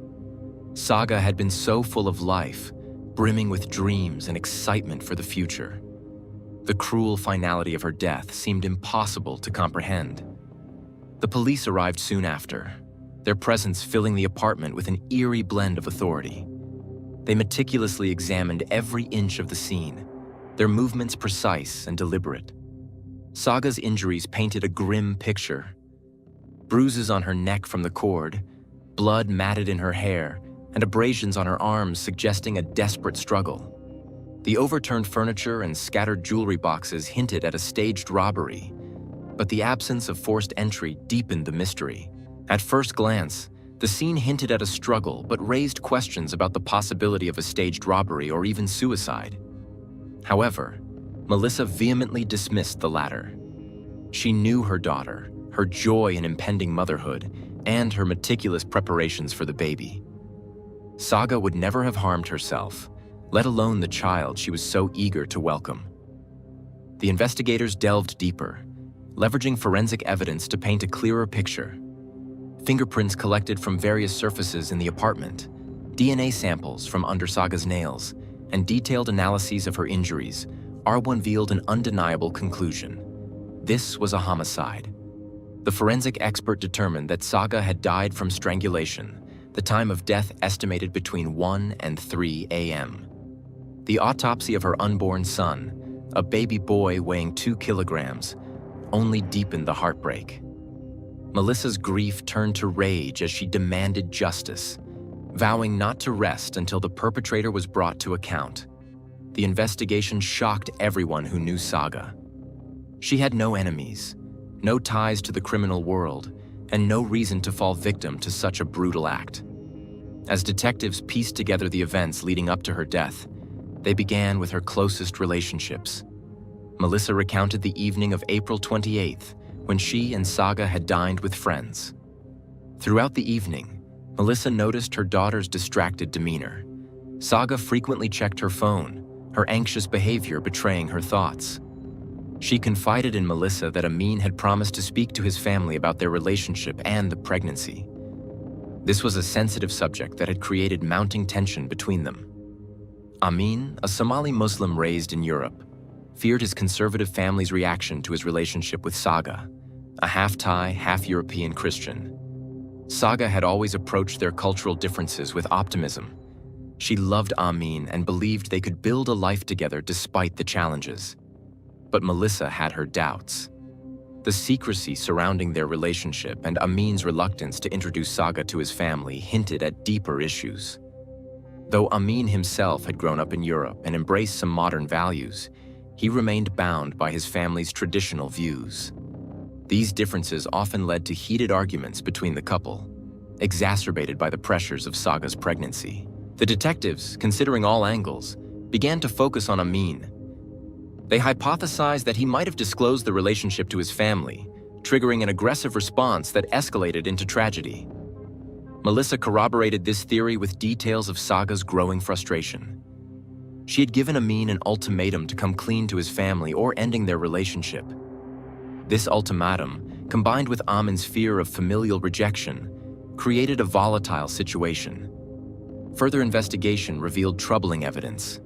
Saga had been so full of life, brimming with dreams and excitement for the future. The cruel finality of her death seemed impossible to comprehend. The police arrived soon after, their presence filling the apartment with an eerie blend of authority. They meticulously examined every inch of the scene, their movements precise and deliberate. Saga's injuries painted a grim picture. Bruises on her neck from the cord, blood matted in her hair, and abrasions on her arms suggesting a desperate struggle. The overturned furniture and scattered jewelry boxes hinted at a staged robbery, but the absence of forced entry deepened the mystery. At first glance, the scene hinted at a struggle but raised questions about the possibility of a staged robbery or even suicide. However, Melissa vehemently dismissed the latter. She knew her daughter, her joy in impending motherhood, and her meticulous preparations for the baby. Saga would never have harmed herself, let alone the child she was so eager to welcome. The investigators delved deeper, leveraging forensic evidence to paint a clearer picture. Fingerprints collected from various surfaces in the apartment, DNA samples from under Saga's nails, and detailed analyses of her injuries revealed an undeniable conclusion. This was a homicide. The forensic expert determined that Saga had died from strangulation, the time of death estimated between 1 and 3 a.m. The autopsy of her unborn son, a baby boy weighing 2 kilograms, only deepened the heartbreak. Melissa's grief turned to rage as she demanded justice, vowing not to rest until the perpetrator was brought to account. The investigation shocked everyone who knew Saga. She had no enemies, no ties to the criminal world, and no reason to fall victim to such a brutal act. As detectives pieced together the events leading up to her death, they began with her closest relationships. Melissa recounted the evening of April 28th, when she and Saga had dined with friends. Throughout the evening, Melissa noticed her daughter's distracted demeanor. Saga frequently checked her phone, her anxious behavior betraying her thoughts. She confided in Melissa that Amin had promised to speak to his family about their relationship and the pregnancy. This was a sensitive subject that had created mounting tension between them. Amin, a Somali Muslim raised in Europe, feared his conservative family's reaction to his relationship with Saga, a half-Thai, half-European Christian. Saga had always approached their cultural differences with optimism. She loved Amin and believed they could build a life together despite the challenges. But Melissa had her doubts. The secrecy surrounding their relationship and Amin's reluctance to introduce Saga to his family hinted at deeper issues. Though Amin himself had grown up in Europe and embraced some modern values, he remained bound by his family's traditional views. These differences often led to heated arguments between the couple, exacerbated by the pressures of Saga's pregnancy. The detectives, considering all angles, began to focus on Amin. They hypothesized that he might have disclosed the relationship to his family, triggering an aggressive response that escalated into tragedy. Melissa corroborated this theory with details of Saga's growing frustration. She had given Amin an ultimatum to come clean to his family or ending their relationship. This ultimatum, combined with Amin's fear of familial rejection, created a volatile situation. Further investigation revealed troubling evidence.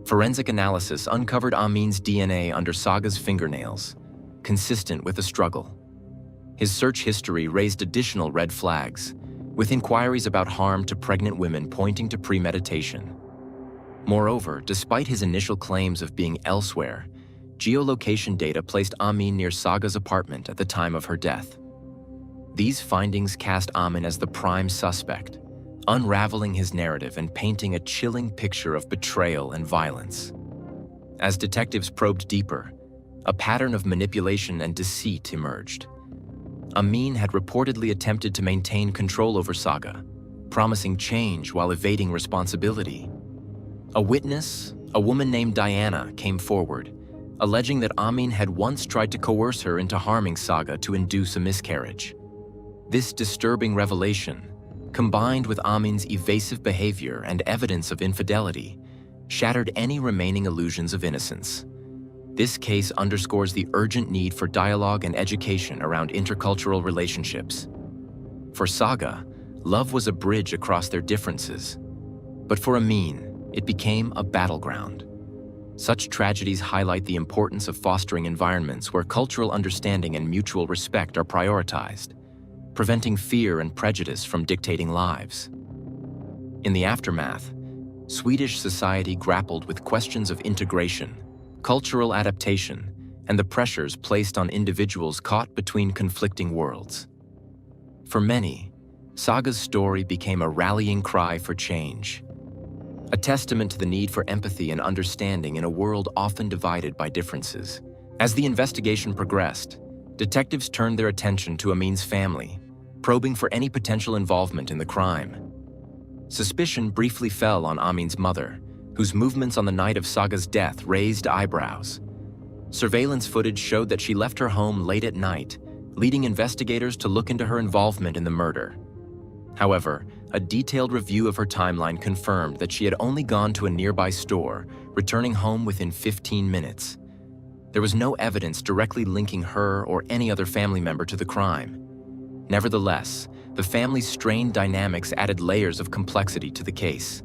Forensic analysis uncovered Amin's DNA under Saga's fingernails, consistent with the struggle. His search history raised additional red flags, with inquiries about harm to pregnant women pointing to premeditation. Moreover, despite his initial claims of being elsewhere, geolocation data placed Amin near Saga's apartment at the time of her death. These findings cast Amin as the prime suspect, unraveling his narrative and painting a chilling picture of betrayal and violence. As detectives probed deeper, a pattern of manipulation and deceit emerged. Amin had reportedly attempted to maintain control over Saga, promising change while evading responsibility. A witness, a woman named Diana, came forward, alleging that Amin had once tried to coerce her into harming Saga to induce a miscarriage. This disturbing revelation, combined with Amin's evasive behavior and evidence of infidelity, shattered any remaining illusions of innocence. This case underscores the urgent need for dialogue and education around intercultural relationships. For Saga, love was a bridge across their differences. But for Amin, it became a battleground. Such tragedies highlight the importance of fostering environments where cultural understanding and mutual respect are prioritized, preventing fear and prejudice from dictating lives. In the aftermath, Swedish society grappled with questions of integration, cultural adaptation, and the pressures placed on individuals caught between conflicting worlds. For many, Saga's story became a rallying cry for change, a testament to the need for empathy and understanding in a world often divided by differences. As the investigation progressed, detectives turned their attention to Amin's family, probing for any potential involvement in the crime. Suspicion briefly fell on Amin's mother, whose movements on the night of Saga's death raised eyebrows. Surveillance footage showed that she left her home late at night, leading investigators to look into her involvement in the murder. However, a detailed review of her timeline confirmed that she had only gone to a nearby store, returning home within 15 minutes. There was no evidence directly linking her or any other family member to the crime. Nevertheless, the family's strained dynamics added layers of complexity to the case.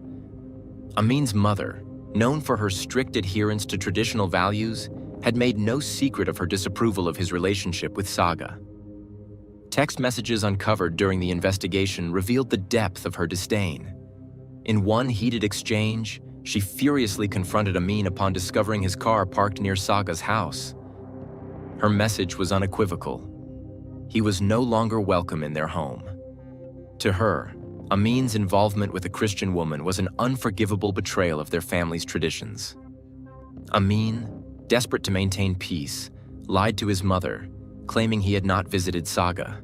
Amin's mother, known for her strict adherence to traditional values, had made no secret of her disapproval of his relationship with Saga. Text messages uncovered during the investigation revealed the depth of her disdain. In one heated exchange, she furiously confronted Amin upon discovering his car parked near Saga's house. Her message was unequivocal. He was no longer welcome in their home. To her, Amin's involvement with a Christian woman was an unforgivable betrayal of their family's traditions. Amin, desperate to maintain peace, lied to his mother, claiming he had not visited Saga.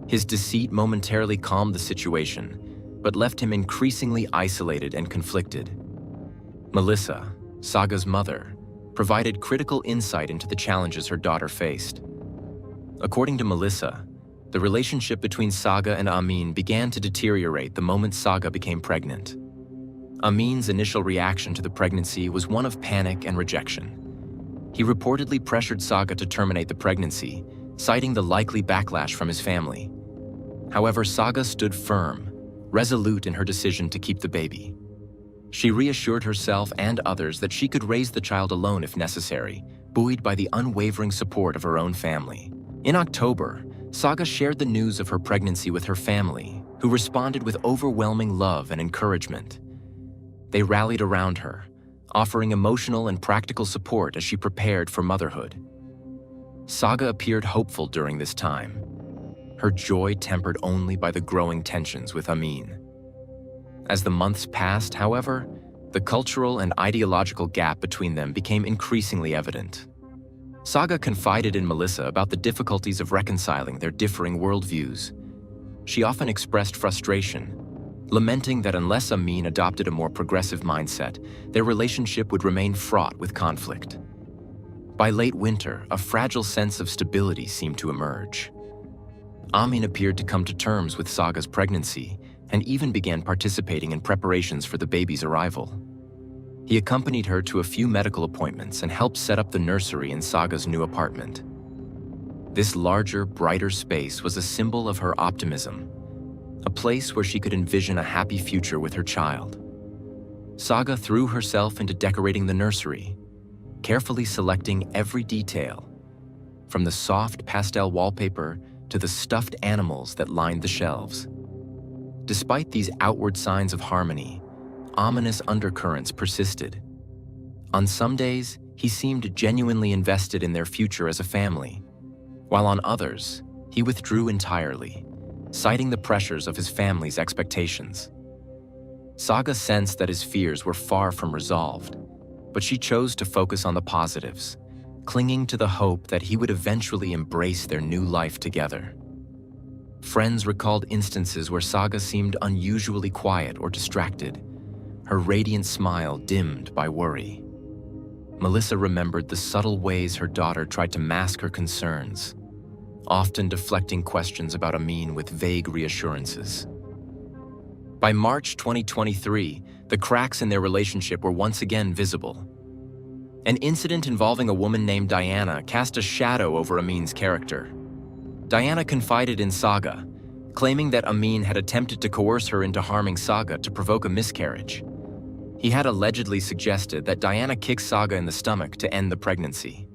His deceit momentarily calmed the situation, but left him increasingly isolated and conflicted. Melissa, Saga's mother, provided critical insight into the challenges her daughter faced. According to Melissa, the relationship between Saga and Amin began to deteriorate the moment Saga became pregnant. Amin's initial reaction to the pregnancy was one of panic and rejection. He reportedly pressured Saga to terminate the pregnancy, citing the likely backlash from his family. However, Saga stood firm, resolute in her decision to keep the baby. She reassured herself and others that she could raise the child alone if necessary, buoyed by the unwavering support of her own family. In October, Saga shared the news of her pregnancy with her family, who responded with overwhelming love and encouragement. They rallied around her, offering emotional and practical support as she prepared for motherhood. Saga appeared hopeful during this time, her joy tempered only by the growing tensions with Amin. As the months passed, however, the cultural and ideological gap between them became increasingly evident. Saga confided in Melissa about the difficulties of reconciling their differing worldviews. She often expressed frustration, lamenting that unless Amin adopted a more progressive mindset, their relationship would remain fraught with conflict. By late winter, a fragile sense of stability seemed to emerge. Amin appeared to come to terms with Saga's pregnancy and even began participating in preparations for the baby's arrival. He accompanied her to a few medical appointments and helped set up the nursery in Saga's new apartment. This larger, brighter space was a symbol of her optimism, a place where she could envision a happy future with her child. Saga threw herself into decorating the nursery, carefully selecting every detail, from the soft pastel wallpaper to the stuffed animals that lined the shelves. Despite these outward signs of harmony, ominous undercurrents persisted. On some days, he seemed genuinely invested in their future as a family, while on others, he withdrew entirely, citing the pressures of his family's expectations. Saga sensed that his fears were far from resolved, but she chose to focus on the positives, clinging to the hope that he would eventually embrace their new life together. Friends recalled instances where Saga seemed unusually quiet or distracted, her radiant smile dimmed by worry. Melissa remembered the subtle ways her daughter tried to mask her concerns, often deflecting questions about Amin with vague reassurances. By March 2023, the cracks in their relationship were once again visible. An incident involving a woman named Diana cast a shadow over Amin's character. Diana confided in Saga, claiming that Amin had attempted to coerce her into harming Saga to provoke a miscarriage. He had allegedly suggested that Diana kick Saga in the stomach to end the pregnancy.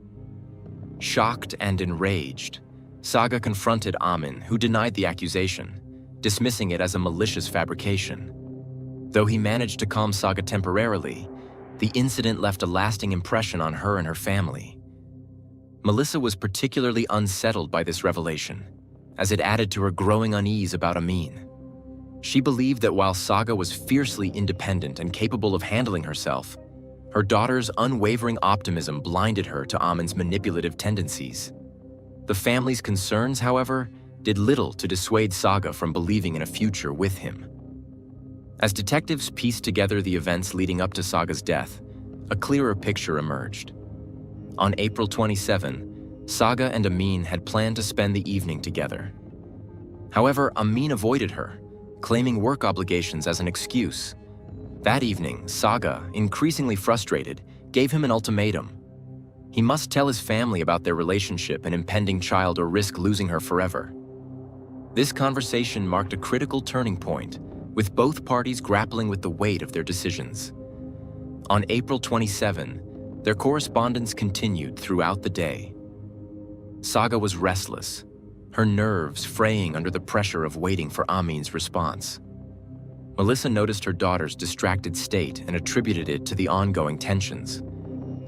Shocked and enraged, Saga confronted Amin, who denied the accusation, dismissing it as a malicious fabrication. Though he managed to calm Saga temporarily, the incident left a lasting impression on her and her family. Melissa was particularly unsettled by this revelation, as it added to her growing unease about Amin. She believed that while Saga was fiercely independent and capable of handling herself, her daughter's unwavering optimism blinded her to Amin's manipulative tendencies. The family's concerns, however, did little to dissuade Saga from believing in a future with him. As detectives pieced together the events leading up to Saga's death, a clearer picture emerged. On April 27, Saga and Amin had planned to spend the evening together. However, Amin avoided her, claiming work obligations as an excuse. That evening, Saga, increasingly frustrated, gave him an ultimatum. He must tell his family about their relationship and impending child or risk losing her forever. This conversation marked a critical turning point, with both parties grappling with the weight of their decisions. On April 27, their correspondence continued throughout the day. Saga was restless, her nerves fraying under the pressure of waiting for Amin's response. Melissa noticed her daughter's distracted state and attributed it to the ongoing tensions.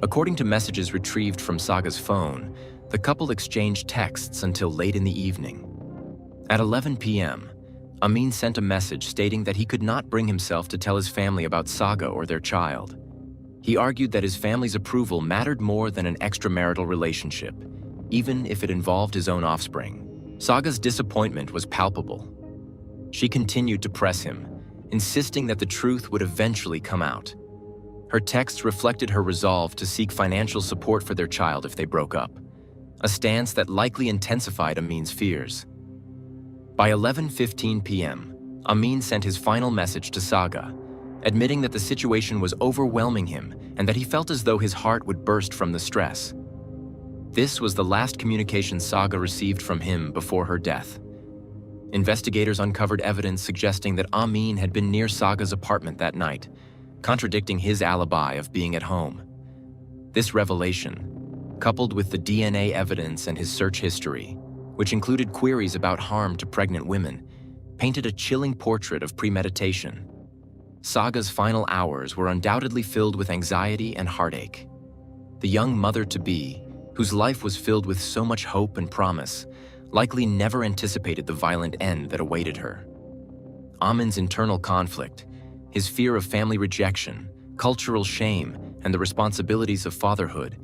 According to messages retrieved from Saga's phone, the couple exchanged texts until late in the evening. At 11 p.m., Amin sent a message stating that he could not bring himself to tell his family about Saga or their child. He argued that his family's approval mattered more than an extramarital relationship, even if it involved his own offspring. Saga's disappointment was palpable. She continued to press him, insisting that the truth would eventually come out. Her texts reflected her resolve to seek financial support for their child if they broke up, a stance that likely intensified Amin's fears. By 11:15 p.m., Amin sent his final message to Saga, admitting that the situation was overwhelming him and that he felt as though his heart would burst from the stress. This was the last communication Saga received from him before her death. Investigators uncovered evidence suggesting that Amin had been near Saga's apartment that night, contradicting his alibi of being at home. This revelation, coupled with the DNA evidence and his search history, which included queries about harm to pregnant women, painted a chilling portrait of premeditation. Saga's final hours were undoubtedly filled with anxiety and heartache. The young mother-to-be, whose life was filled with so much hope and promise, likely never anticipated the violent end that awaited her. Amin's internal conflict, his fear of family rejection, cultural shame, and the responsibilities of fatherhood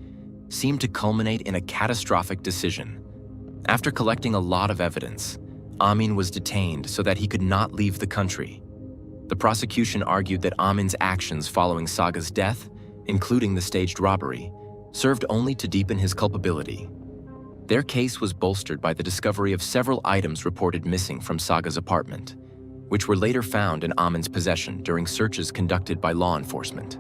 seemed to culminate in a catastrophic decision. After collecting a lot of evidence, Amin was detained so that he could not leave the country. The prosecution argued that Amin's actions following Saga's death, including the staged robbery, served only to deepen his culpability. Their case was bolstered by the discovery of several items reported missing from Saga's apartment, which were later found in Amin's possession during searches conducted by law enforcement.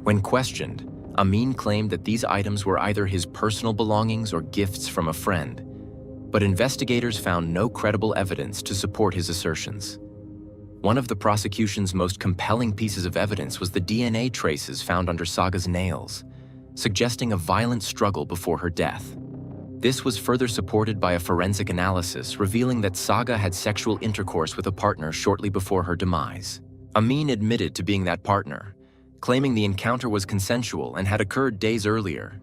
When questioned, Amin claimed that these items were either his personal belongings or gifts from a friend, but investigators found no credible evidence to support his assertions. One of the prosecution's most compelling pieces of evidence was the DNA traces found under Saga's nails, suggesting a violent struggle before her death. This was further supported by a forensic analysis revealing that Saga had sexual intercourse with a partner shortly before her demise. Amin admitted to being that partner, claiming the encounter was consensual and had occurred days earlier.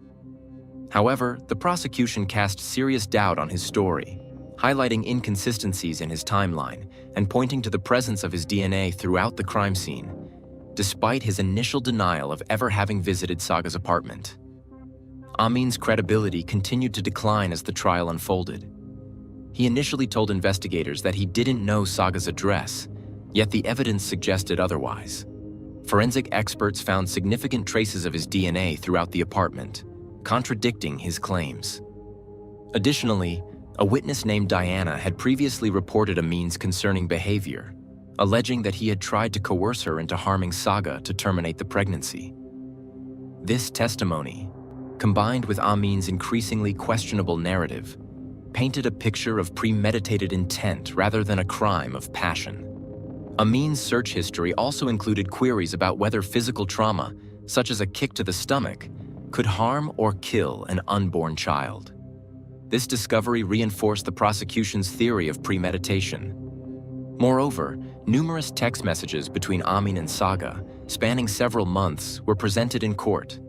However, the prosecution cast serious doubt on his story, highlighting inconsistencies in his timeline and pointing to the presence of his DNA throughout the crime scene, despite his initial denial of ever having visited Saga's apartment. Amin's credibility continued to decline as the trial unfolded. He initially told investigators that he didn't know Saga's address, yet the evidence suggested otherwise. Forensic experts found significant traces of his DNA throughout the apartment, contradicting his claims. Additionally, a witness named Diana had previously reported Amin's concerning behavior, alleging that he had tried to coerce her into harming Saga to terminate the pregnancy. This testimony, combined with Amin's increasingly questionable narrative, painted a picture of premeditated intent rather than a crime of passion. Amin's search history also included queries about whether physical trauma, such as a kick to the stomach, could harm or kill an unborn child. This discovery reinforced the prosecution's theory of premeditation. Moreover, numerous text messages between Amin and Saga, spanning several months, were presented in court.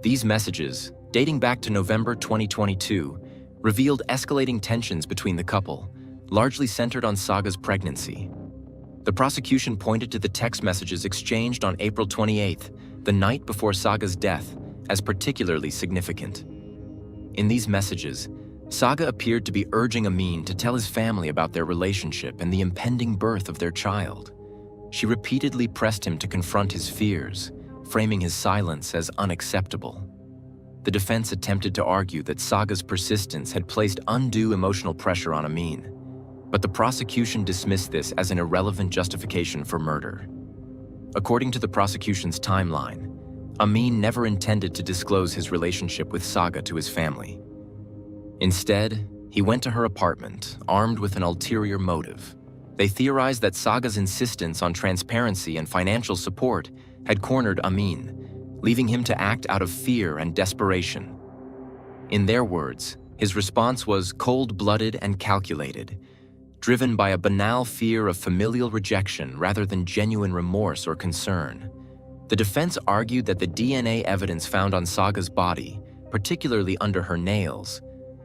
These messages, dating back to November 2022, revealed escalating tensions between the couple, largely centered on Saga's pregnancy. The prosecution pointed to the text messages exchanged on April 28th, the night before Saga's death, as particularly significant. In these messages, Saga appeared to be urging Amin to tell his family about their relationship and the impending birth of their child. She repeatedly pressed him to confront his fears, framing his silence as unacceptable. The defense attempted to argue that Saga's persistence had placed undue emotional pressure on Amin, but the prosecution dismissed this as an irrelevant justification for murder. According to the prosecution's timeline, Amin never intended to disclose his relationship with Saga to his family. Instead, he went to her apartment, armed with an ulterior motive. They theorized that Saga's insistence on transparency and financial support had cornered Amin, leaving him to act out of fear and desperation. In their words, his response was cold-blooded and calculated, driven by a banal fear of familial rejection rather than genuine remorse or concern. The defense argued that the DNA evidence found on Saga's body, particularly under her nails,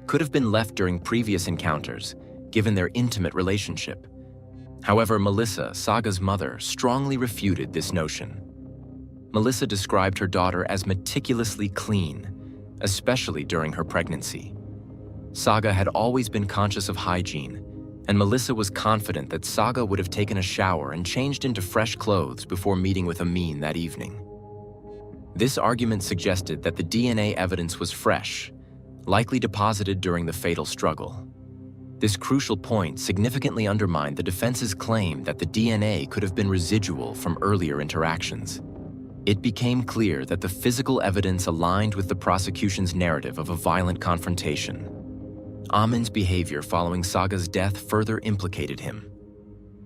could have been left during previous encounters, given their intimate relationship. However, Melissa, Saga's mother, strongly refuted this notion. Melissa described her daughter as meticulously clean, especially during her pregnancy. Saga had always been conscious of hygiene, and Melissa was confident that Saga would have taken a shower and changed into fresh clothes before meeting with Amin that evening. This argument suggested that the DNA evidence was fresh, likely deposited during the fatal struggle. This crucial point significantly undermined the defense's claim that the DNA could have been residual from earlier interactions. It became clear that the physical evidence aligned with the prosecution's narrative of a violent confrontation. Amin's behavior following Saga's death further implicated him.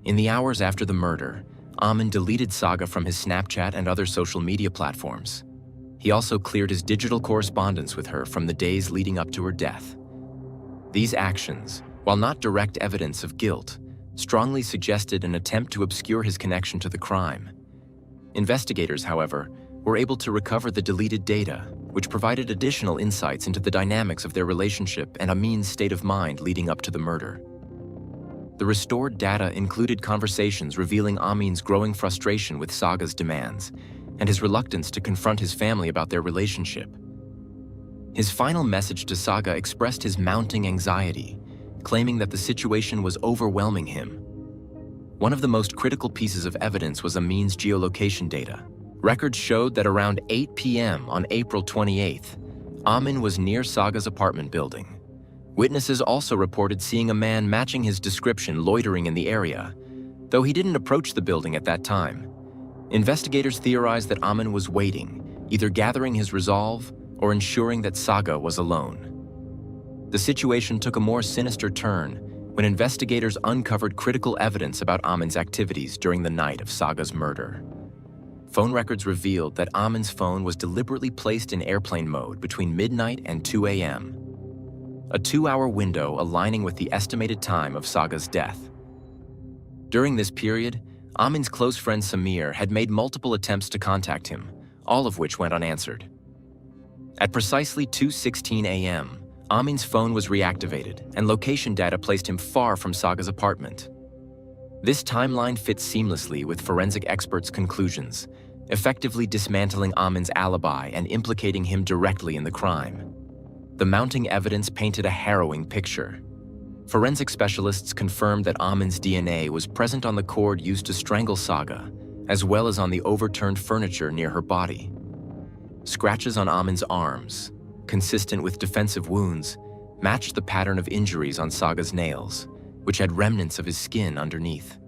In the hours after the murder, Amin deleted Saga from his Snapchat and other social media platforms. He also cleared his digital correspondence with her from the days leading up to her death. These actions, while not direct evidence of guilt, strongly suggested an attempt to obscure his connection to the crime. Investigators, however, were able to recover the deleted data, which provided additional insights into the dynamics of their relationship and Amin's state of mind leading up to the murder. The restored data included conversations revealing Amin's growing frustration with Saga's demands and his reluctance to confront his family about their relationship. His final message to Saga expressed his mounting anxiety, claiming that the situation was overwhelming him. One of the most critical pieces of evidence was Amin's geolocation data. Records showed that around 8 p.m. on April 28th, Amin was near Saga's apartment building. Witnesses also reported seeing a man matching his description loitering in the area, though he didn't approach the building at that time. Investigators theorized that Amin was waiting, either gathering his resolve or ensuring that Saga was alone. The situation took a more sinister turn when investigators uncovered critical evidence about Amin's activities during the night of Saga's murder. Phone records revealed that Amin's phone was deliberately placed in airplane mode between midnight and 2 a.m., a 2-hour window aligning with the estimated time of Saga's death. During this period, Amin's close friend Samir had made multiple attempts to contact him, all of which went unanswered. At precisely 2:16 a.m., Amin's phone was reactivated, and location data placed him far from Saga's apartment. This timeline fits seamlessly with forensic experts' conclusions, effectively dismantling Amin's alibi and implicating him directly in the crime. The mounting evidence painted a harrowing picture. Forensic specialists confirmed that Amin's DNA was present on the cord used to strangle Saga, as well as on the overturned furniture near her body. Scratches on Amin's arms, consistent with defensive wounds, matched the pattern of injuries on Saga's nails, which had remnants of his skin underneath.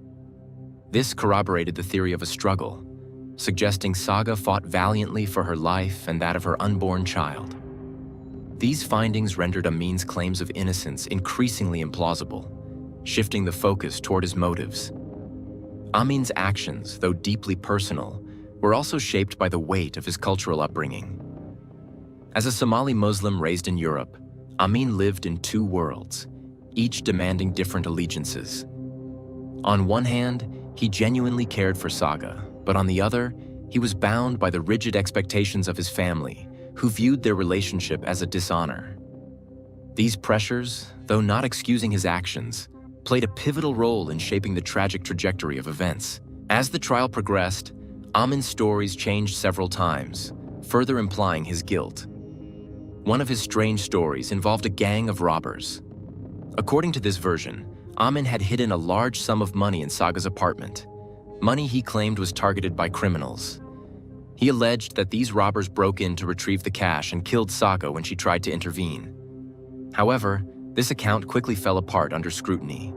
This corroborated the theory of a struggle, suggesting Saga fought valiantly for her life and that of her unborn child. These findings rendered Amin's claims of innocence increasingly implausible, shifting the focus toward his motives. Amin's actions, though deeply personal, were also shaped by the weight of his cultural upbringing. As a Somali Muslim raised in Europe, Amin lived in two worlds, each demanding different allegiances. On one hand, he genuinely cared for Saga, but on the other, he was bound by the rigid expectations of his family, who viewed their relationship as a dishonor. These pressures, though not excusing his actions, played a pivotal role in shaping the tragic trajectory of events. As the trial progressed, Amin's stories changed several times, further implying his guilt. One of his strange stories involved a gang of robbers. According to this version, Amin had hidden a large sum of money in Saga's apartment, money he claimed was targeted by criminals. He alleged that these robbers broke in to retrieve the cash and killed Saga when she tried to intervene. However, this account quickly fell apart under scrutiny.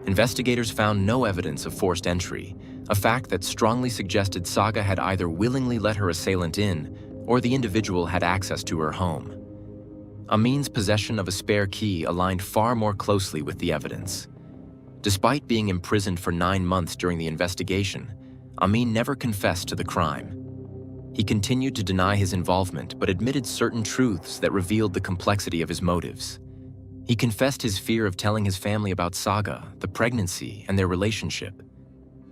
Investigators found no evidence of forced entry, a fact that strongly suggested Saga had either willingly let her assailant in or the individual had access to her home. Amin's possession of a spare key aligned far more closely with the evidence. Despite being imprisoned for 9 months during the investigation, Amin never confessed to the crime. He continued to deny his involvement but admitted certain truths that revealed the complexity of his motives. He confessed his fear of telling his family about Saga, the pregnancy, and their relationship.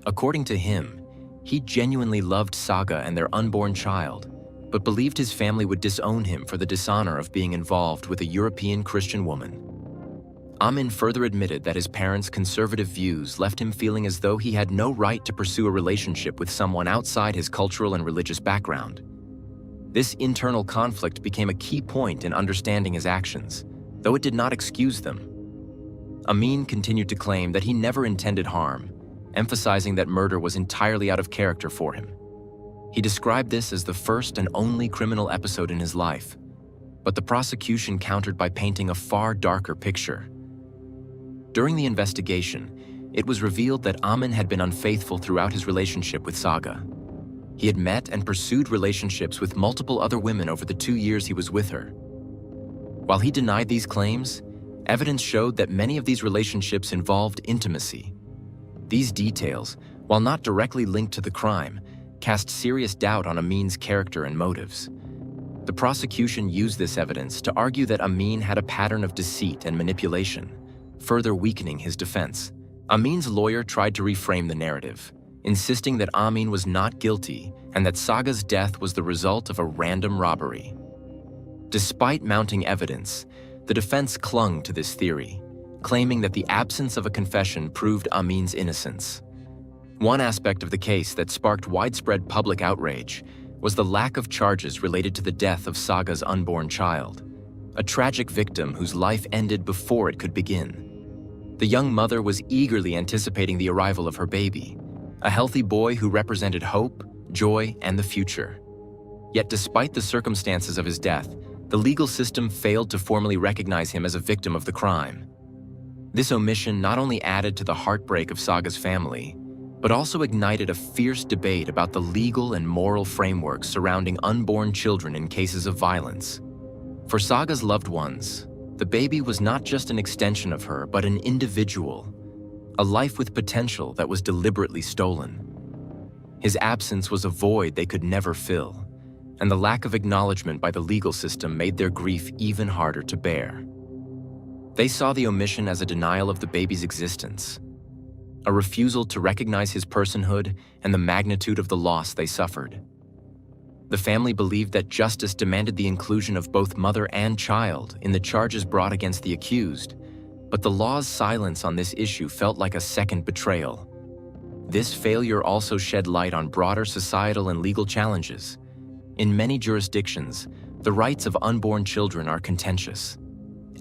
According to him, he genuinely loved Saga and their unborn child, but believed his family would disown him for the dishonor of being involved with a European Christian woman. Amin further admitted that his parents' conservative views left him feeling as though he had no right to pursue a relationship with someone outside his cultural and religious background. This internal conflict became a key point in understanding his actions, though it did not excuse them. Amin continued to claim that he never intended harm, emphasizing that murder was entirely out of character for him. He described this as the first and only criminal episode in his life, but the prosecution countered by painting a far darker picture. During the investigation, it was revealed that Amin had been unfaithful throughout his relationship with Saga. He had met and pursued relationships with multiple other women over the 2 years he was with her. While he denied these claims, evidence showed that many of these relationships involved intimacy. These details, while not directly linked to the crime, cast serious doubt on Amin's character and motives. The prosecution used this evidence to argue that Amin had a pattern of deceit and manipulation, further weakening his defense. Amin's lawyer tried to reframe the narrative, insisting that Amin was not guilty and that Saga's death was the result of a random robbery. Despite mounting evidence, the defense clung to this theory, claiming that the absence of a confession proved Amin's innocence. One aspect of the case that sparked widespread public outrage was the lack of charges related to the death of Saga's unborn child, a tragic victim whose life ended before it could begin. The young mother was eagerly anticipating the arrival of her baby, a healthy boy who represented hope, joy, and the future. Yet despite the circumstances of his death, the legal system failed to formally recognize him as a victim of the crime. This omission not only added to the heartbreak of Saga's family, but also ignited a fierce debate about the legal and moral frameworks surrounding unborn children in cases of violence. For Saga's loved ones, the baby was not just an extension of her, but an individual, a life with potential that was deliberately stolen. His absence was a void they could never fill, and the lack of acknowledgement by the legal system made their grief even harder to bear. They saw the omission as a denial of the baby's existence, a refusal to recognize his personhood and the magnitude of the loss they suffered. The family believed that justice demanded the inclusion of both mother and child in the charges brought against the accused, but the law's silence on this issue felt like a second betrayal. This failure also shed light on broader societal and legal challenges. In many jurisdictions, the rights of unborn children are contentious.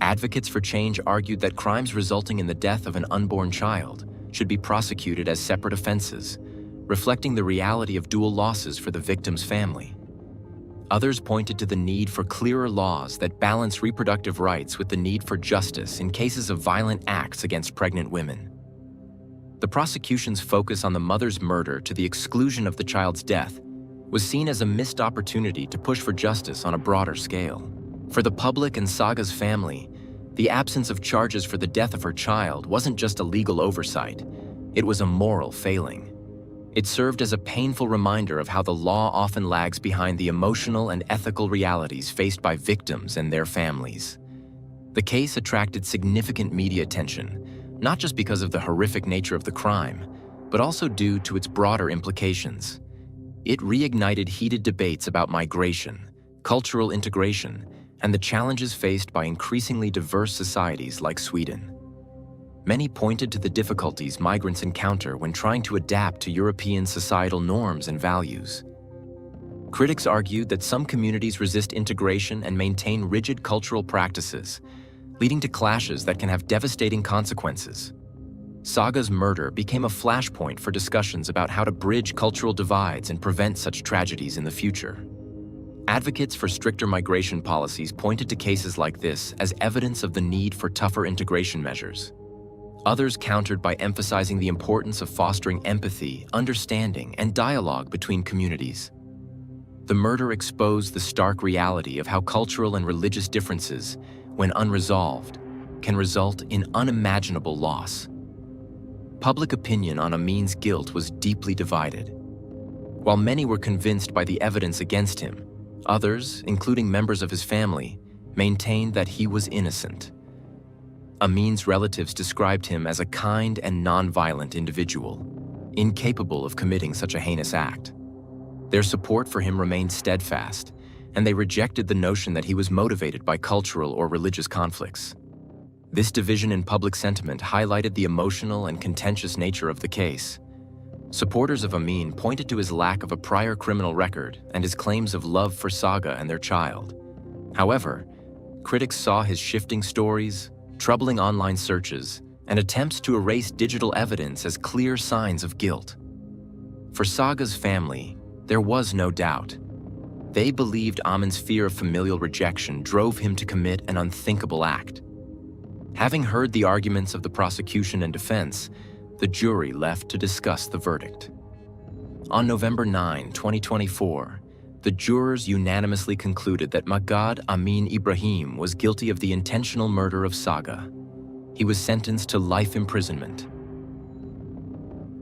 Advocates for change argued that crimes resulting in the death of an unborn child should be prosecuted as separate offenses, reflecting the reality of dual losses for the victim's family. Others pointed to the need for clearer laws that balance reproductive rights with the need for justice in cases of violent acts against pregnant women. The prosecution's focus on the mother's murder to the exclusion of the child's death was seen as a missed opportunity to push for justice on a broader scale. For the public and Saga's family, the absence of charges for the death of her child wasn't just a legal oversight, it was a moral failing. It served as a painful reminder of how the law often lags behind the emotional and ethical realities faced by victims and their families. The case attracted significant media attention, not just because of the horrific nature of the crime, but also due to its broader implications. It reignited heated debates about migration, cultural integration, and the challenges faced by increasingly diverse societies like Sweden. Many pointed to the difficulties migrants encounter when trying to adapt to European societal norms and values. Critics argued that some communities resist integration and maintain rigid cultural practices, leading to clashes that can have devastating consequences. Saga's murder became a flashpoint for discussions about how to bridge cultural divides and prevent such tragedies in the future. Advocates for stricter migration policies pointed to cases like this as evidence of the need for tougher integration measures. Others countered by emphasizing the importance of fostering empathy, understanding, and dialogue between communities. The murder exposed the stark reality of how cultural and religious differences, when unresolved, can result in unimaginable loss. Public opinion on Amin's guilt was deeply divided. While many were convinced by the evidence against him, others, including members of his family, maintained that he was innocent. Amin's relatives described him as a kind and non-violent individual, incapable of committing such a heinous act. Their support for him remained steadfast, and they rejected the notion that he was motivated by cultural or religious conflicts. This division in public sentiment highlighted the emotional and contentious nature of the case. Supporters of Amin pointed to his lack of a prior criminal record and his claims of love for Saga and their child. However, critics saw his shifting stories, troubling online searches, and attempts to erase digital evidence as clear signs of guilt. For Saga's family, There was no doubt. They believed Amin's fear of familial rejection drove him to commit an unthinkable act. Having heard the arguments of the prosecution and defense, the jury left to discuss the verdict. On November 9, 2024, the jurors unanimously concluded that Magad Amin Ibrahim was guilty of the intentional murder of Saga. He was sentenced to life imprisonment,